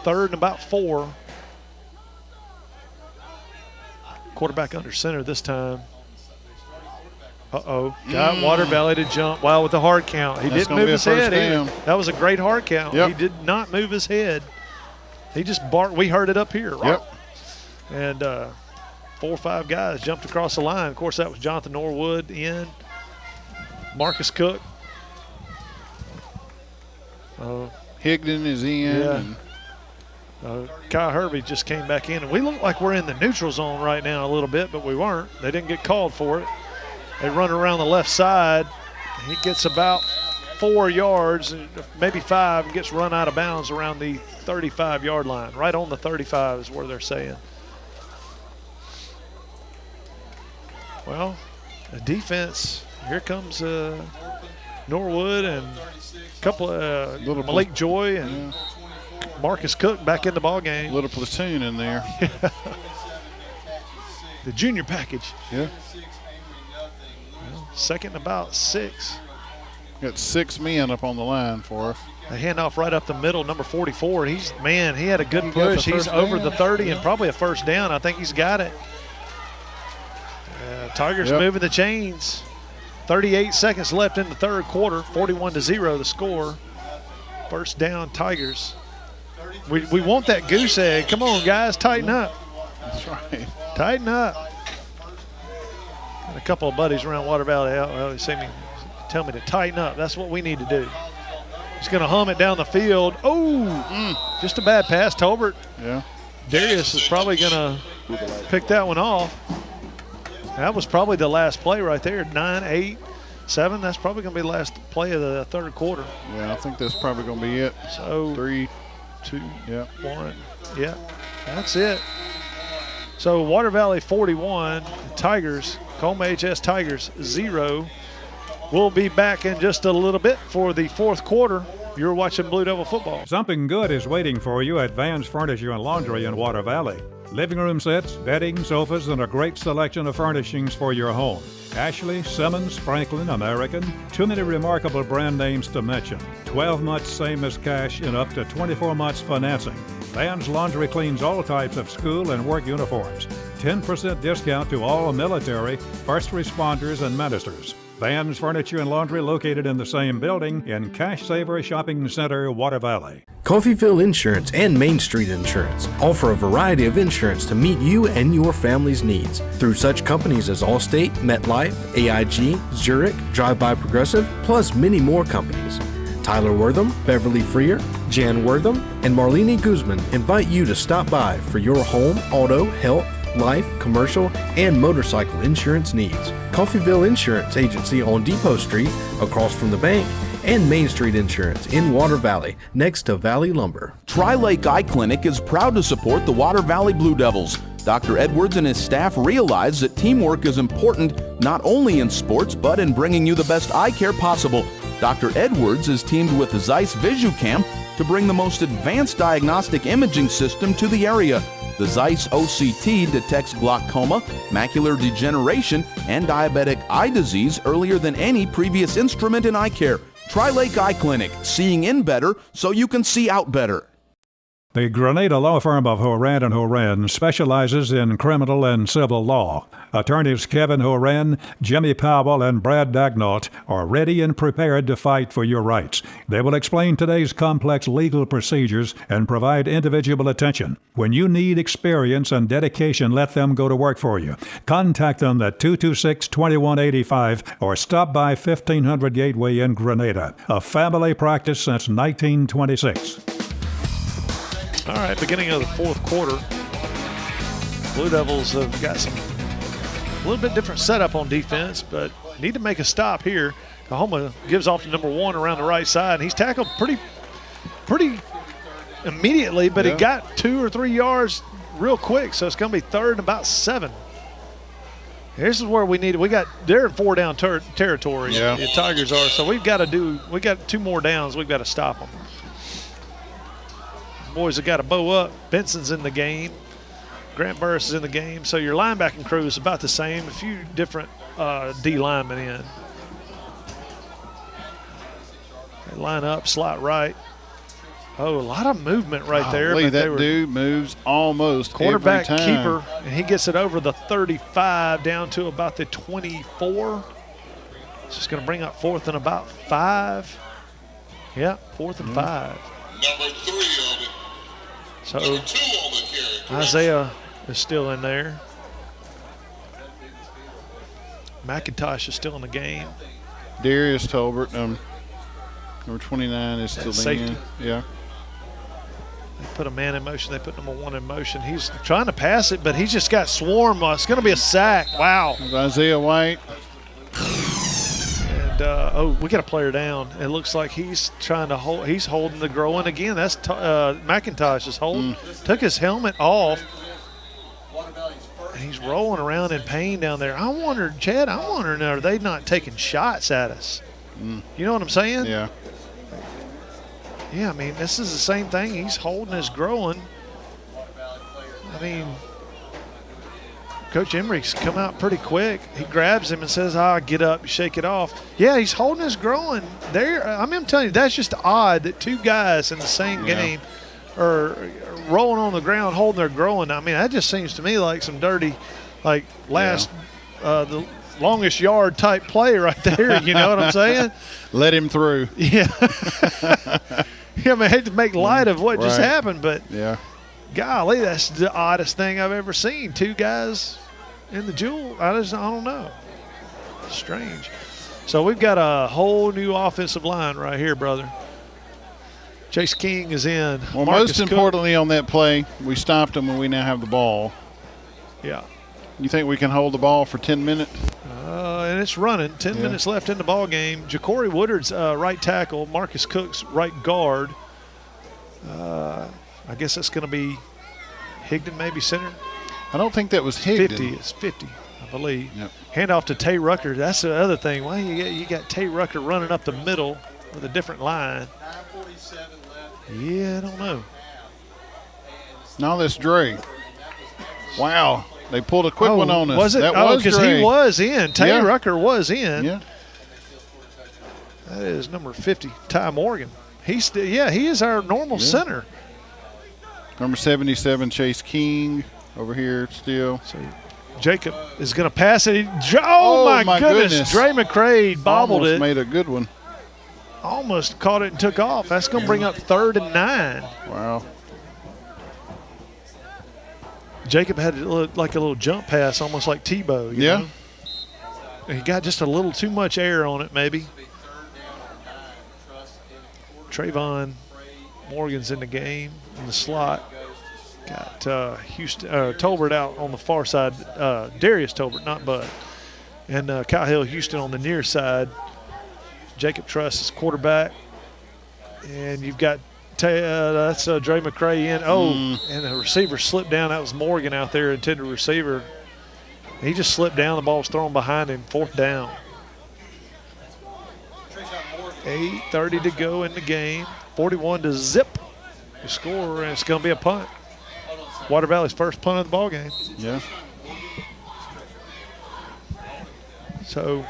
S2: Third and about 4. Quarterback under center this time. Uh-oh. Got Water Valley to jump. Wow, with the hard count. He didn't move his head either. That was a great hard count.
S3: Yep.
S2: He did not move his head. He just barked. We heard it up here, right?
S3: Yep.
S2: And 4 or 5 guys jumped across the line. Of course, that was Jonathan Norwood in. Marcus Cook.
S3: Higdon is in.
S2: Yeah. Kyle Hervey just came back in. And we look like we're in the neutral zone right now a little bit, but we weren't. They didn't get called for it. They run around the left side. He gets about 4 yards, maybe 5, and gets run out of bounds around the 35-yard line. Right on the 35 is where they're saying. Well, the defense, here comes Norwood and a couple of Malik Joy and Marcus Cook back in the ball game.
S3: Little platoon in there.
S2: The junior package.
S3: Yeah.
S2: Second and about 6.
S3: Got 6 men up on the line for us.
S2: A handoff right up the middle, number 44. He had a good
S3: He got
S2: push.
S3: the
S2: He's
S3: first
S2: over
S3: down.
S2: the 30 and probably a first down. I think he's got it. Tigers moving the chains. 38 seconds left in the third quarter. 41-0 the score. First down, Tigers. We want that goose egg. Come on, guys, tighten up.
S3: That's right.
S2: Tighten up. And a couple of buddies around Water Valley tell me to tighten up. That's what we need to do. He's going to hum it down the field. Oh, just a bad pass, Tolbert.
S3: Yeah.
S2: Darius is probably going to pick that one off. That was probably the last play right there. 9, 8, 7. That's probably going to be the last play of the third quarter.
S3: Yeah, I think that's probably going to be it.
S2: So
S3: 3,
S2: 2,
S3: yeah.
S2: 1. Yeah, that's it. So Water Valley 41, Tigers, Coahoma AHS Tigers 0. We'll be back in just a little bit for the fourth quarter. You're watching Blue Devil football.
S11: Something good is waiting for you at Van's Furniture and Laundry in Water Valley. Living room sets, bedding, sofas, and a great selection of furnishings for your home. Ashley, Simmons, Franklin, American. Too many remarkable brand names to mention. 12 months same as cash and up to 24 months financing. Van's Laundry cleans all types of school and work uniforms. 10% discount to all military, first responders, and ministers. Van's Furniture and Laundry located in the same building in Cash Saver Shopping Center, Water Valley.
S7: Coffeyville Insurance and Main Street Insurance offer a variety of insurance to meet you and your family's needs through such companies as Allstate, MetLife, AIG, Zurich, Drive-By Progressive, plus many more companies. Tyler Wortham, Beverly Freer, Jan Wortham, and Marlene Guzman invite you to stop by for your home, auto, health, life, commercial, and motorcycle insurance needs. Coffeyville Insurance Agency on Depot Street, across from the bank, and Main Street Insurance in Water Valley, next to Valley Lumber.
S8: Tri-Lake Eye Clinic is proud to support the Water Valley Blue Devils. Dr. Edwards and his staff realize that teamwork is important not only in sports but in bringing you the best eye care possible. Dr. Edwards is teamed with Zeiss VisuCam to bring the most advanced diagnostic imaging system to the area. The Zeiss OCT detects glaucoma, macular degeneration, and diabetic eye disease earlier than any previous instrument in eye care. Tri-Lake Eye Clinic, seeing in better so you can see out better.
S11: The Grenada law firm of Horan & Horan specializes in criminal and civil law. Attorneys Kevin Horan, Jimmy Powell, and Brad Dagnalt are ready and prepared to fight for your rights. They will explain today's complex legal procedures and provide individual attention. When you need experience and dedication, let them go to work for you. Contact them at 226-2185 or stop by 1500 Gateway in Grenada. A family practice since 1926.
S2: All right, beginning of the fourth quarter. Blue Devils have got a little bit different setup on defense, but need to make a stop here. Coahoma gives off to number 1 around the right side, and he's tackled pretty immediately, but he got 2 or 3 yards real quick, so it's going to be third and about 7. This is where they're in 4-down territory.
S3: Yeah.
S2: The Tigers are, so we got 2 more downs. We've got to stop them. Boys have got to bow up. Benson's in the game. Grant Burris is in the game. So your linebacking crew is about the same. A few different D linemen in. They line up, slot right. Oh, a lot of movement right there.
S3: But that dude moves almost
S2: quarterback
S3: every time.
S2: keeper, and he gets it over the 35 down to about the 24. It's just going to bring up 4th and about 5. Yeah, 4th and 5.
S18: Number 3 on it.
S2: So
S18: Number 2 on the carry.
S2: Isaiah is still in there. McIntosh is still in the game.
S3: Darius Tolbert, number 29 is still
S2: safety.
S3: in. Yeah.
S2: They put a man in motion. They put number 1 in motion. He's trying to pass it, but he's just got swarmed. It's going to be a sack. Wow.
S3: Isaiah White.
S2: And, we got a player down. It looks like he's trying to hold. He's holding the groin again. That's McIntosh is holding. Took his helmet off. And he's rolling around in pain down there. I'm wondering, are they not taking shots at us? You know what I'm saying?
S3: Yeah.
S2: Yeah, I mean, this is the same thing. He's holding his groin. I mean, Coach Emery's come out pretty quick. He grabs him and says, get up, shake it off. Yeah, he's holding his groin. I'm telling you, that's just odd that 2 guys in the same game are rolling on the ground holding their groin. I mean, that just seems to me like some dirty, the longest yard type play right there. You know what I'm saying?
S3: Let him through.
S2: Yeah. I mean, I hate to make light of what just happened, but golly, that's the oddest thing I've ever seen. 2 guys in the jewel. I don't know. Strange. So we've got a whole new offensive line right here, brother. Chase King is in.
S3: Well,
S2: Marcus
S3: most importantly on that play, we stopped them and we now have the ball.
S2: Yeah.
S3: You think we can hold the ball for 10 minutes?
S2: And it's running. 10 minutes left in the ball game. Ja'Cory Woodard's right tackle. Marcus Cook's right guard. I guess that's going to be Higdon maybe center.
S3: I don't think that was Higdon.
S2: 50. It's 50, I believe.
S3: Yep.
S2: Handoff to Tay Rucker. That's the other thing. Why you got Tay Rucker running up the middle with a different line?
S12: 9:47 left.
S2: Yeah, I don't know.
S3: No, that's Dre. Wow. They pulled a quick one on us.
S2: Was it?
S3: That
S2: oh,
S3: was
S2: because
S3: Dre.
S2: he was in. Tay
S3: Yeah.
S2: Rucker was in.
S3: Yeah.
S2: That is number 50, Ty Morgan. He is our normal center.
S3: Number 77, Chase King over here still.
S2: So Jacob is going to pass it. Oh, my goodness. Dre McCrae bobbled
S3: Almost
S2: it.
S3: made a good one.
S2: Almost caught it and took off. That's going to bring up 3rd and 9.
S3: Wow.
S2: Jacob had like a little jump pass, almost like Tebow. You know? He got just a little too much air on it, maybe. Trayvon Morgan's in the game in the slot. Got Tolbert out on the far side. Darius Tolbert, not Bud. And Kyle Houston on the near side. Jacob Truss is quarterback. And you've got that's Dre McCrae in. And the receiver slipped down. That was Morgan out there, intended receiver. He just slipped down. The ball was thrown behind him. 4th down. 8:30 to go in the game. 41 to zip. The score, and it's going to be a punt. Water Valley's first punt of the ball game.
S3: Yeah.
S2: So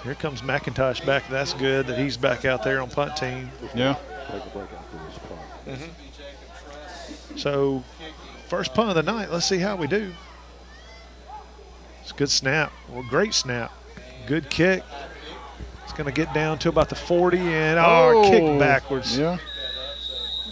S2: here comes McIntosh back. That's good that he's back out there on punt team.
S3: Yeah.
S2: So first punt of the night. Let's see how we do. It's a good snap. Well, great snap. Good kick. It's going to get down to about the 40 and kick backwards.
S3: Yeah.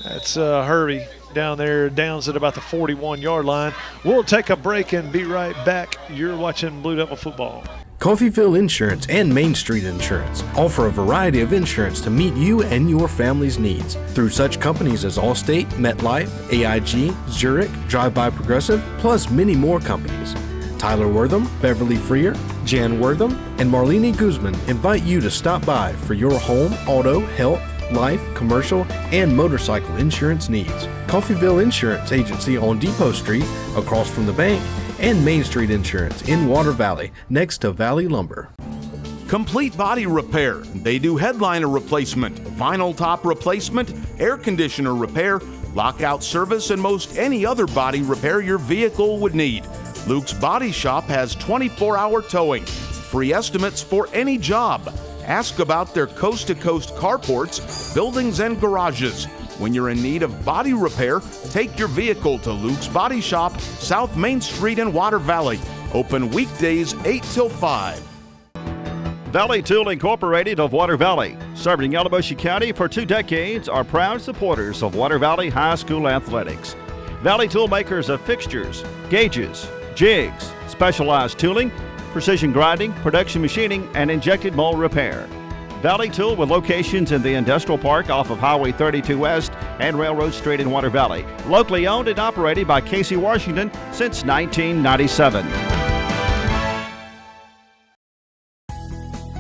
S2: That's Hervey down there, downs at about the 41-yard line. We'll take a break and be right back. You're watching Blue Devil football.
S7: Coffeyville Insurance and Main Street Insurance offer a variety of insurance to meet you and your family's needs through such companies as Allstate, MetLife, AIG, Zurich, Drive-By Progressive, plus many more companies. Tyler Wortham, Beverly Freer, Jan Wortham, and Marlene Guzman invite you to stop by for your home, auto, health, life, commercial, and motorcycle insurance needs. Coffeyville Insurance Agency on Depot Street, across from the bank, and Main Street Insurance in Water Valley, next to Valley Lumber.
S8: Complete Body Repair. They do headliner replacement, vinyl top replacement, air conditioner repair, lockout service, and most any other body repair your vehicle would need. Luke's Body Shop has 24-hour towing, free estimates for any job. Ask about their coast-to-coast carports, buildings, and garages. When you're in need of body repair, take your vehicle to Luke's Body Shop, South Main Street in Water Valley. Open weekdays 8 till 5.
S1: Valley Tool Incorporated of Water Valley, serving Yalobusha County for 2 decades, are proud supporters of Water Valley High School athletics. Valley Tool makers of fixtures, gauges, jigs, specialized tooling, precision grinding, production machining, and injected mold repair. Valley Tool with locations in the Industrial Park off of Highway 32 West and Railroad Street in Water Valley. Locally owned and operated by Casey Washington since 1997.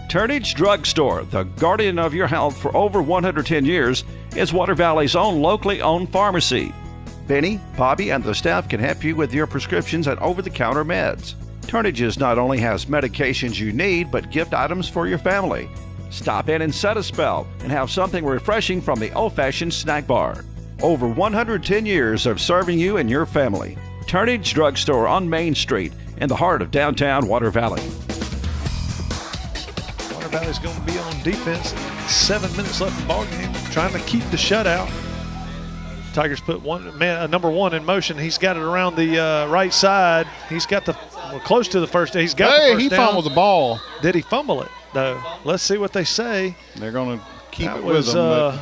S1: Turnage Drug Store, the guardian of your health for over 110 years, is Water Valley's own locally owned pharmacy. Benny, Bobby, and the staff can help you with your prescriptions and over-the-counter meds. Turnages not only has medications you need, but gift items for your family. Stop in and set a spell and have something refreshing from the old-fashioned snack bar. Over 110 years of serving you and your family. Turnage Drug Store on Main Street in the heart of downtown Water Valley.
S2: Water Valley's going to be on defense. 7 minutes left in the ball game, trying to keep the shutout. Tigers put number 1 in motion. He's got it around the right side. He's got close to the first. He's got the first
S3: he
S2: down.
S3: fumbled the ball.
S2: Did he fumble it though? Let's see what they say.
S3: They're going to keep
S2: that
S3: it
S2: was,
S3: with them.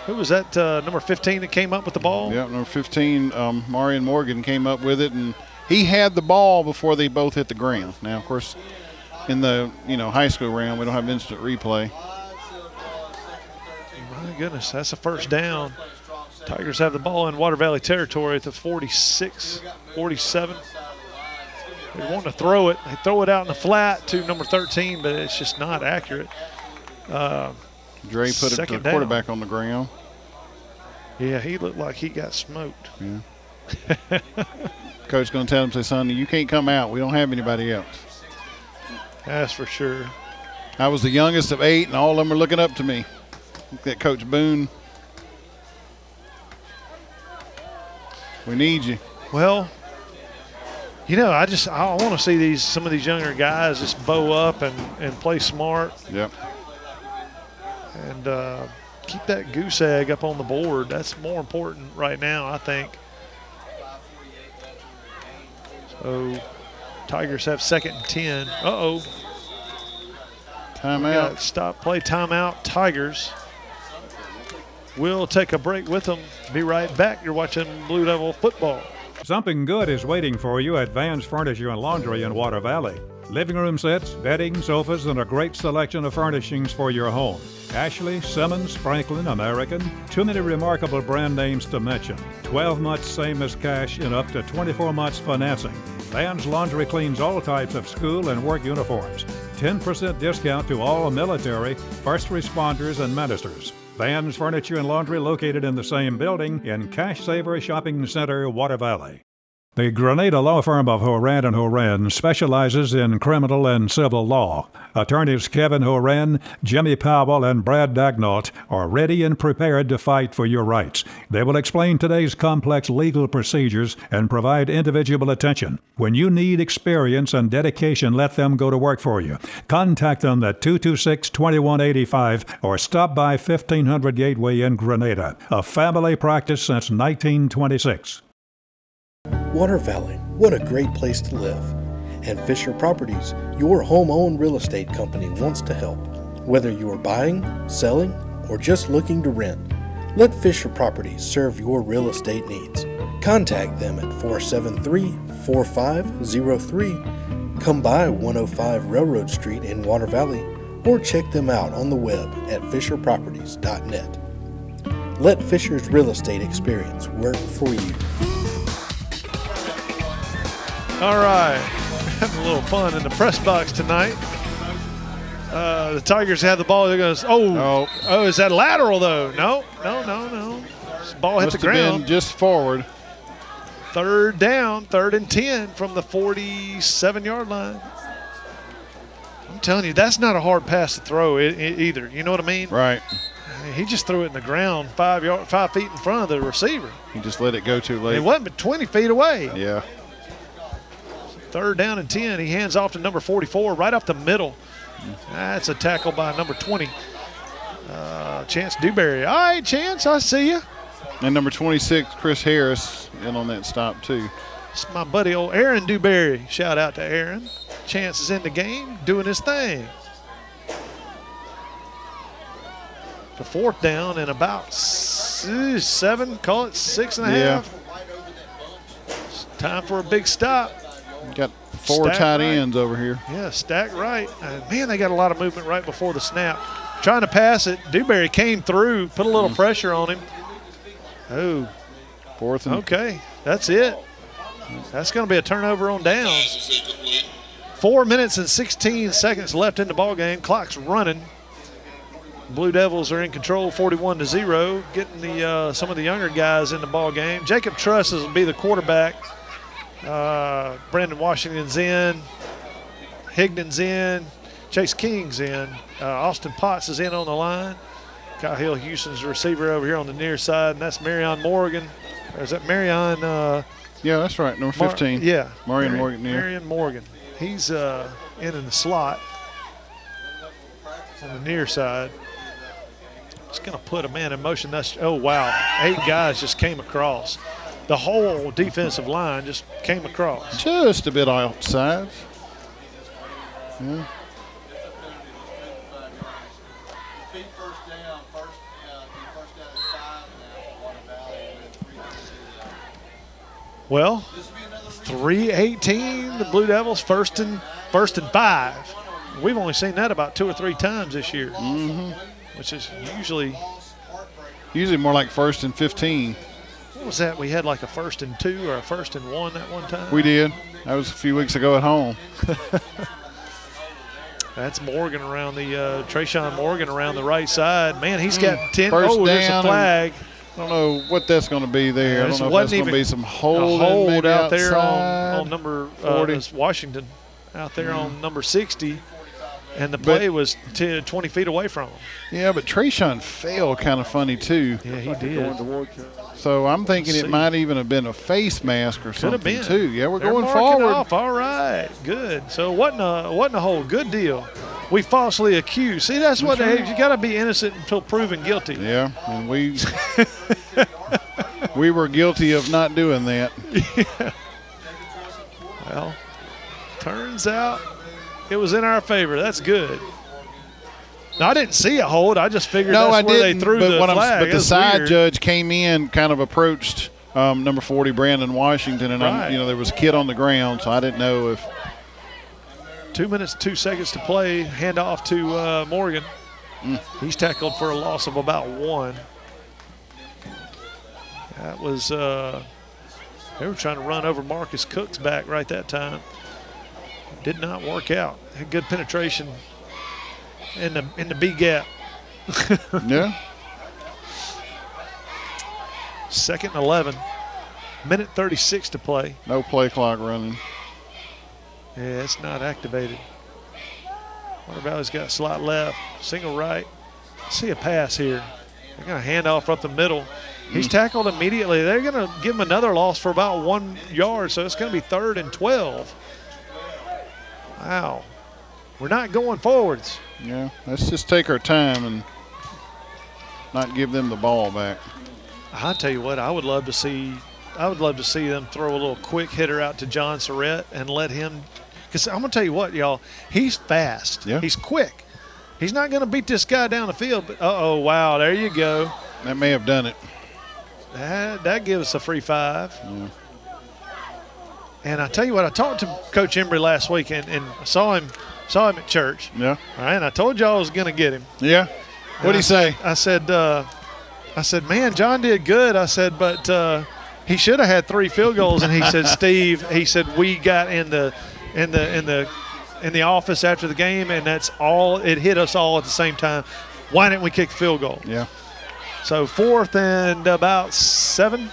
S2: Who was that? Number 15 that came up with the ball.
S3: Yeah, number 15, Marion Morgan came up with it, and he had the ball before they both hit the ground. Now, of course, in the high school round, we don't have instant replay.
S2: My goodness, that's a first down. Tigers have the ball in Water Valley territory at the 46, 47. They want to throw it. They throw it out in the flat to number 13, but it's just not accurate.
S3: Dre put the quarterback on the ground.
S2: Yeah, he looked like he got smoked.
S3: Yeah. Coach going to tell him, say, son, you can't come out. We don't have anybody else.
S2: That's for sure.
S3: I was the youngest of 8, and all of them are looking up to me. Look at Coach Boone. We need you.
S2: Well, I want to see some of these younger guys just bow up and play smart.
S3: Yep.
S2: And keep that goose egg up on the board. That's more important right now, I think. So Tigers have 2nd and 10. Uh-oh.
S3: Timeout.
S2: Stop play, timeout. Tigers. We'll take a break with them. Be right back. You're watching Blue Devil football.
S11: Something good is waiting for you at Van's Furniture and Laundry in Water Valley. Living room sets, bedding, sofas, and a great selection of furnishings for your home. Ashley, Simmons, Franklin, American. Too many remarkable brand names to mention. 12 months same as cash and up to 24 months financing. Van's Laundry cleans all types of school and work uniforms. 10% discount to all military, first responders, and ministers. Van's Furniture and Laundry located in the same building in Cash Saver Shopping Center, Water Valley. The Grenada law firm of Horan & Horan specializes in criminal and civil law. Attorneys Kevin Horan, Jimmy Powell, and Brad Dagnalt are ready and prepared to fight for your rights. They will explain today's complex legal procedures and provide individual attention. When you need experience and dedication, let them go to work for you. Contact them at 226-2185 or stop by 1500 Gateway in Grenada. A family practice since 1926.
S7: Water Valley, what a great place to live. And Fisher Properties, your home-owned real estate company, wants to help. Whether you are buying, selling, or just looking to rent, let Fisher Properties serve your real estate needs. Contact them at 473-4503. Come by 105 Railroad Street in Water Valley, or check them out on the web at fisherproperties.net. Let Fisher's real estate experience work for you.
S2: All right, having a little fun in the press box tonight. The Tigers have the ball. They're going to, is that lateral though? No. This ball hit the ground.
S3: Been just forward.
S2: 3rd down, 3rd and 10 from the 47-yard line. I'm telling you, that's not a hard pass to throw either. You know what I mean?
S3: Right.
S2: He just threw it in the ground 5 feet in front of the receiver.
S3: He just let it go too late.
S2: It wasn't but 20 feet away.
S3: Yeah.
S2: 3rd down and 10. He hands off to number 44 right up the middle. That's a tackle by number 20, Chance Dewberry. All right, Chance, I see you.
S3: And number 26, Chris Harris, in on that stop too.
S2: It's my buddy old Aaron Dewberry. Shout out to Aaron. Chance is in the game, doing his thing. The 4th down and about 7, call it 6.5.
S3: Yeah.
S2: It's time for a big stop.
S3: Got 4 tight ends over here.
S2: Yeah, stacked right. And man, they got a lot of movement right before the snap. Trying to pass it. Dewberry came through, put a little pressure on him. Oh.
S3: 4th and.
S2: Okay, that's it. That's going to be a turnover on downs. 4 minutes and 16 seconds left in the ball game. Clock's running. Blue Devils are in control, 41-0. Getting the some of the younger guys in the ball game. Jacob Truss will be the quarterback. Brandon Washington's in, Higdon's in, Chase King's in, Austin Potts is in on the line. Kyle Hill Houston's the receiver over here on the near side, and that's Marion Morgan. Or is that Marion?
S3: Yeah, that's right, number 15. Marion Morgan. Yeah.
S2: Marion Morgan. He's in the slot on the near side. Just going to put a man in motion. Oh, wow. 8 guys just came across. The whole defensive line just came across.
S3: Just a bit outside. Yeah.
S2: Well, 3:18. The Blue Devils first and 5. We've only seen that about 2 or 3 times this year, which is usually
S3: more like 1st and 15.
S2: What was that? We had like a 1st and 2 or a 1st and 1 that one time?
S3: We did. That was a few weeks ago at home.
S2: That's Morgan around the Trayshawn Morgan around the right side. Man, he's got 10.
S3: First
S2: there's
S3: down
S2: a flag.
S3: I don't know what that's going to be there. I don't know if that's going to be some
S2: hold
S3: maybe
S2: out there
S3: outside.
S2: on number
S3: 40.
S2: Washington out there on number 60. And the play was 20 feet away from him.
S3: Yeah, but Trayshawn fell kind of funny, too.
S2: Yeah, he did.
S3: So I'm thinking it might even have been a face mask or something, too. Yeah,
S2: They're
S3: going
S2: marking
S3: forward.
S2: Off. All right, good. So wasn't a hold. Good deal. We falsely accused. See, that's what you got to be innocent until proven guilty.
S3: Yeah, and we were guilty of not doing that.
S2: Yeah. Well, turns out it was in our favor. That's good. Now, I didn't see a hold. I just figured that's where they threw the flag.
S3: But the side judge came in, kind of approached number 40, Brandon Washington, and there was a kid on the ground, so I didn't know if.
S2: 2 minutes, 2 seconds to play. Hand off to Morgan. He's tackled for a loss of about 1. That was they were trying to run over Marcus Cook's back right that time. Did not work out. Had good penetration in the B gap.
S3: Yeah.
S2: 2nd and 11. Minute 36 to play.
S3: No play clock running.
S2: Yeah, it's not activated. Water Valley's got a slot left, single right. See a pass here. They're going to hand off up the middle. He's tackled immediately. They're going to give him another loss for about 1 yard, so it's going to be 3rd and 12. Wow. We're not going forwards.
S3: Yeah, let's just take our time and not give them the ball back.
S2: I'll tell you what, I would love to see them throw a little quick hitter out to John Surrett and let him, because I'm going to tell you what, y'all, he's fast.
S3: Yeah.
S2: He's quick. He's not going to beat this guy down the field, but wow, there you go.
S3: That may have done it.
S2: That gives us a free 5.
S3: Yeah.
S2: And I tell you what, I talked to Coach Embry last week and saw him at church.
S3: Yeah.
S2: All right, and I told y'all I was going to get him.
S3: Yeah. What'd he say?
S2: I said, man, John did good. I said, but he should have had 3 field goals. And he said, Steve, we got in the office after the game, and that's all. It hit us all at the same time. Why didn't we kick the field goal?
S3: Yeah.
S2: So 4th and about 7.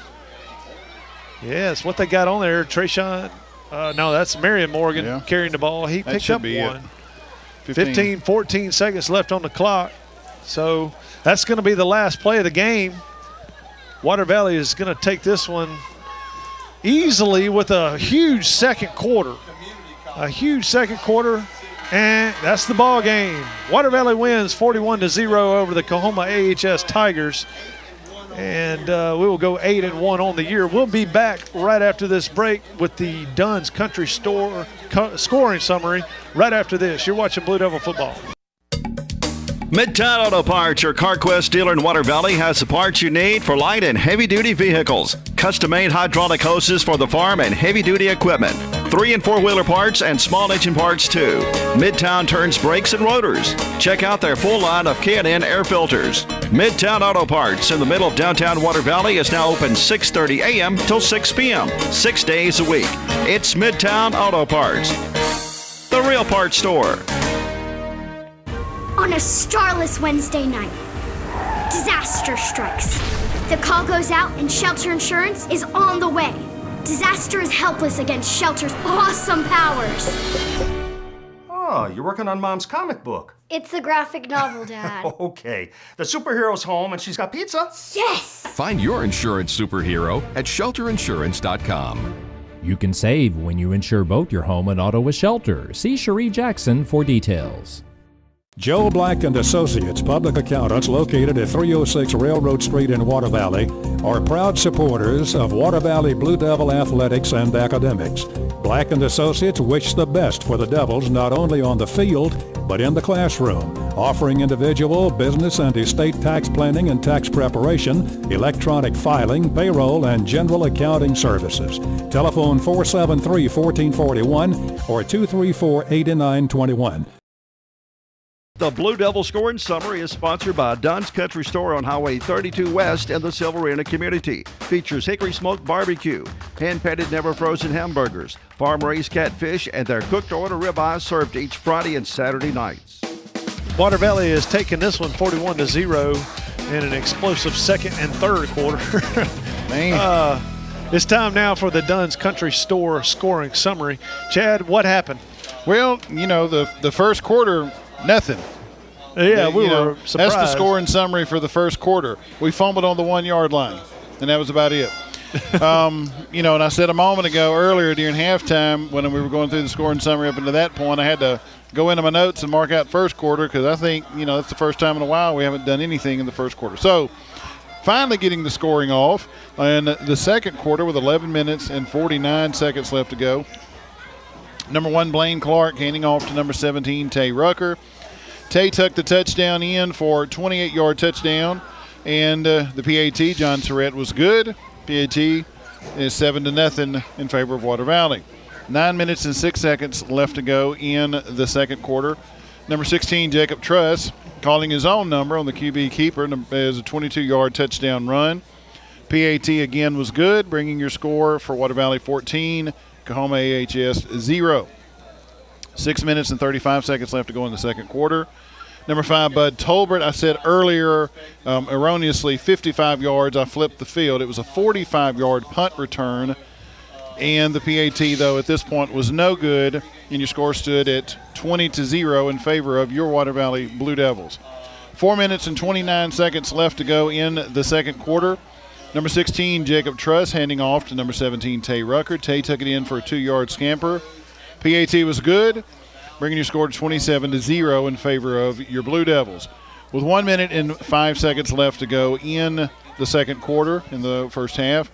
S2: Yes, what they got on there, Trayshawn. No, that's Marion Morgan carrying the ball. He picked up 1. 15, 14 seconds left on the clock. So that's going to be the last play of the game. Water Valley is going to take this one easily with a huge second quarter. And that's the ball game. Water Valley wins 41-0 over the Coahoma AHS Tigers. And we will go 8-1 on the year. We'll be back right after this break with the Dunn's Country Store scoring summary right after this. You're watching Blue Devil Football.
S1: Midtown Auto Parts, your CarQuest dealer in Water Valley, has the parts you need for light and heavy-duty vehicles. Custom-made hydraulic hoses for the farm and heavy-duty equipment. 3- and 4-wheeler parts and small engine parts, too. Midtown turns brakes and rotors. Check out their full line of K&N air filters. Midtown Auto Parts in the middle of downtown Water Valley is now open 6:30 a.m. till 6 p.m., 6 days a week. It's Midtown Auto Parts, the real parts store.
S13: On a starless Wednesday night, disaster strikes. The call goes out and Shelter Insurance is on the way. Disaster is helpless against Shelter's awesome powers.
S14: Oh, you're working on Mom's comic book.
S13: It's the graphic novel, Dad.
S14: Okay. The superhero's home and she's got pizza.
S13: Yes!
S15: Find your insurance superhero at shelterinsurance.com.
S16: You can save when you insure both your home and auto with Shelter. See Cherie Jackson for details.
S11: Joe Black and Associates Public Accountants, located at 306 Railroad Street in Water Valley, are proud supporters of Water Valley Blue Devil athletics and academics. Black and Associates wish the best for the Devils not only on the field, but in the classroom, offering individual, business, and estate tax planning and tax preparation, electronic filing, payroll, and general accounting services. Telephone 473-1441 or 234-8921.
S1: The Blue Devil Scoring Summary is sponsored by Dunn's Country Store on Highway 32 West in the Silverina community. Features hickory smoked barbecue, hand-patted never frozen hamburgers, farm-raised catfish, and their cooked order ribeyes served each Friday and Saturday nights.
S2: Water Valley has taken this one 41-0 in an explosive second and third quarter.
S3: Man.
S2: It's time now for the Dunn's Country Store Scoring Summary. Chad, what happened?
S3: Well, the first quarter, nothing.
S2: Yeah, we were surprised.
S3: That's the scoring summary for the first quarter. We fumbled on the 1 yard line, and that was about it. And I said a moment ago earlier during halftime when we were going through the scoring summary up until that point, I had to go into my notes and mark out first quarter because I think, that's the first time in a while we haven't done anything in the first quarter. So finally getting the scoring off in the second quarter with 11 minutes and 49 seconds left to go. Number 1, Blaine Clark handing off to number 17, Tay Rucker. Tay tucked the touchdown in for a 28-yard touchdown, and the PAT, John Surratt, was good. PAT is 7-0 in favor of Water Valley. 9 minutes and 6 seconds left to go in the second quarter. Number 16, Jacob Truss, calling his own number on the QB keeper as a 22-yard touchdown run. PAT again was good, bringing your score for Water Valley 14, Coahoma AHS 0. 6 minutes and 35 seconds left to go in the second quarter. Number 5, Bud Tolbert. I said earlier, erroneously, 55 yards. I flipped the field. It was a 45-yard punt return. And the PAT, though, at this point was no good, and your score stood at 20-0 in favor of your Water Valley Blue Devils. 4 minutes and 29 seconds left to go in the second quarter. Number 16, Jacob Truss, handing off to number 17, Tay Rucker. Tay took it in for a 2-yard scamper. PAT was good, bringing your score to 27-0 in favor of your Blue Devils. With 1 minute and 5 seconds left to go in the second quarter, in the first half,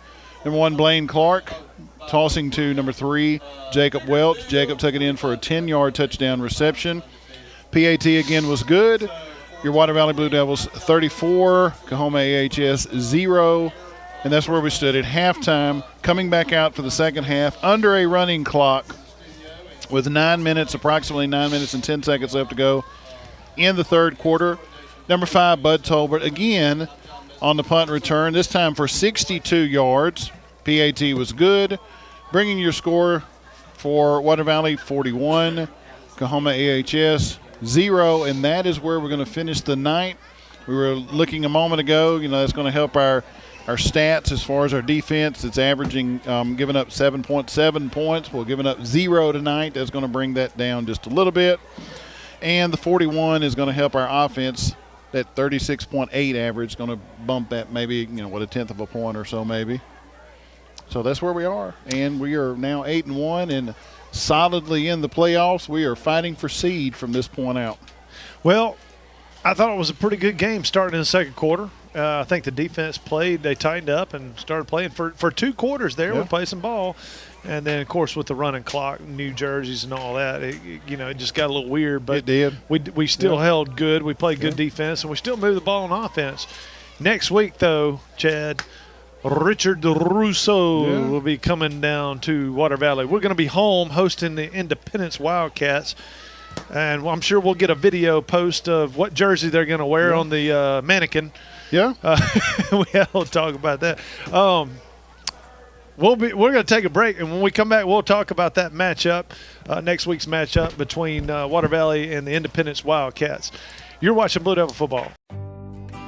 S3: number 1, Blaine Clark, tossing to number 3, Jacob Welch. Jacob took it in for a 10-yard touchdown reception. PAT again was good. Your Water Valley Blue Devils 34, Coahoma AHS 0. And that's where we stood at halftime, coming back out for the second half under a running clock with approximately 9 minutes and 10 seconds left to go in the third quarter. Number 5, Bud Tolbert, again on the punt return, this time for 62 yards. PAT was good, bringing your score for Water Valley 41, Coahoma AHS 0, and that is where we're going to finish the night. We were looking a moment ago, that's going to help our stats as far as our defense. It's averaging, giving up 7.7 points. We're giving up 0 tonight. That's going to bring that down just a little bit. And the 41 is going to help our offense. That 36.8 average is going to bump that maybe, a tenth of a point or so maybe. So that's where we are. And we are now 8-1 and solidly in the playoffs. We are fighting for seed from this point out.
S2: Well, I thought it was a pretty good game starting in the second quarter. I think the defense they tightened up and started playing for 2 quarters there.
S3: Yeah.
S2: We played some ball. And then, of course, with the running clock, new jerseys and all that, it just got a little weird. But
S3: it did.
S2: We still held good. We played good defense, and we still moved the ball on offense. Next week, though, Chad, Richard Russo will be coming down to Water Valley. We're going to be home hosting the Independence Wildcats. And I'm sure we'll get a video post of what jersey they're going to wear on the mannequin.
S3: Yeah.
S2: We'll talk about that. We're going to take a break, and when we come back, we'll talk about that matchup, next week's matchup between Water Valley and the Independence Wildcats. You're watching Blue Devil football.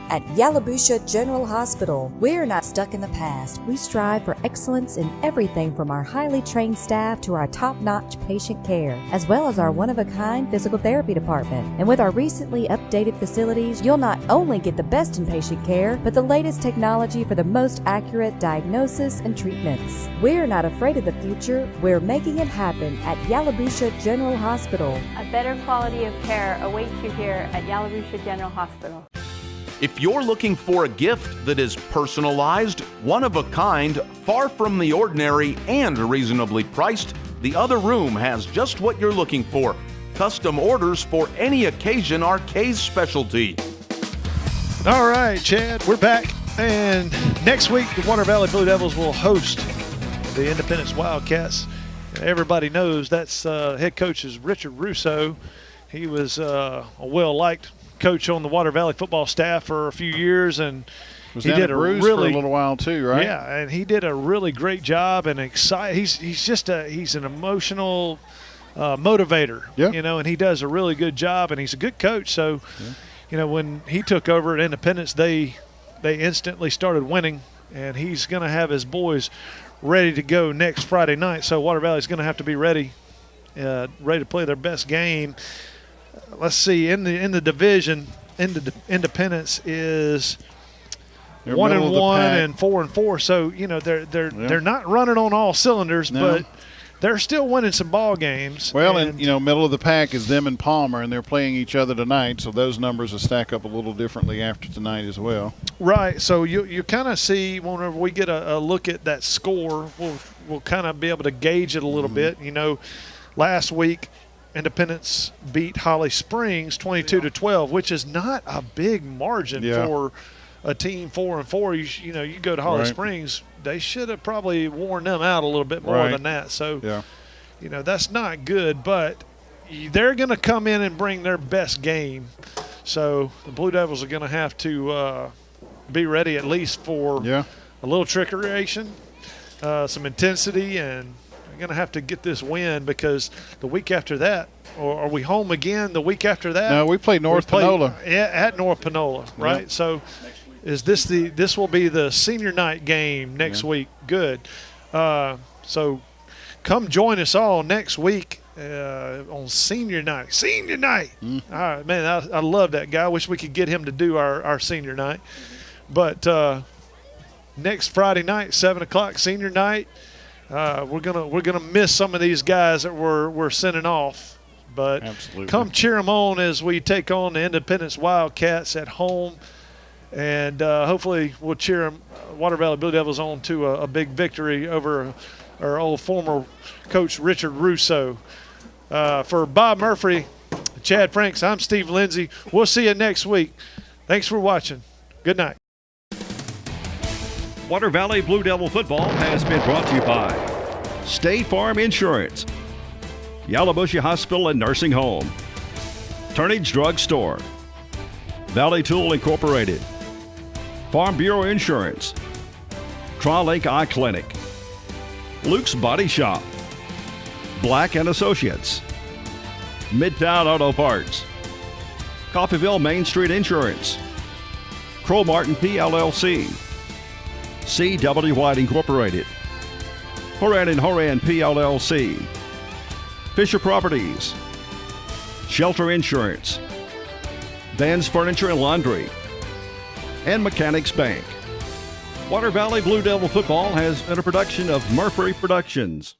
S9: At Yalobusha General Hospital, we're not stuck in the past. We strive for excellence in everything from our highly trained staff to our top-notch patient care, as well as our one-of-a-kind physical therapy department. And with our recently updated facilities, you'll not only get the best in patient care, but the latest technology for the most accurate diagnosis and treatments. We're not afraid of the future. We're making it happen at Yalobusha General Hospital.
S10: A better quality of care awaits you here at Yalobusha General Hospital.
S8: If you're looking for a gift that is personalized, one of a kind, far from the ordinary, and reasonably priced, the Other Room has just what you're looking for. Custom orders for any occasion are Kay's specialty.
S2: All right, Chad, we're back. And next week, the Water Valley Blue Devils will host the Independence Wildcats. Everybody knows that's head coach is Richard Russo. He was a well-liked coach on the Water Valley football staff for a few years, and
S3: Was
S2: he
S3: down
S2: did
S3: at
S2: a
S3: Bruce
S2: really
S3: for a little while too, right?
S2: Yeah, and he did a really great job and excited. He's an emotional motivator, and he does a really good job, and he's a good coach. So, when he took over at Independence, they instantly started winning, and he's going to have his boys ready to go next Friday night. So Water Valley's going to have to be ready to play their best game. Let's see, in the division, Independence is 1-1 and 4-4. So they're not running on all cylinders, but they're still winning some ball games.
S3: Well, and middle of the pack is them and Palmer, and they're playing each other tonight, so those numbers will stack up a little differently after tonight as well.
S2: Right. So you kind of see whenever we get a look at that score, we'll kind of be able to gauge it a little bit. Last week Independence beat Holly Springs 22-12, which is not a big margin for a team 4-4. You go to Holly Springs, they should have probably worn them out a little bit more than that. So, that's not good, but they're going to come in and bring their best game. So the Blue Devils are going to have to be ready at least for a little trickeration, some intensity, and they're going to have to get this win because the week after that, or are we home again the week after that?
S3: No, we play North Panola.
S2: Yeah, at North Panola, right? So this will be the senior night game next week. Good. So come join us all next week on senior night. Senior night. All right, man, I love that guy. I wish we could get him to do our senior night. But next Friday night, 7 o'clock, senior night. We're gonna miss some of these guys that we're sending off, but come cheer them on as we take on the Independence Wildcats at home, and hopefully we'll cheer them, Water Valley Blue Devils, on to a big victory over our old former coach Richard Russo. For Bob Murphy, Chad Franks, I'm Steve Lindsay. We'll see you next week. Thanks for watching. Good night.
S1: Water Valley Blue Devil football has been brought to you by State Farm Insurance, Yalobusha Hospital and Nursing Home, Turnage Drug Store, Valley Tool Incorporated, Farm Bureau Insurance, Tri-Lake Eye Clinic, Luke's Body Shop, Black & Associates, Midtown Auto Parts, Coffeyville Main Street Insurance, Crow Martin PLLC, C.W. White Incorporated, Horan & Horan PLLC, Fisher Properties, Shelter Insurance, Vans Furniture and Laundry, and Mechanics Bank. Water Valley Blue Devil football has been a production of Murphy Productions.